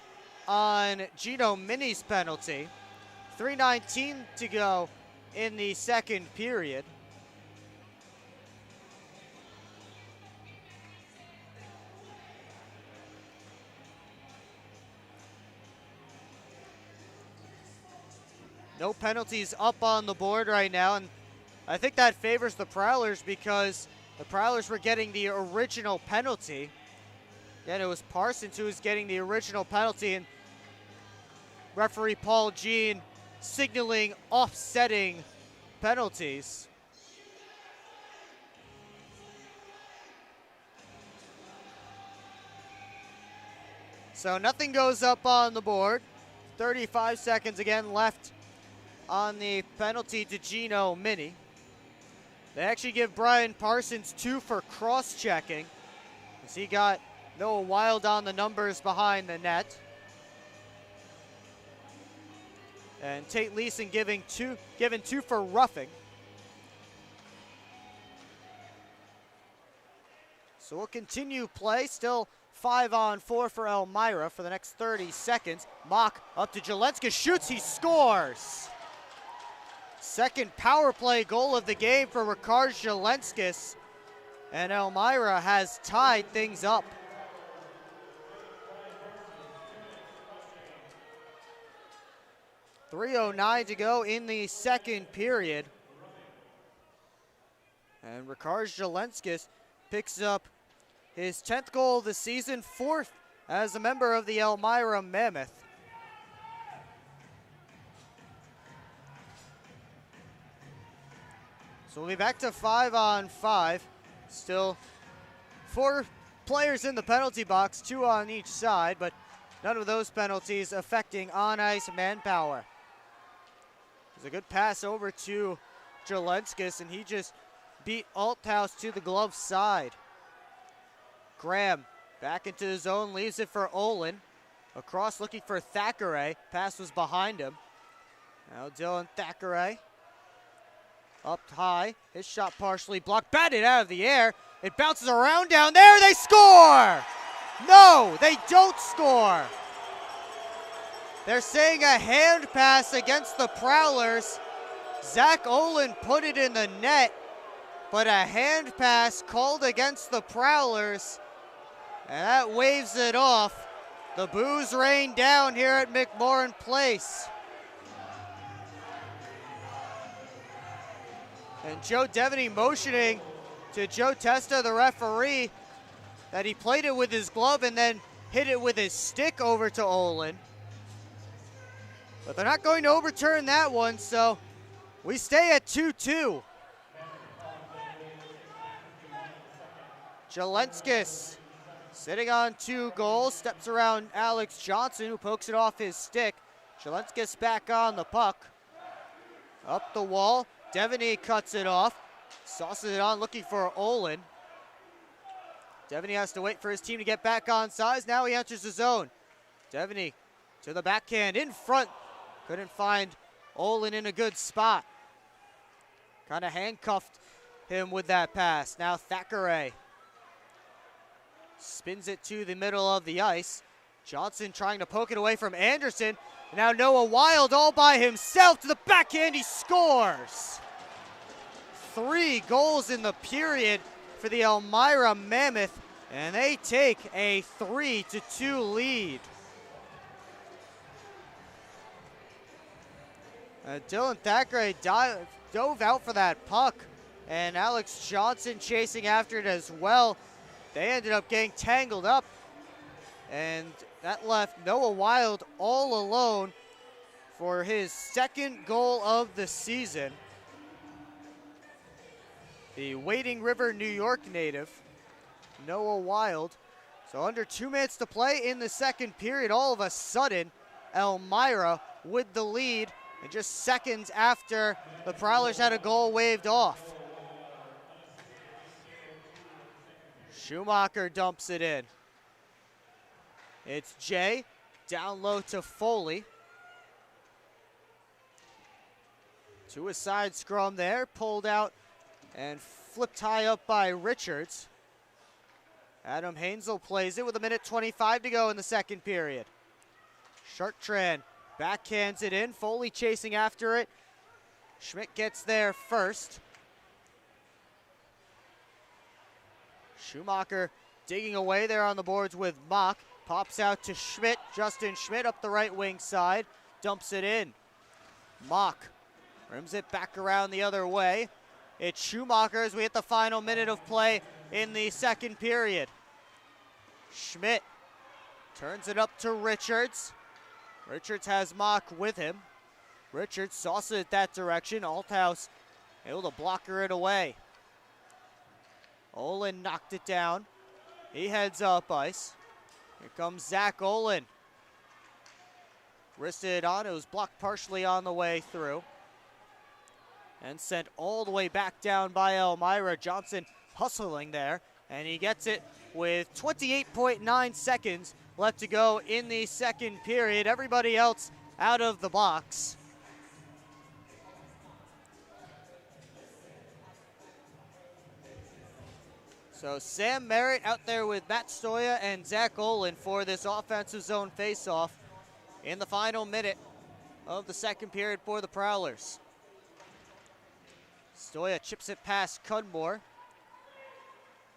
on Gino Mini's penalty. 3:19 to go in the second period. No penalties up on the board right now, and I think that favors the Prowlers because the Prowlers were getting the original penalty. Again, it was Parsons who was getting the original penalty, and referee Paul Jean signaling offsetting penalties. So nothing goes up on the board. 35 seconds again left on the penalty to Gino Mini. They actually give Brian Parsons 2 for cross-checking, as he got Noah Wild on the numbers behind the net. And Tate Leeson given two for roughing. So we'll continue play. Still 5-on-4 for Elmira for the next 30 seconds. Mock up to Jelenska, shoots, he scores. Second power play goal of the game for Ricard Jelenskis. And Elmira has tied things up. .309 to go in the second period. And Ricard Jelenskis picks up his 10th goal of the season, 4th as a member of the Elmira Mammoth. So we'll be back to 5-on-5. Still 4 players in the penalty box, 2 on each side, but none of those penalties affecting on-ice manpower. There's a good pass over to Jelenskis, and he just beat Althouse to the glove side. Graham back into the zone, leaves it for Olin. Across looking for Thackeray. Pass was behind him. Now Dylan Thackeray up high. His shot partially blocked, batted out of the air. It bounces around down there. They score! No, they don't score. They're saying a hand pass against the Prowlers. Zach Olin put it in the net, but a hand pass called against the Prowlers, and that waves it off. The boos rain down here at McMorran Place. And Joe Devaney motioning to Joe Testa, the referee, that he played it with his glove and then hit it with his stick over to Olin. But they're not going to overturn that one, so we stay at 2-2. Jelenskis sitting on 2 goals, steps around Alex Johnson, who pokes it off his stick. Jelenskis back on the puck. Up the wall, Devaney cuts it off, sauces it on, looking for Olin. Devaney has to wait for his team to get back on size. Now he enters the zone. Devaney to the backhand in front. Couldn't find Olin in a good spot. Kind of handcuffed him with that pass. Now Thackeray spins it to the middle of the ice. Johnson trying to poke it away from Anderson. Now Noah Wild all by himself to the backhand. He scores. 3 goals in the period for the Elmira Mammoth, and they take a 3-2 lead. Dylan Thackeray dove out for that puck, and Alex Johnson chasing after it as well. They ended up getting tangled up, and that left Noah Wild all alone for his 2nd goal of the season. The Wading River, New York native, Noah Wild. So under 2 minutes to play in the 2nd period, all of a sudden, Elmira with the lead, and just seconds after the Prowlers had a goal waved off. Schumacher dumps it in. It's Jay, down low to Foley. To a side scrum there, pulled out and flipped high up by Richards. Adam Hainsel plays it with 1:25 to go in the 2nd period. Chartrand backhands it in, Foley chasing after it. Schmidt gets there first. Schumacher digging away there on the boards with Mock. Pops out to Schmidt, Justin Schmidt up the right wing side, dumps it in. Mock rims it back around the other way. It's Schumacher as we hit the final minute of play in the 2nd period. Schmidt turns it up to Richards. Richards has Mock with him. Richards sauces it that direction. Althouse able to blocker it away. Olin knocked it down. He heads up ice. Here comes Zach Olin. Wristed on, it was blocked partially on the way through. And sent all the way back down by Elmira. Johnson hustling there, and he gets it with 28.9 seconds left to go in the 2nd period. Everybody else out of the box. So Sam Merritt out there with Matt Stoya and Zach Olin for this offensive zone faceoff in the final minute of the 2nd period for the Prowlers. Stoya chips it past Cudmore.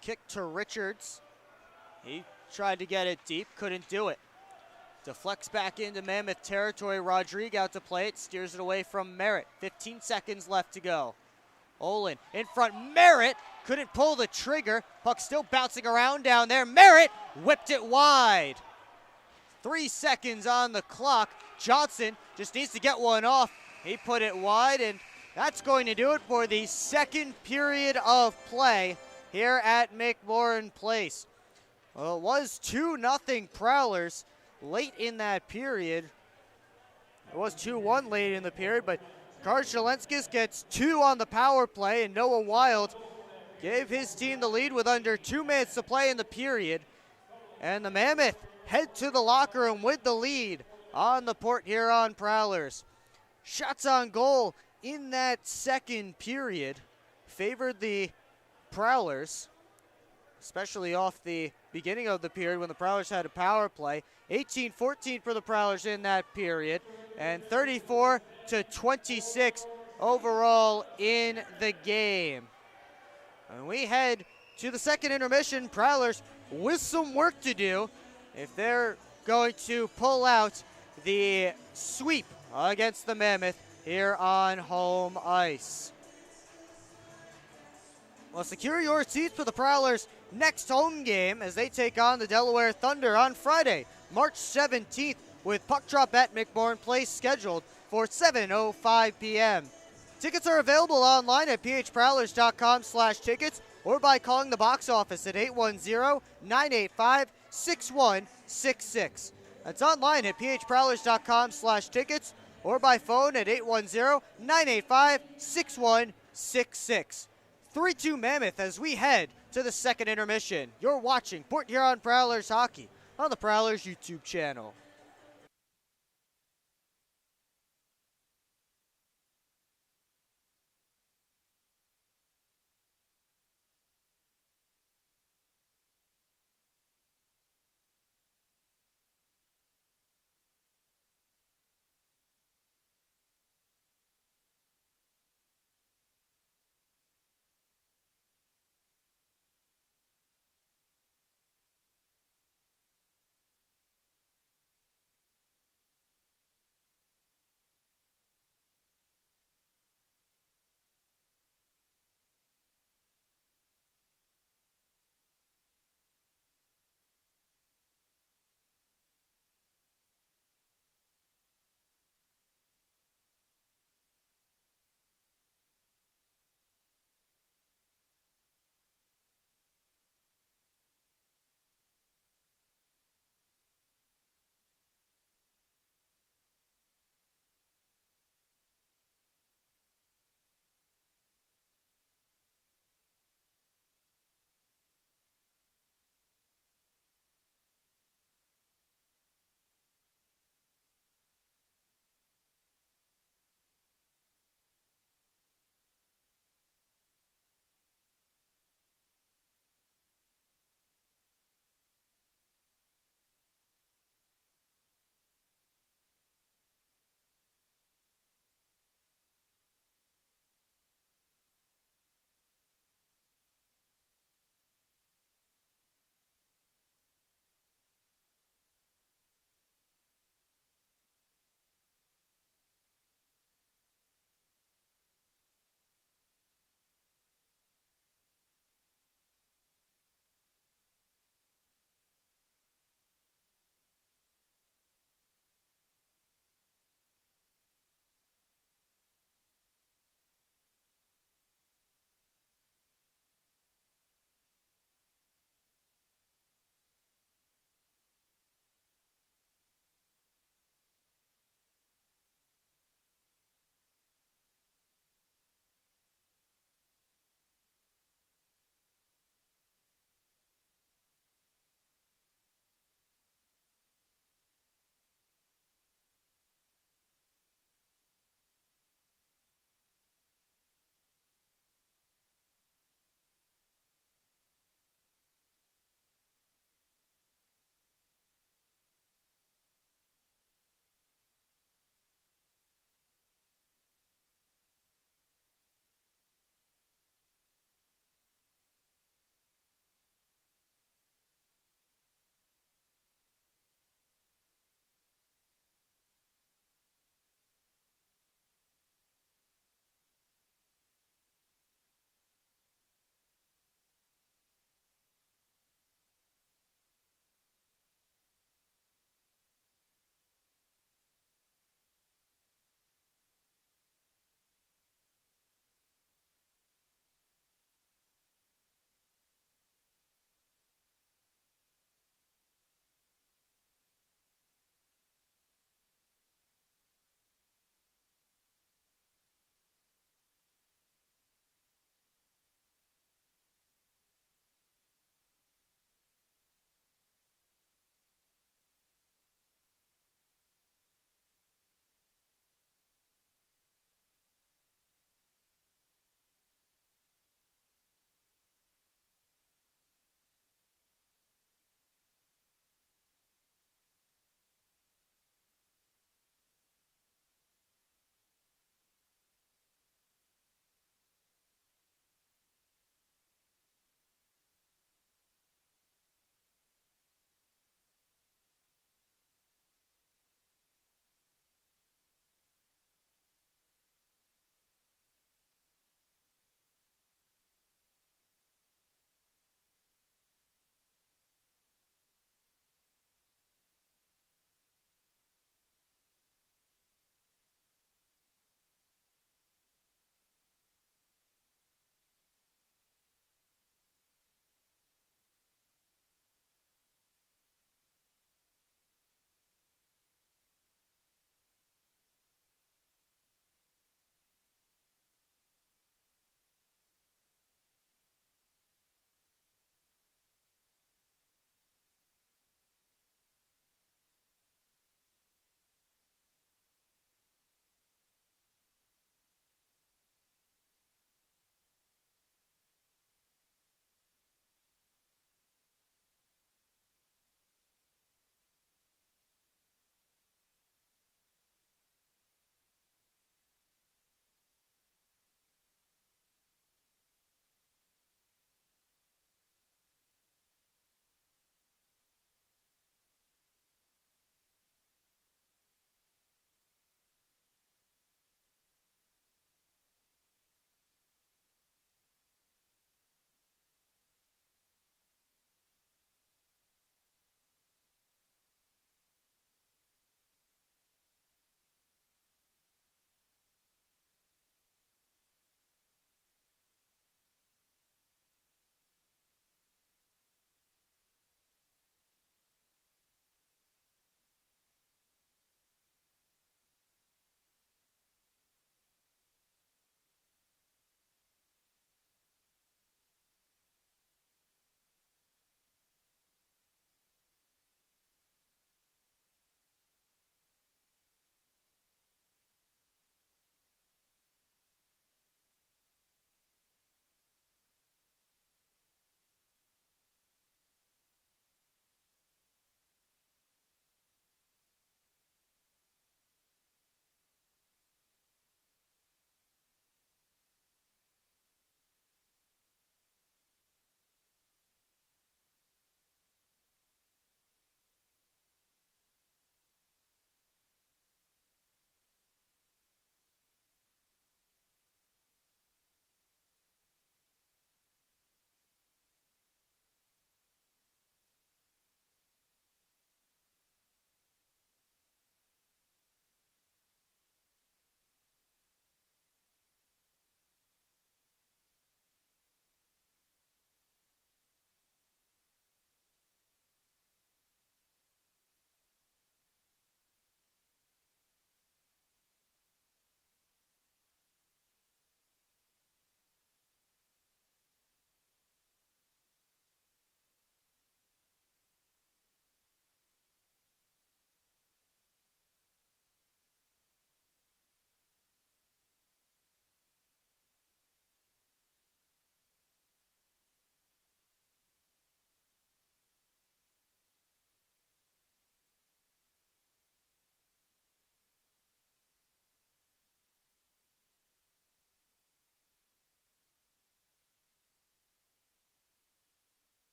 Kick to Richards. He tried to get it deep, couldn't do it. Deflects back into Mammoth territory. Rodrigue out to play it, steers it away from Merritt. 15 seconds left to go. Olin in front, Merritt couldn't pull the trigger. Puck still bouncing around down there. Merritt whipped it wide. 3 seconds on the clock. Johnson just needs to get one off. He put it wide, and that's going to do it for the 2nd period of play here at McMorran Place. Well, it was 2-0 Prowlers late in that period. It was 2-1 late in the period, but Karzhalenskis gets 2 on the power play, and Noah Wild gave his team the lead with under 2 minutes to play in the period. And the Mammoth head to the locker room with the lead on the Port Huron Prowlers. Shots on goal in that 2nd period favored the Prowlers, especially off the beginning of the period when the Prowlers had a power play. 18-14 for the Prowlers in that period, and 34-26 overall in the game. And we head to the 2nd intermission. Prowlers with some work to do if they're going to pull out the sweep against the Mammoth here on home ice. Well, secure your seats for the Prowlers' next home game as they take on the Delaware Thunder on Friday, March 17th, with puck drop at McMorran Place scheduled for 7:05 p.m. Tickets are available online at phprowlers.com/tickets or by calling the box office at 810-985-6166. That's online at phprowlers.com/tickets or by phone at 810-985-6166. 3-2 Mammoth as we head to the 2nd intermission. You're watching Port Huron Prowlers hockey on the Prowlers YouTube channel.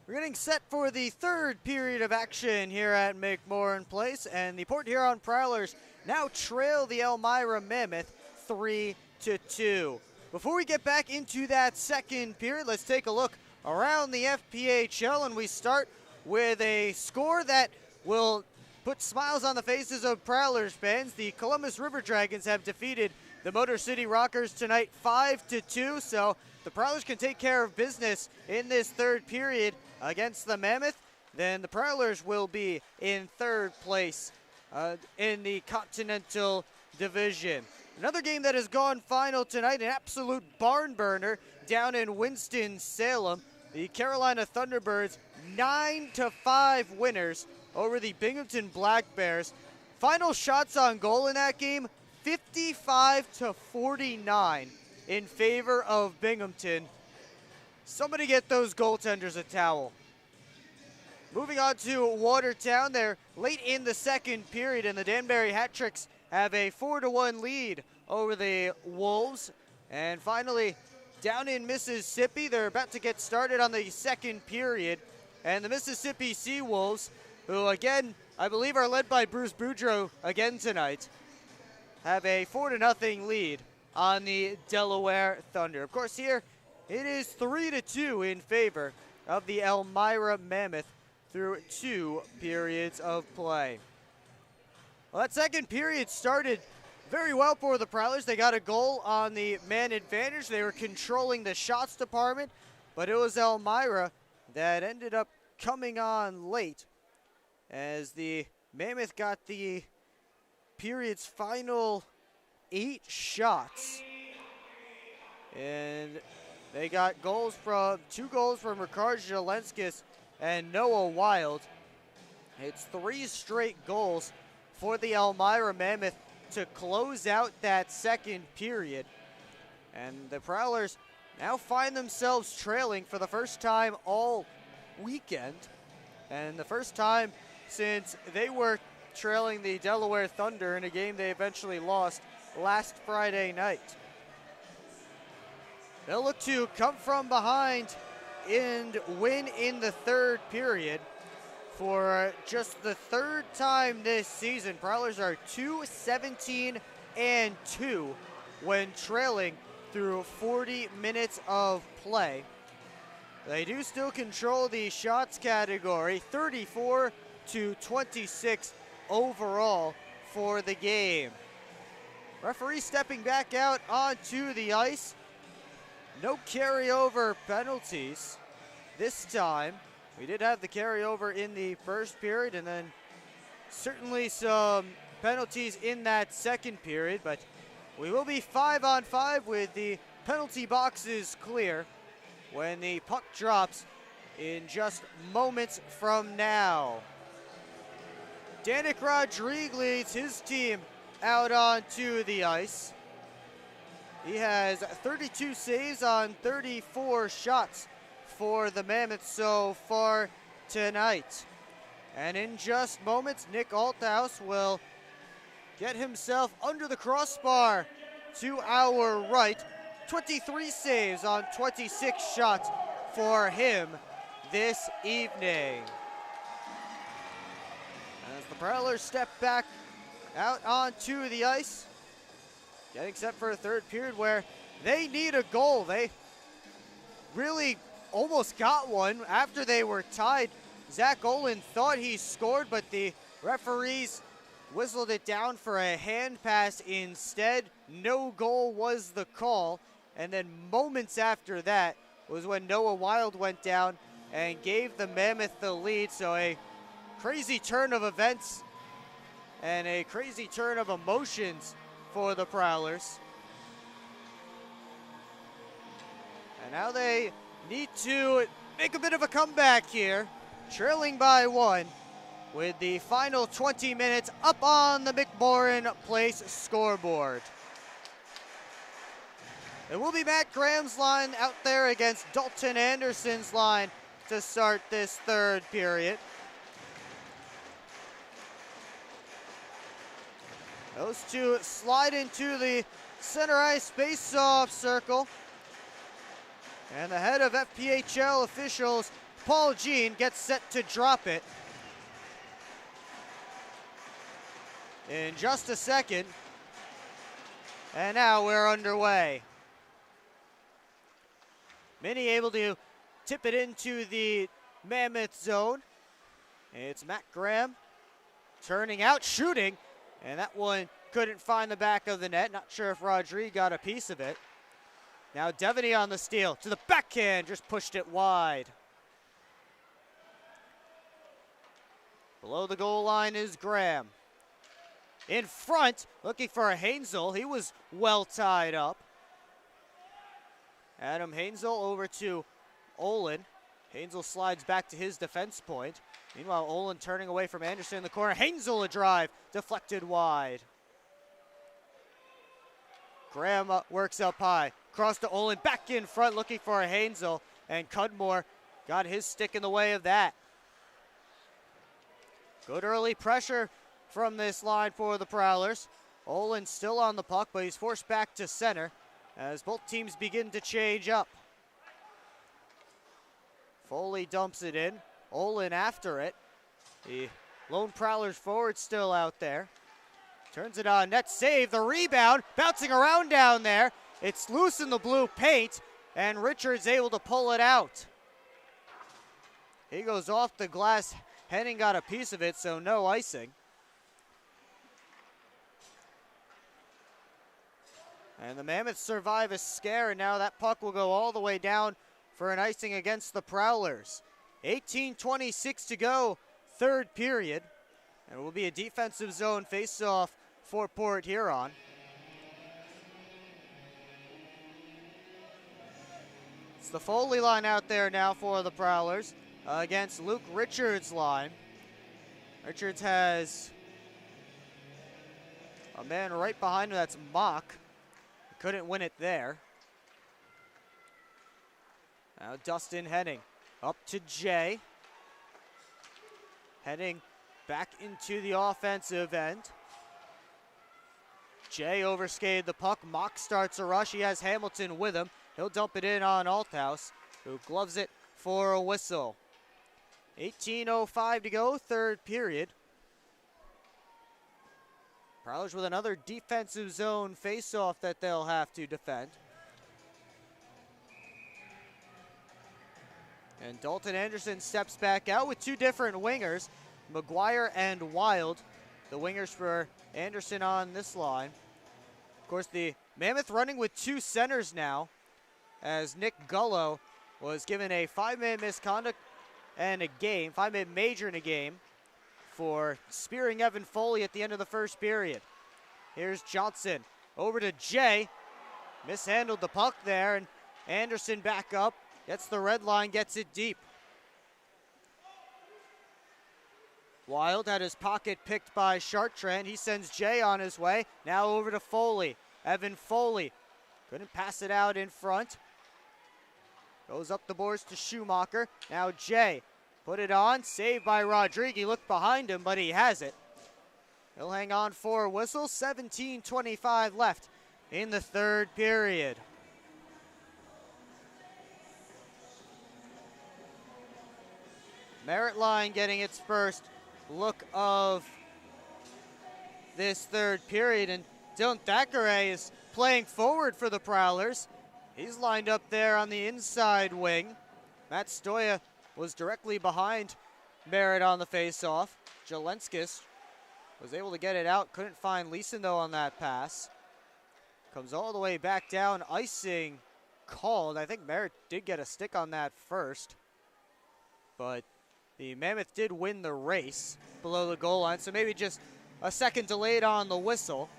We're getting set for the third period of action here at McMorran Place, and the Port Huron Prowlers now trail the Elmira Mammoth 3-2. Before we get back into that second period, let's take a look around the FPHL, and we start with a score that will put smiles on the faces of Prowlers fans. The Columbus River Dragons have defeated the Motor City Rockers tonight 5-2, so the Prowlers can take care of business in this third period against the Mammoth. Then the Prowlers will be in third place in the Continental Division. Another game that has gone final tonight, an absolute barn burner down in Winston-Salem. The Carolina Thunderbirds 9-5 winners over the Binghamton Black Bears. Final shots on goal in that game, 55-49 in favor of Binghamton. Somebody get those goaltenders a towel. Moving on to Watertown, they're late in the second period, and the Danbury Hat-Tricks have a 4-1 lead over the Wolves. And finally, down in Mississippi, they're about to get started on the second period. And the Mississippi Seawolves, who again, I believe are led by Bruce Boudreau again tonight, have a 4-0 lead on the Delaware Thunder. Of course, here it is 3-2 in favor of the Elmira Mammoth through 2 periods of play. Well, that second period started very well for the Prowlers. They got a goal on the man advantage. They were controlling the shots department, but it was Elmira that ended up coming on late as the Mammoth got the period's final 8 shots. And they got 2 goals from Ricard Zelenskis and Noah Wild. It's 3 straight goals for the Elmira Mammoth to close out that second period. And the Prowlers now find themselves trailing for the first time all weekend, and the first time since they were trailing the Delaware Thunder in a game they eventually lost last Friday night. They'll look to come from behind and win in the third period for just the third time this season. Prowlers are 2-17-2 when trailing through 40 minutes of play. They do still control the shots category, 34-26 overall for the game. Referee stepping back out onto the ice. No carryover penalties this time. We did have the carryover in the first period, and then certainly some penalties in that second period, but we will be 5-on-5 with the penalty boxes clear when the puck drops in just moments from now. Danik Rodrigue leads his team out onto the ice. He has 32 saves on 34 shots for the Mammoth so far tonight. And in just moments, Nick Althouse will get himself under the crossbar to our right. 23 saves on 26 shots for him this evening. As the Prowlers step back out onto the ice, getting set for a third period where they need a goal. They really almost got one after they were tied. Zach Olin thought he scored, but the referees whistled it down for a hand pass instead. No goal was the call. And then moments after that was when Noah Wild went down and gave the Mammoth the lead. So a crazy turn of events and a crazy turn of emotions for the Prowlers. And now they need to make a bit of a comeback here, trailing by 1 with the final 20 minutes up on the McMorran Place scoreboard. It will be Matt Graham's line out there against Dalton Anderson's line to start this third period. Those two slide into the center ice face-off circle. And the head of FPHL officials Paul Jean gets set to drop it. In just a second. And now we're underway. Minnie able to tip it into the Mammoth zone. It's Matt Graham turning out, shooting, and that one couldn't find the back of the net. Not sure if Rodrigue got a piece of it. Now Devaney on the steal to the backhand, just pushed it wide. Below the goal line is Graham. In front, looking for a Hainzel. He was well tied up. Adam Hainzel over to Olin. Hainzel slides back to his defense point. Meanwhile, Olin turning away from Anderson in the corner. Hainzel a drive, deflected wide. Graham works up high. Cross to Olin, back in front looking for a Hainzel. And Cudmore got his stick in the way of that. Good early pressure from this line for the Prowlers. Olin still on the puck, but he's forced back to center as both teams begin to change up. Foley dumps it in. Olin after it. The lone Prowlers forward still out there. Turns it on, net save, the rebound, bouncing around down there. It's loose in the blue paint, and Richards able to pull it out. He goes off the glass. Henning got a piece of it, so no icing. And the Mammoths survive a scare, and now that puck will go all the way down for an icing against the Prowlers. 18:26 to go, third period. And it will be a defensive zone face-off for Port Huron. It's the Foley line out there now for the Prowlers against Luke Richards' line. Richards has a man right behind him, that's Mock. Couldn't win it there. Now Dustin Henning up to Jay. Henning back into the offensive end. Jay overskated the puck. Mock starts a rush. He has Hamilton with him. He'll dump it in on Althouse, who gloves it for a whistle. 18:05 to go, third period. Prowlers with another defensive zone face-off that they'll have to defend. And Dalton Anderson steps back out with two different wingers, McGuire and Wild, the wingers for Anderson on this line. Of course, the Mammoth running with two centers now, as Nick Gullo was given a 5-minute misconduct and a game, 5-minute major in a game, for spearing Evan Foley at the end of the first period. Here's Johnson over to Jay. Mishandled the puck there, and Anderson back up. Gets the red line, gets it deep. Wild had his pocket picked by Chartrand. He sends Jay on his way. Now over to Foley. Evan Foley couldn't pass it out in front. Goes up the boards to Schumacher. Now Jay put it on. Saved by Rodrigue. He looked behind him, but he has it. He'll hang on for a whistle. 17:25 left in the third period. Merritt line getting its first look of this third period, and Dylan Thackeray is playing forward for the Prowlers. He's lined up there on the inside wing. Matt Stoya was directly behind Merritt on the faceoff. Jelenskis was able to get it out, couldn't find Leeson though on that pass. Comes all the way back down, icing called. I think Merritt did get a stick on that first, but the Mammoth did win the race below the goal line, so maybe just a second delayed on the whistle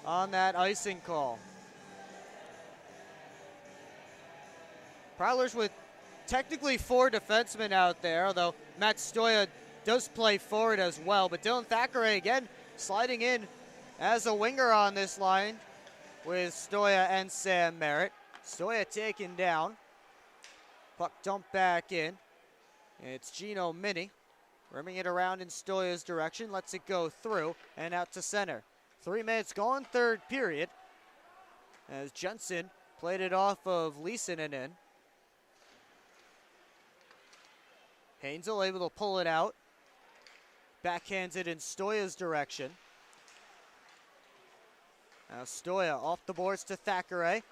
on that icing call. Prowlers with technically 4 defensemen out there, although Matt Stoya does play forward as well. But Dylan Thackeray again sliding in as a winger on this line with Stoya and Sam Merritt. Stoya taken down. Puck dumped back in. It's Gino Mini rimming it around in Stoya's direction. Lets it go through and out to center. 3 minutes gone, third period, as Jensen played it off of Leeson and in. Hansel able to pull it out. Backhands it in Stoya's direction. Now Stoya off the boards to Thackeray.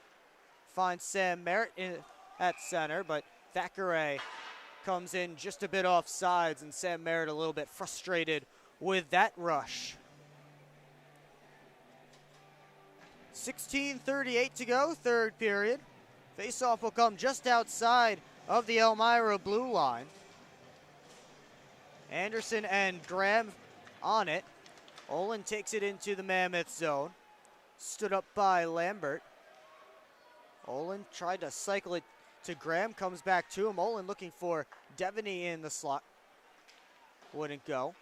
Finds Sam Merritt at center, but Thackeray comes in just a bit off sides, and Sam Merritt a little bit frustrated with that rush. 16:38 to go, third period. Faceoff will come just outside of the Elmira blue line. Anderson and Graham on it. Olin takes it into the Mammoth zone. Stood up by Lambert. Olin tried to cycle it to Graham, comes back to him. Olin looking for Devaney in the slot. Wouldn't go.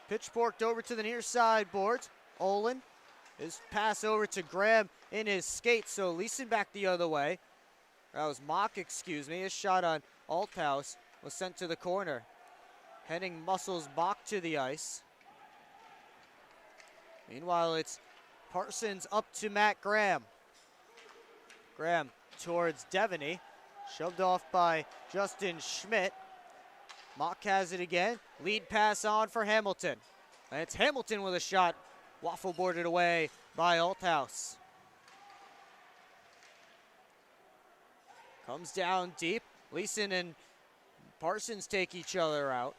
Pitchforked over to the near side boards. Olin, his pass over to Graham in his skate, so Leeson back the other way. That was Mock, excuse me. His shot on Althouse was sent to the corner. Henning muscles Mock to the ice. Meanwhile, it's Parsons up to Matt Graham. Graham towards Devaney. Shoved off by Justin Schmidt. Mock has it again. Lead pass on for Hamilton. And it's Hamilton with a shot. Waffle boarded away by Althouse. Comes down deep. Leeson and Parsons take each other out.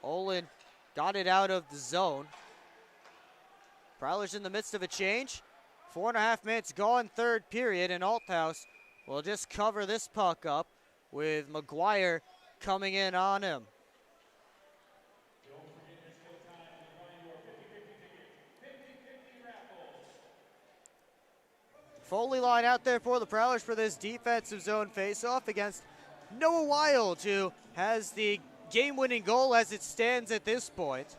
Olin got it out of the zone. Prowlers in the midst of a change. 4.5 minutes gone, third period, and Althouse will just cover this puck up with McGuire coming in on him. Foley line out there for the Prowlers for this defensive zone faceoff against Noah Wild, who has the game-winning goal as it stands at this point.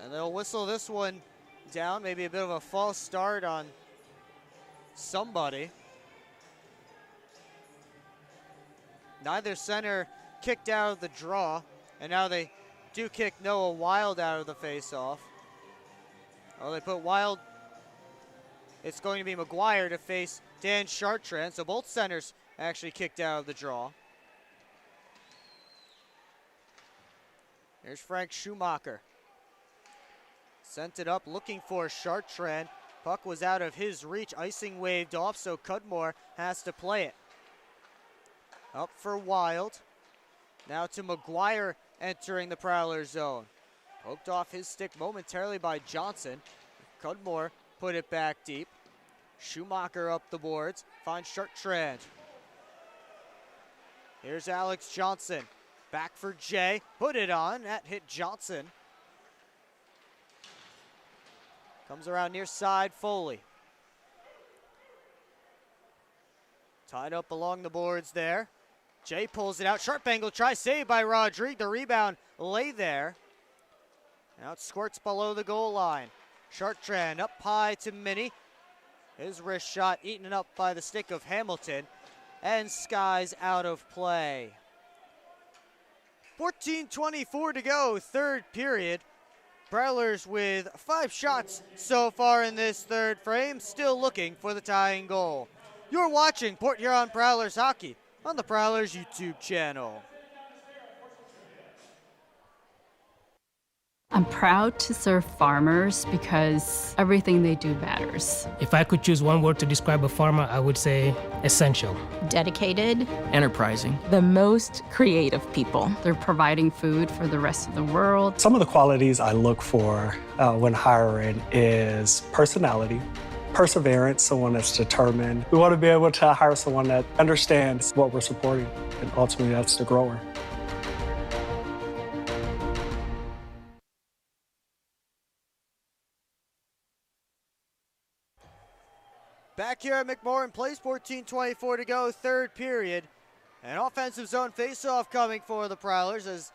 And they'll whistle this one down, maybe a bit of a false start on somebody. Neither center kicked out of the draw, and now they do kick Noah Wild out of the faceoff. Oh, they put Wild. It's going to be McGuire to face Dan Chartrand, so both centers actually kicked out of the draw. Here's Frank Schumacher. Sent it up, looking for Chartrand. Puck was out of his reach. Icing waved off, so Cudmore has to play it. Up for Wild. Now to McGuire entering the Prowler zone. Poked off his stick momentarily by Johnson. Cudmore put it back deep. Schumacher up the boards. Finds Chartrand. Here's Alex Johnson. Back for Jay. Put it on. That hit Johnson. Comes around near side, Foley. Tied up along the boards there. Jay pulls it out. Sharp angle try, saved by Rodrigue. The rebound lay there. Now it squirts below the goal line. Chartrand up high to Minnie. His wrist shot eaten up by the stick of Hamilton. And Skies out of play. 14:24 to go, third period. Prowlers with 5 shots so far in this third frame, still looking for the tying goal. You're watching Port Huron Prowlers hockey on the Prowlers YouTube channel. I'm proud to serve farmers because everything they do matters. If I could choose one word to describe a farmer, I would say essential. Dedicated, Enterprising. the most creative people. They're providing food for the rest of the world. Some of the qualities I look for when hiring is personality, perseverance, someone that's determined. We want to be able to hire someone that understands what we're supporting, and ultimately that's the grower. Back here at McMorran Place, 14:24 to go, third period. An offensive zone faceoff coming for the Prowlers as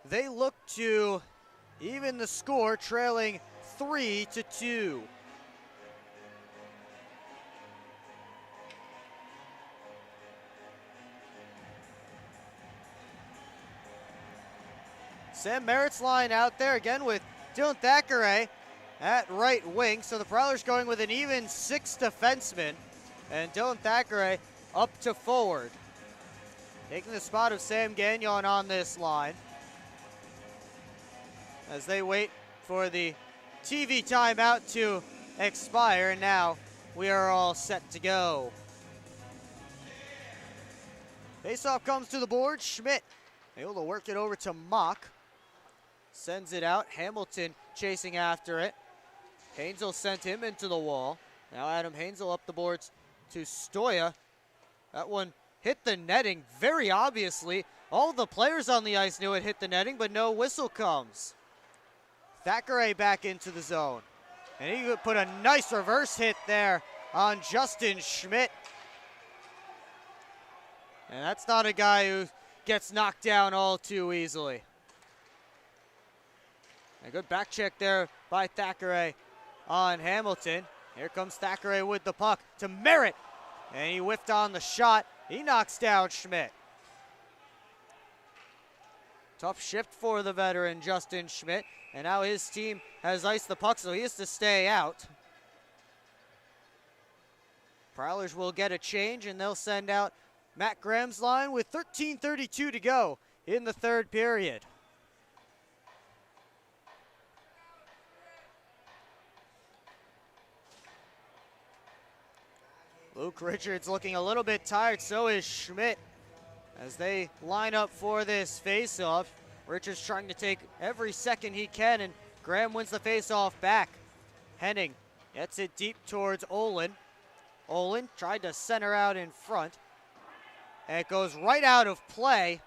they look to even the score, trailing 3-2. Sam Merritt's line out there again with Dylan Thackeray at right wing. So the Prowlers going with an even 6 defensemen. And Dylan Thackeray up to forward. Taking the spot of Sam Gagnon on this line. As they wait for the TV timeout to expire. And now we are all set to go. Faceoff comes to the board. Schmidt able to work it over to Mock. Sends it out. Hamilton chasing after it. Hainsel sent him into the wall. Now Adam Hainsel up the boards to Stoya. That one hit the netting very obviously. All the players on the ice knew it hit the netting, but no whistle comes. Thackeray back into the zone. And he put a nice reverse hit there on Justin Schmidt. And that's not a guy who gets knocked down all too easily. A good back check there by Thackeray on Hamilton. Here comes Thackeray with the puck to Merritt. And he whiffed on the shot. He knocks down Schmidt. Tough shift for the veteran Justin Schmidt. And now his team has iced the puck, so he has to stay out. Prowlers will get a change, and they'll send out Matt Graham's line with 13:32 to go in the third period. Luke Richards looking a little bit tired, so is Schmidt. As they line up for this faceoff, Richards trying to take every second he can, and Graham wins the faceoff back. Henning gets it deep towards Olin. Olin tried to center out in front. And it goes right out of play.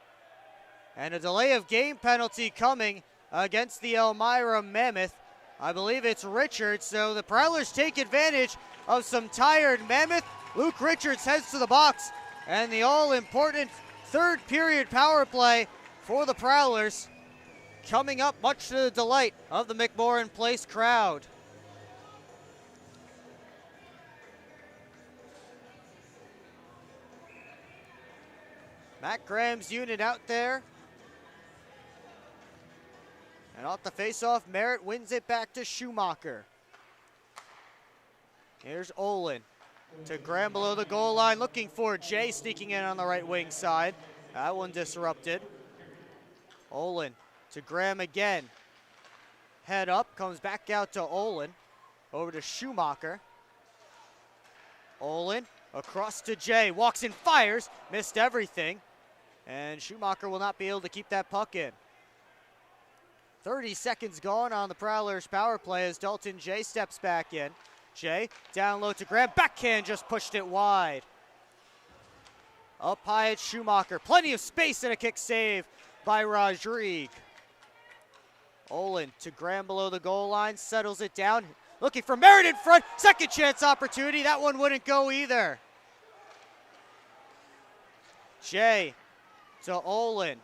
And a delay of game penalty coming against the Elmira Mammoth. I believe it's Richards, so the Prowlers take advantage of some tired Mammoth. Luke Richards heads to the box, and the all-important third period power play for the Prowlers coming up, much to the delight of the McMorran Place crowd. Matt Graham's unit out there. And off the faceoff, Merritt wins it back to Schumacher. Here's Olin to Graham below the goal line, looking for Jay sneaking in on the right wing side. That one disrupted. Olin to Graham again. Head up, comes back out to Olin. Over to Schumacher. Olin across to Jay, walks and fires, missed everything. And Schumacher will not be able to keep that puck in. 30 seconds gone on the Prowlers power play as Dalton Jay steps back in. Jay down low to Graham, backhand just pushed it wide. Up high at Schumacher, plenty of space and a kick save by Rodrigue. Olin to Graham below the goal line, settles it down. Looking for Merritt in front, second chance opportunity, that one wouldn't go either. Jay to Olin.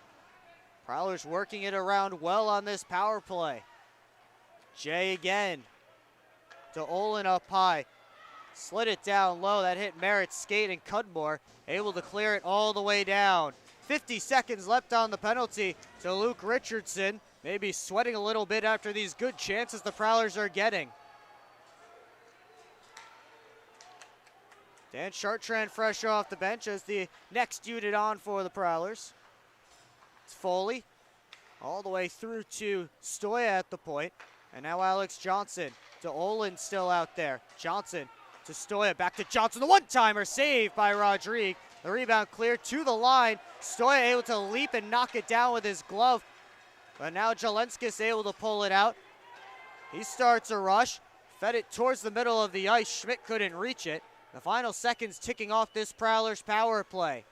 Prowlers working it around well on this power play. Jay again to Olin up high. Slid it down low. That hit Merritt's skate, and Cudmore able to clear it all the way down. 50 seconds left on the penalty to Luke Richardson. Maybe sweating a little bit after these good chances the Prowlers are getting. Dan Chartrand fresh off the bench as the next unit on for the Prowlers. It's Foley all the way through to Stoya at the point. And now Alex Johnson to Olin still out there. Johnson to Stoya, back to Johnson. The one-timer saved by Rodrigue. The rebound cleared to the line. Stoya able to leap and knock it down with his glove. But now Jelenskis able to pull it out. He starts a rush. Fed it towards the middle of the ice. Schmidt couldn't reach it. The final seconds ticking off this Prowlers power play.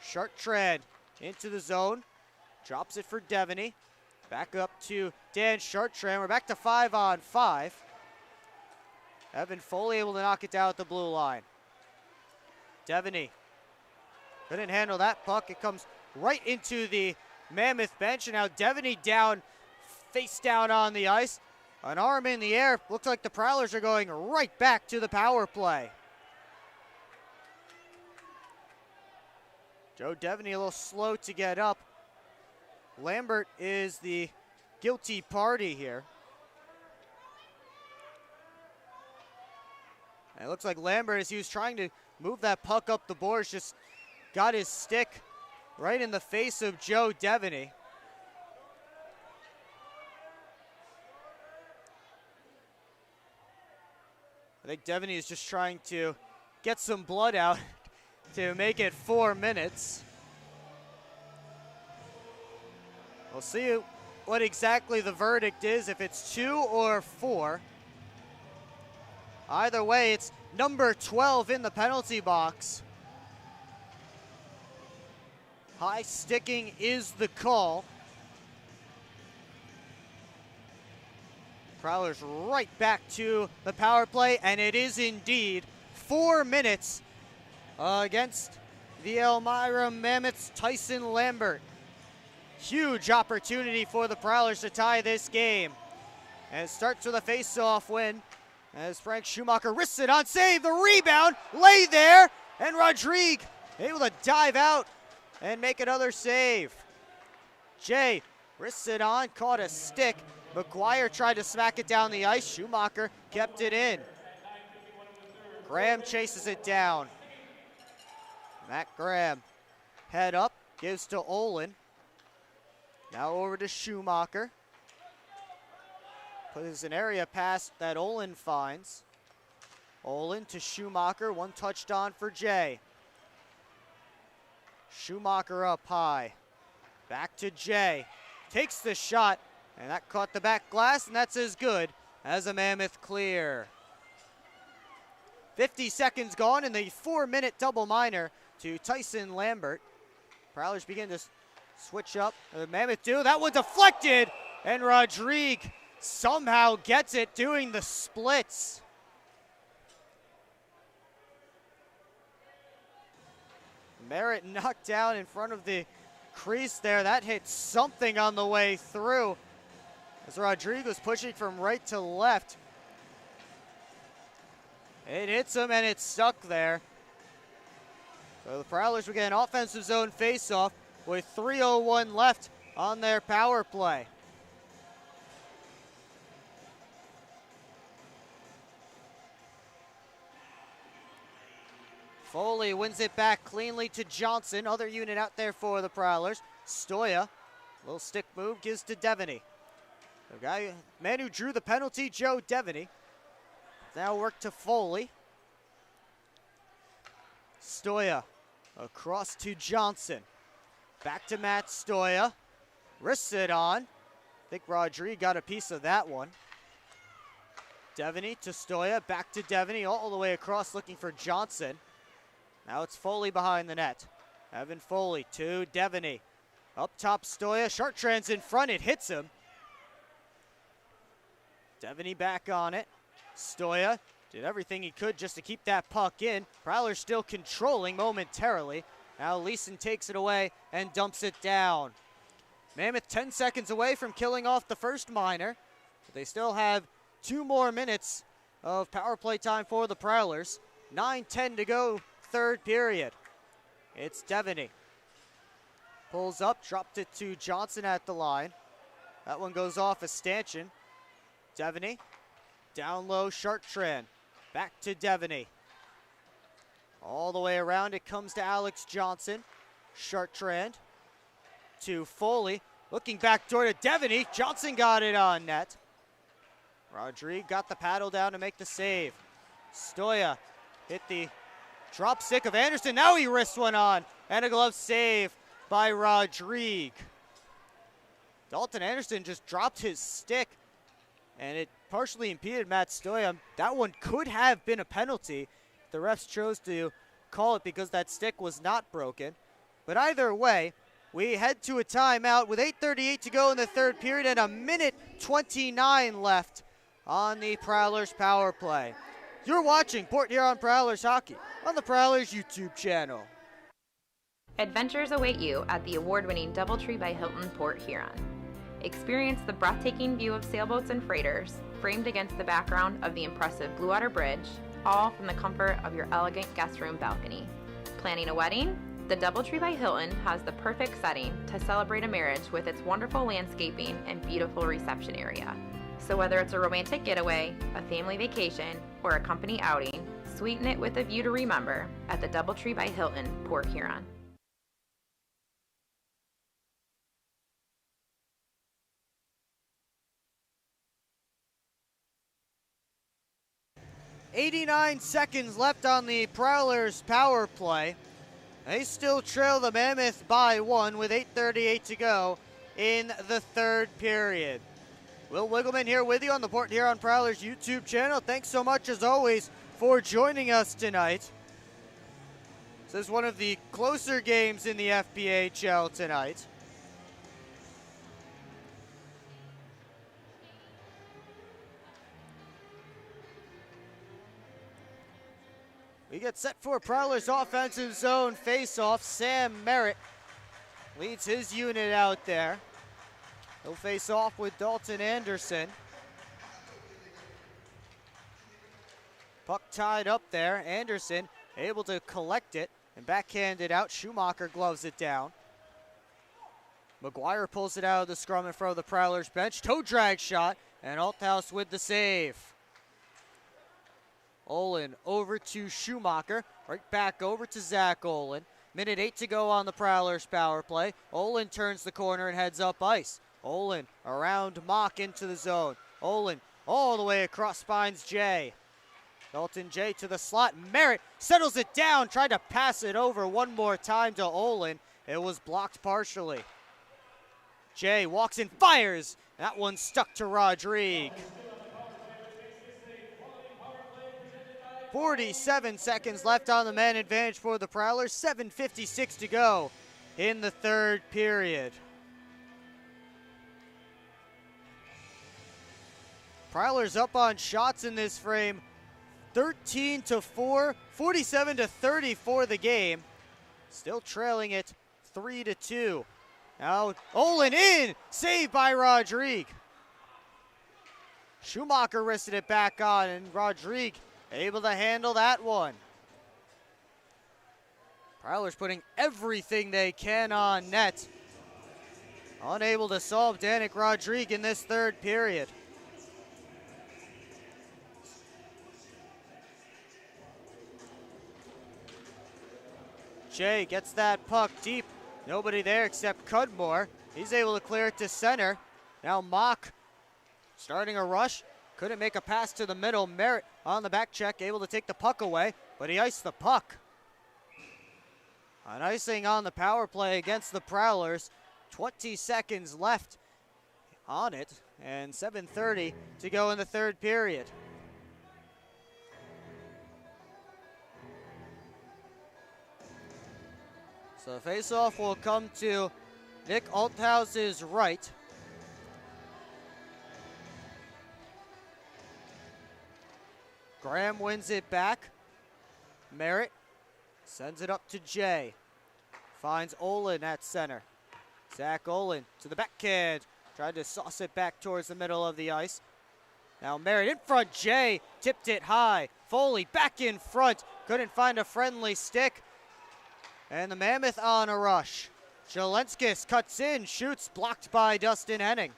Chartrand into the zone. Drops it for Devaney. Back up to Dan Chartrand. We're back to 5-on-5. Evan Foley able to knock it down at the blue line. Devaney couldn't handle that puck. It comes right into the Mammoth bench. And now Devaney down, face down on the ice. An arm in the air. Looks like the Prowlers are going right back to the power play. Joe Devaney a little slow to get up. Lambert is the guilty party here. And it looks like Lambert, as he was trying to move that puck up the boards, just got his stick right in the face of Joe Devaney. I think Devaney is just trying to get some blood out to make it 4 minutes. We'll see what exactly the verdict is, if it's 2 or 4. Either way, it's number 12 in the penalty box. High sticking is the call. Prowlers right back to the power play, and it is indeed 4 minutes against the Elmira Mammoth's Tyson Lambert. Huge opportunity for the Prowlers to tie this game. And it starts with a face-off win as Frank Schumacher wrists it on, save, the rebound, lay there, and Rodrigue able to dive out and make another save. Jay wrists it on, caught a stick. McGuire tried to smack it down the ice. Schumacher kept it in. Graham chases it down. Matt Graham, head up, gives to Olin. Now over to Schumacher. Plays an area pass that Olin finds. Olin to Schumacher, one touched on for Jay. Schumacher up high. Back to Jay. Takes the shot, and that caught the back glass, and that's as good as a Mammoth clear. 50 seconds gone in the 4-minute double minor to Tyson Lambert. Prowlers begin to switch up. The Mammoth do. That one deflected, and Rodrigue somehow gets it, doing the splits. Merritt knocked down in front of the crease there. That hit something on the way through as Rodrigue was pushing from right to left. It hits him and it's stuck there. So the Prowlers will get an offensive zone faceoff with 3:01 left on their power play. Foley wins it back cleanly to Johnson. Other unit out there for the Prowlers. Stoya, little stick move, gives to Devaney. The man who drew the penalty, Joe Devaney. Now work to Foley. Stoya across to Johnson. Back to Matt Stoya. Wrists it on. I think Rodrigue got a piece of that one. Devaney to Stoya. Back to Devaney all the way across looking for Johnson. Now it's Foley behind the net. Evan Foley to Devaney. Up top Stoya. Chartrand's in front. It hits him. Devaney back on it. Stoya did everything he could just to keep that puck in. Prowlers still controlling momentarily. Now Leeson takes it away and dumps it down. Mammoth 10 seconds away from killing off the first minor. But they still have 2 more minutes of power play time for the Prowlers. 9:10 to go, third period. It's Devaney. Pulls up, dropped it to Johnson at the line. That one goes off a stanchion. Devaney, down low, Chartrand. Back to Devaney. All the way around, it comes to Alex Johnson. Chartrand to Foley. Looking back door to Devaney. Johnson got it on net. Rodrigue got the paddle down to make the save. Stoya hit the drop stick of Anderson. Now he wrists one on. And a glove save by Rodrigue. Dalton Anderson just dropped his stick, and it partially impeded Matt Stoya. That one could have been a penalty. The refs chose to call it because that stick was not broken. But either way, we head to a timeout with 8:38 to go in the third period and 1:29 left on the Prowlers power play. You're watching Port Huron Prowlers hockey on the Prowlers YouTube channel. Adventures await you at the award-winning DoubleTree by Hilton Port Huron. Experience the breathtaking view of sailboats and freighters, framed against the background of the impressive Blue Water Bridge, all from the comfort of your elegant guest room balcony. Planning a wedding? The DoubleTree by Hilton has the perfect setting to celebrate a marriage with its wonderful landscaping and beautiful reception area. So whether it's a romantic getaway, a family vacation, or a company outing, sweeten it with a view to remember at the DoubleTree by Hilton, Port Huron. "89 seconds left on the Prowlers power play. They still trail the Mammoth by 1 with 8:38 to go in the third period. Will Wiggleman here with you on the Port Huron Prowlers YouTube channel. Thanks so much, as always, for joining us tonight. This is one of the closer games in the FPHL tonight. We get set for Prowlers offensive zone face-off. Sam Merritt leads his unit out there. He'll face off with Dalton Anderson. Puck tied up there. Anderson able to collect it and backhand it out. Schumacher gloves it down. McGuire pulls it out of the scrum in front of the Prowlers bench. Toe drag shot, and Althaus with the save. Olin over to Schumacher. Right back over to Zach Olin. Minute 8 to go on the Prowlers power play. Olin turns the corner and heads up ice. Olin around Mock into the zone. Olin all the way across spines Jay. Dalton Jay to the slot. Merritt settles it down. Tried to pass it over one more time to Olin. It was blocked partially. Jay walks and fires. That one stuck to Rodrigue. 47 seconds left on the man advantage for the Prowlers. 7:56 to go in the third period. Prowlers up on shots in this frame. 13-4, 47-30 for the game. Still trailing it 3-2. Now Olin in, saved by Rodrigue. Schumacher wristed it back on, and Rodrigue able to handle that one. Prowlers putting everything they can on net. Unable to solve Danik Rodrigue in this third period. Jay gets that puck deep. Nobody there except Cudmore. He's able to clear it to center. Now Mock starting a rush. Couldn't make a pass to the middle. Merritt on the back check, able to take the puck away, but he iced the puck. An icing on the power play against the Prowlers. 20 seconds left on it, and 7:30 to go in the third period. So the face-off will come to Nick Althaus's right. Graham wins it back. Merritt sends it up to Jay. Finds Olin at center. Zach Olin to the backhand. Tried to sauce it back towards the middle of the ice. Now Merritt in front. Jay tipped it high. Foley back in front. Couldn't find a friendly stick. And the Mammoth on a rush. Jelenskis cuts in, shoots, blocked by Dustin Henning.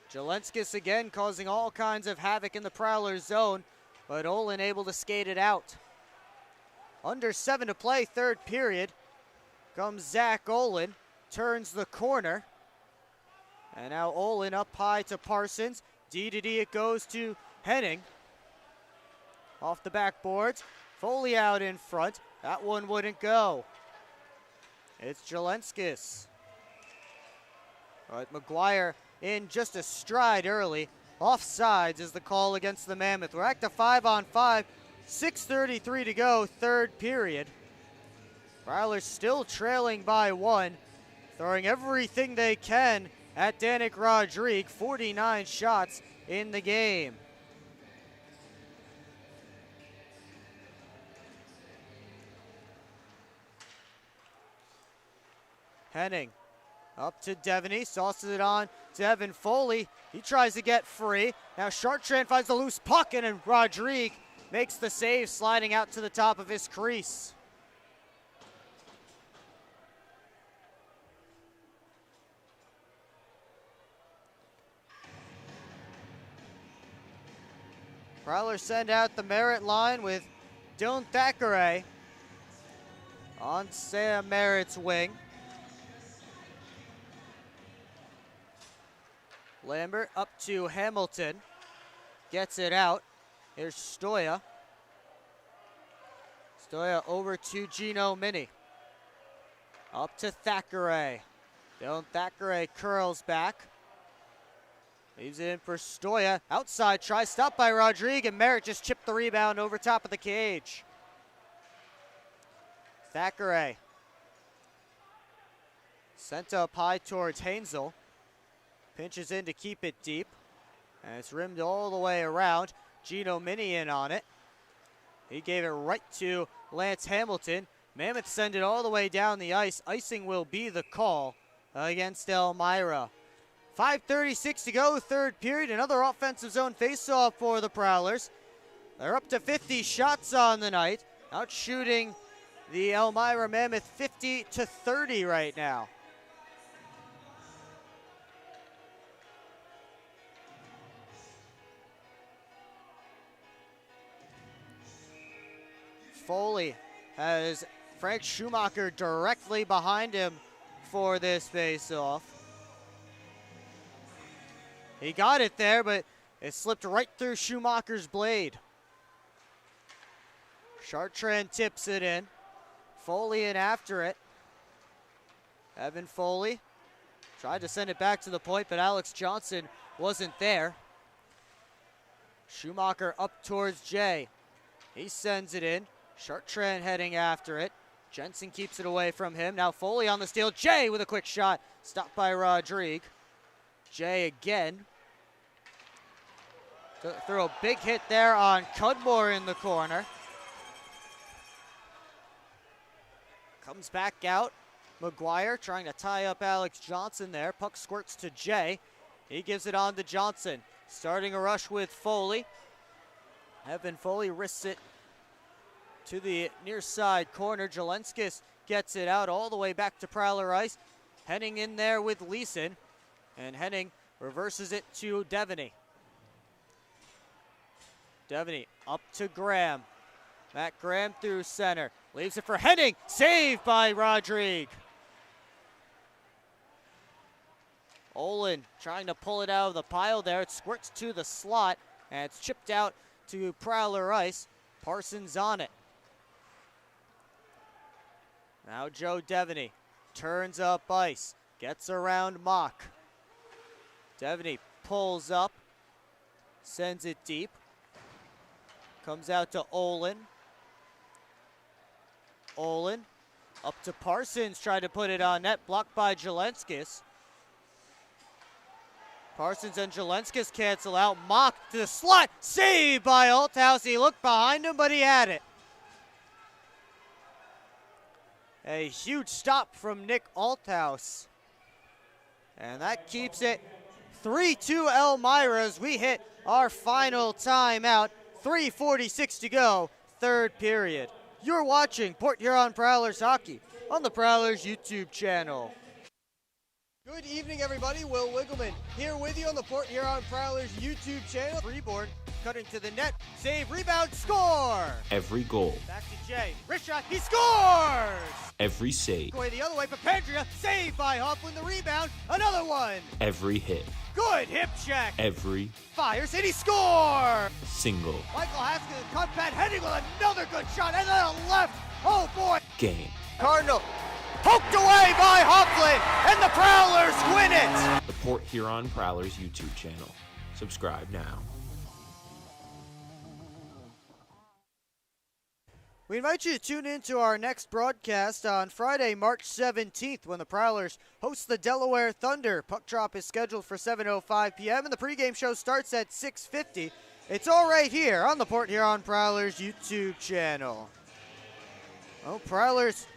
Jelenskis again causing all kinds of havoc in the Prowlers zone, but Olin able to skate it out. Under 7 to play, third period. Comes Zach Olin, turns the corner. And now Olin up high to Parsons. D to D it goes to Henning. Off the backboards. Foley out in front. That one wouldn't go. It's Jelenskis. But McGuire in just a stride early. Offsides is the call against the Mammoth. We're back to 5-on-5. 6:33 to go, third period. Prowlers still trailing by 1. Throwing everything they can at Danik Rodrigue. 49 shots in the game. Henning up to Devaney, sauces it on to Evan Foley. He tries to get free. Now Chartrand finds the loose puck, and Rodrigue makes the save, sliding out to the top of his crease. Prowlers send out the Merritt line with Dylan Thackeray on Sam Merritt's wing. Lambert up to Hamilton. Gets it out. Here's Stoya. Stoya over to Gino Mini. Up to Thackeray. Dylan Thackeray curls back. Leaves it in for Stoya. Outside try, stopped by Rodrigue, and Merritt just chipped the rebound over top of the cage. Thackeray. Sent up high towards Hainsel. Pinches in to keep it deep. And it's rimmed all the way around. Gino Mini in on it. He gave it right to Lance Hamilton. Mammoth send it all the way down the ice. Icing will be the call against Elmira. 5:36 to go, third period. Another offensive zone faceoff for the Prowlers. They're up to 50 shots on the night, out shooting the Elmira Mammoth 50-30 right now. Foley has Frank Schumacher directly behind him for this faceoff. He got it there, but it slipped right through Schumacher's blade. Chartrand tips it in. Foley in after it. Evan Foley tried to send it back to the point, but Alex Johnson wasn't there. Schumacher up towards Jay. He sends it in. Chartrand heading after it. Jensen keeps it away from him. Now Foley on the steal. Jay with a quick shot. Stopped by Rodrigue. Jay again. Threw a big hit there on Cudmore in the corner. Comes back out. McGuire trying to tie up Alex Johnson there. Puck squirts to Jay. He gives it on to Johnson. Starting a rush with Foley. Evan Foley risks it to the near side corner. Jelenskis gets it out all the way back to Prowler ice. Henning in there with Leeson. And Henning reverses it to Devaney. Devaney up to Graham. Matt Graham through center. Leaves it for Henning. Saved by Rodrigue. Olin trying to pull it out of the pile there. It squirts to the slot. And it's chipped out to Prowler ice. Parsons on it. Now Joe Devaney turns up ice. Gets around Mock. Devaney pulls up. Sends it deep. Comes out to Olin. Olin up to Parsons. Tried to put it on net. Blocked by Jelenskis. Parsons and Jelenskis cancel out. Mock to the slot. Saved by Althouse. He looked behind him, but he had it. A huge stop from Nick Althouse. And that keeps it 3-2 Elmira as we hit our final timeout. 3:46 to go, third period. You're watching Port Huron Prowlers hockey on the Prowlers YouTube channel. Good evening, everybody. Will Wiggleman here with you on the Port Huron Prowlers YouTube channel. Freeborn cutting to the net. Save, rebound, score! Every goal, Back to Jay. Wrist shot, he scores! every save, Going the other way, Papandrea. Saved by Hoffman, the rebound. Another one. every hit, Good hip check. every Fires, and he scores! single Michael Haskins, cutback, heading with another good shot, and then a left. Oh, boy. game. Cardinal poked away by Hoffman, and the Prowlers win it. The Port Huron Prowlers YouTube channel. Subscribe now. We invite you to tune in to our next broadcast on Friday, March 17th, when the Prowlers host the Delaware Thunder. Puck drop is scheduled for 7:05 p.m., and the pregame show starts at 6:50. It's all right here on the Port Huron Prowlers YouTube channel. Well, Prowlers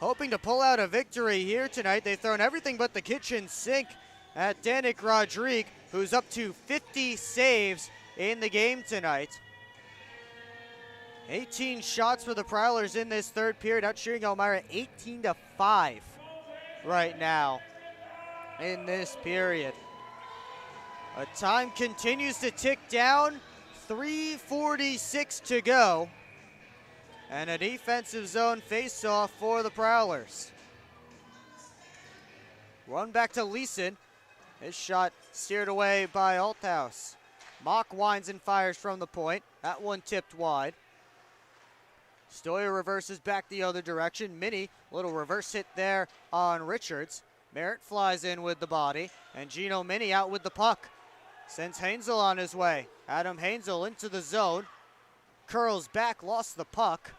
hoping to pull out a victory here tonight. They've thrown everything but the kitchen sink at Danik Rodrigue, who's up to 50 saves in the game tonight. 18 shots for the Prowlers in this third period, outshooting Elmira 18-5 right now in this period. Time continues to tick down, 3:46 to go, and a defensive zone face-off for the Prowlers. Run back to Leeson. His shot steered away by Althaus. Mock winds and fires from the point. That one tipped wide. Stoyer reverses back the other direction. Minnie, little reverse hit there on Richards. Merritt flies in with the body, and Gino Minnie out with the puck. Sends Hainzel on his way. Adam Hainzel into the zone. Curls back, lost the puck.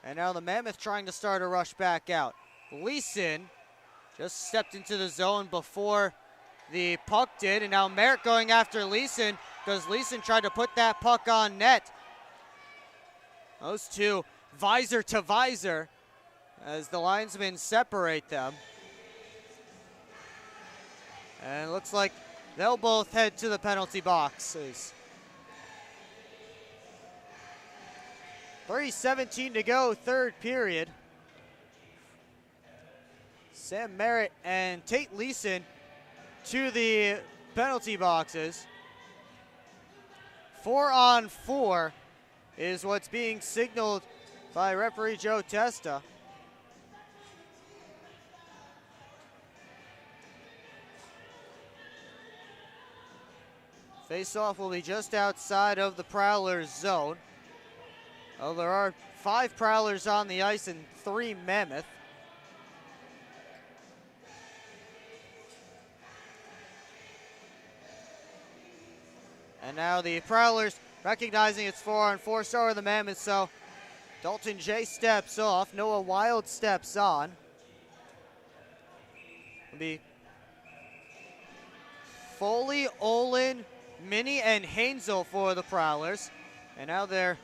And now the Mammoth trying to start a rush back out. Leeson just stepped into the zone before the puck did, and now Merritt going after Leeson because Leeson tried to put that puck on net. Those two visor to visor as the linesmen separate them. And it looks like they'll both head to the penalty boxes. 3:17 to go, third period. Sam Merritt and Tate Leeson to the penalty boxes. 4-on-4 is what's being signaled by referee Joe Testa. Face-off will be just outside of the Prowlers zone. Oh, there are 5 Prowlers on the ice and 3 Mammoth. And now the Prowlers recognizing it's 4-on-4, so are the Mammoths, so Dalton J steps off, Noah Wild steps on. It'll be Foley, Olin, Minnie, and Hainzel for the Prowlers. And now they're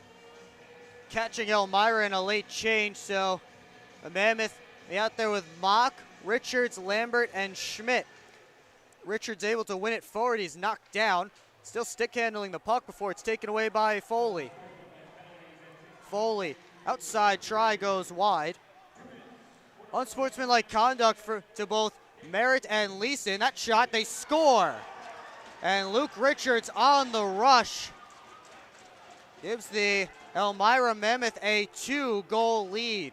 catching Elmira in a late change, so the Mammoth be out there with Mock, Richards, Lambert, and Schmidt. Richards able to win it forward, he's knocked down. Still stick handling the puck before it's taken away by Foley. Foley, outside try goes wide. Unsportsmanlike conduct to both Merritt and Leeson. That shot, they score. And Luke Richards on the rush gives the Elmira Mammoth a 2-goal lead.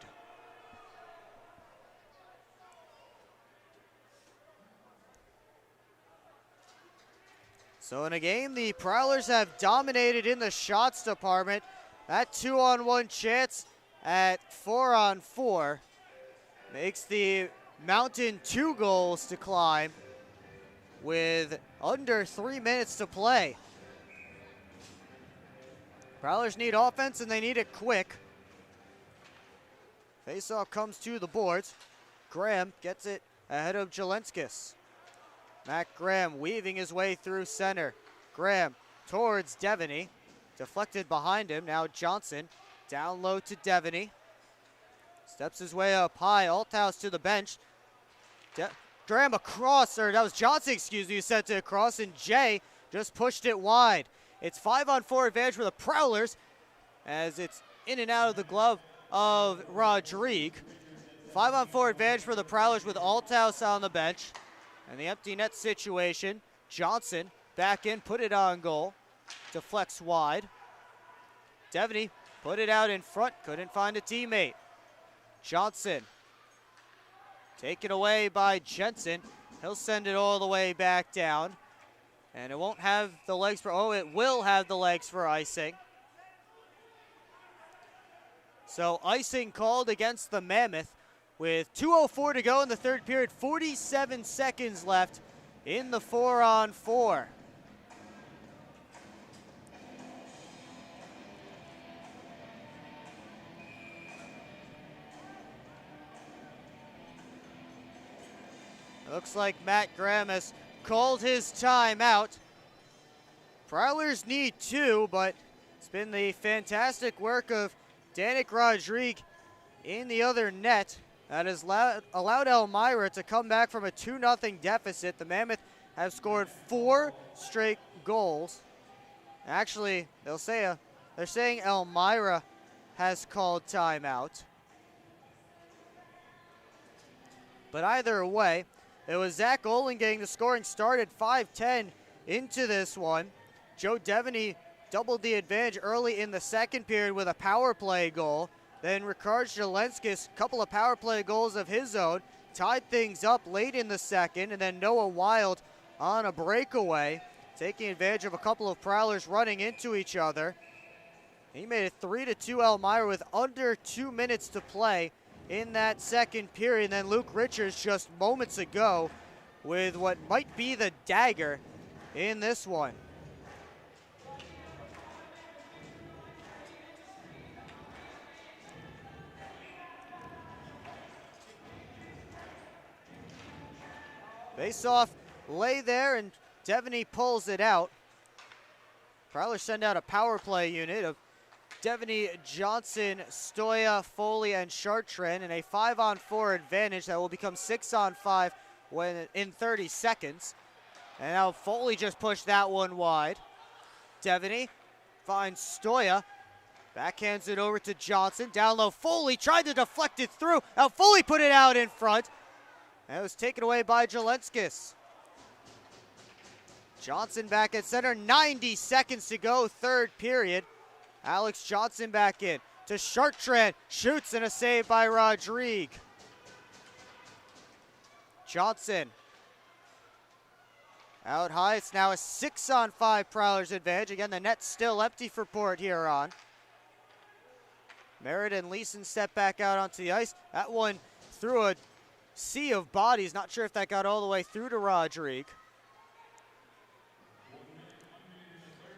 So in a game the Prowlers have dominated in the shots department. That 2-on-1 chance at 4-on-4 makes the Mountain 2 goals to climb with under 3 minutes to play. Prowlers need offense and they need it quick. Faceoff comes to the boards. Graham gets it ahead of Jelenskis. Matt Graham weaving his way through center. Graham towards Devaney. Deflected behind him. Now Johnson down low to Devaney. Steps his way up high. Althaus to the bench. Graham across, or that was Johnson, excuse me, who sent it across, and Jay just pushed it wide. It's 5-on-4 advantage for the Prowlers as it's in and out of the glove of Rodrigue. 5-on-4 advantage for the Prowlers with Althaus on the bench. And the empty net situation, Johnson back in, put it on goal. Deflects wide. Devaney put it out in front, couldn't find a teammate. Johnson taken away by Jensen. He'll send it all the way back down. And it won't have the legs for, oh, it will have the legs for icing. So icing called against the Mammoth with 2:04 to go in the third period, 47 seconds left in the 4-on-4. Looks like Matt Graham has called his timeout. Prowlers need 2, but it's been the fantastic work of Danik Rodrigue in the other net that has allowed Elmira to come back from a 2-0 deficit. The Mammoth have scored 4 straight goals. Actually, they're saying Elmira has called timeout. But either way, it was Zach Olin getting the scoring started 5-10 into this one. Joe Devaney doubled the advantage early in the second period with a power play goal. Then Ricard Zelenskis, a couple of power play goals of his own, tied things up late in the second. And then Noah Wild on a breakaway, taking advantage of a couple of Prowlers running into each other. He made it 3-2 Elmira with under 2 minutes to play in that second period. And then Luke Richards just moments ago with what might be the dagger in this one. Face-off lay there, and Devaney pulls it out. Prowlers send out a power play unit of Devaney, Johnson, Stoya, Foley, and Chartrand in a 5-on-4 advantage that will become 6-on-5 when in 30 seconds. And now Foley just pushed that one wide. Devaney finds Stoya, backhands it over to Johnson. Down low, Foley tried to deflect it through. Now Foley put it out in front. That was taken away by Zelenskis. Johnson back at center, 90 seconds to go, third period. Alex Johnson back in to Chartrand, shoots, and a save by Rodrigue. Johnson out high. It's now a 6-on-5 Prowlers advantage. Again, the net's still empty for Port Huron. Merritt and Leeson step back out onto the ice. That one through a sea of bodies. Not sure if that got all the way through to Rodrigue.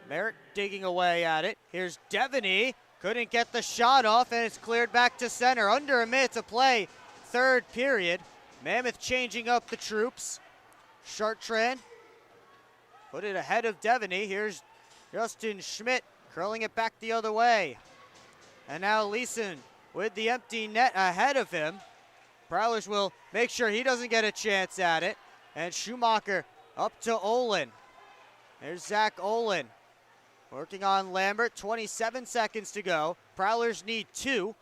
Merritt digging away at it. Here's Devaney. Couldn't get the shot off, and it's cleared back to center. Under a minute to play, third period. Mammoth changing up the troops. Chartrand put it ahead of Devaney. Here's Justin Schmidt curling it back the other way. And now Leeson with the empty net ahead of him. Prowlers will make sure he doesn't get a chance at it. And Schumacher up to Olin. There's Zach Olin working on Lambert. 27 seconds to go. Prowlers need 2.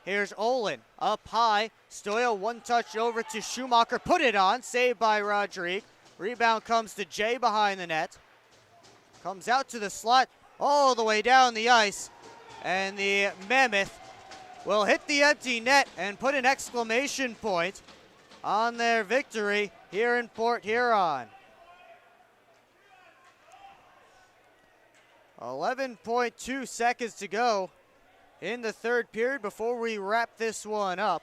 Here's Olin up high. Stoya one touch over to Schumacher. Put it on. Saved by Rodrigue. Rebound comes to Jay behind the net. Comes out to the slot all the way down the ice. And the Mammoth will hit the empty net and put an exclamation point on their victory here in Port Huron. 11.2 seconds to go in the third period before we wrap this one up.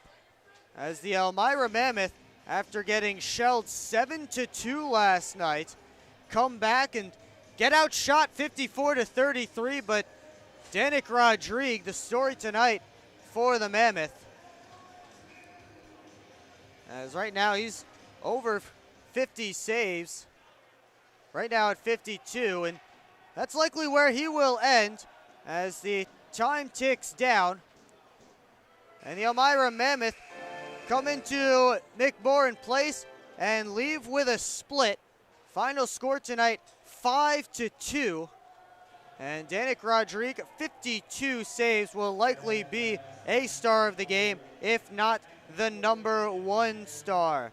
As the Elmira Mammoth, after getting shelled 7-2 last night, come back and get outshot 54-33, but Danik Rodrigue, the story tonight for the Mammoth. As right now he's over 50 saves, right now at 52, and that's likely where he will end as the time ticks down. And the Elmira Mammoth come into McMorran Place and leave with a split. Final score tonight, 5-2. And Danik Rodrigue, 52 saves, will likely be a star of the game, if not the #1 star.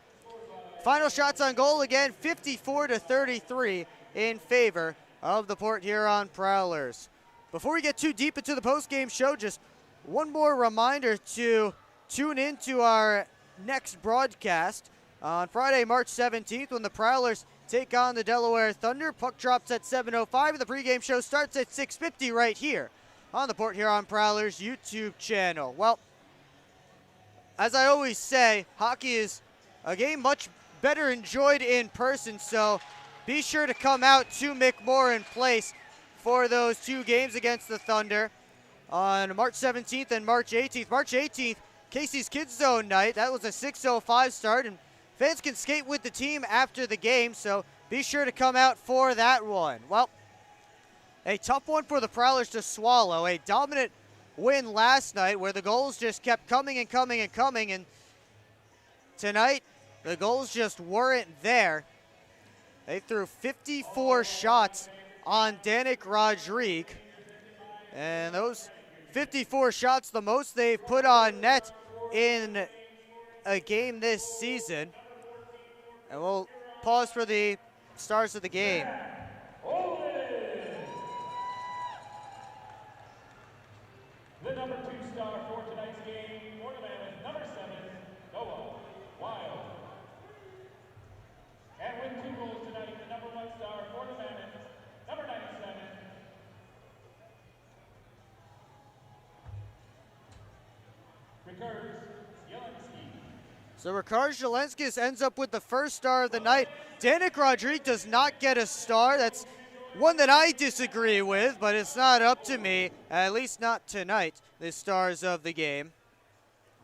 Final shots on goal again, 54-33 in favor of the Port Huron Prowlers. Before we get too deep into the post-game show, just one more reminder to tune in to our next broadcast on Friday, March 17th, when the Prowlers take on the Delaware Thunder. Puck drops at 7:05, and the pregame show starts at 6:50 right here on the Port Huron Prowlers YouTube channel. Well, as I always say, hockey is a game much better enjoyed in person, so be sure to come out to McMorran Place for those 2 games against the Thunder on March 17th and March 18th. March 18th, Casey's Kids Zone night. That was a 6:05 start, and fans can skate with the team after the game, so be sure to come out for that one. Well, a tough one for the Prowlers to swallow. A dominant win last night where the goals just kept coming and coming and coming, and tonight the goals just weren't there. They threw 54 shots on Danik Rodrigue, and those 54 shots, the most they've put on net in a game this season. And we'll pause for the stars of the game. The number 2 star for tonight's game for the Mammoth, number 7, Noah Wild. And with 2 goals tonight, the number 1 star for the Mammoth, number 97, Rikard Zielinski. So Rikard Zielinski ends up with the first star of the night. Danik Rodrigue does not get a star. That's one that I disagree with, but it's not up to me, at least not tonight, the stars of the game.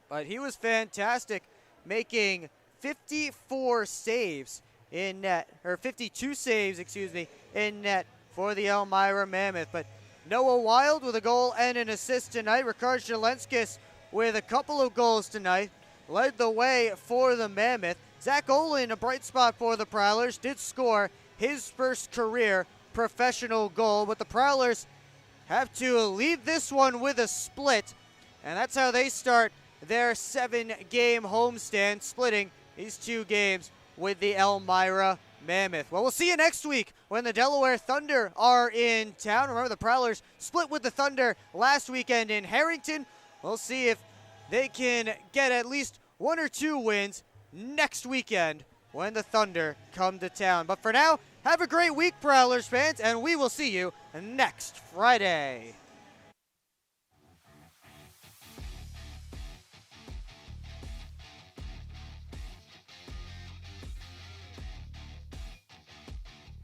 But he was fantastic, making 54 saves in net, or 52 saves, excuse me, in net for the Elmira Mammoth. But Noah Wild with a goal and an assist tonight. Rikard Zielinski with a couple of goals tonight led the way for the Mammoth. Zach Olin, a bright spot for the Prowlers, did score his first career professional goal, but the Prowlers have to leave this one with a split, and that's how they start their 7-game homestand, splitting these 2 games with the Elmira Mammoth. Well, we'll see you next week when the Delaware Thunder are in town. Remember, the Prowlers split with the Thunder last weekend in Harrington. We'll see if they can get at least 1 or 2 wins next weekend when the Thunder come to town. But for now, have a great week, Prowlers fans, and we will see you next Friday.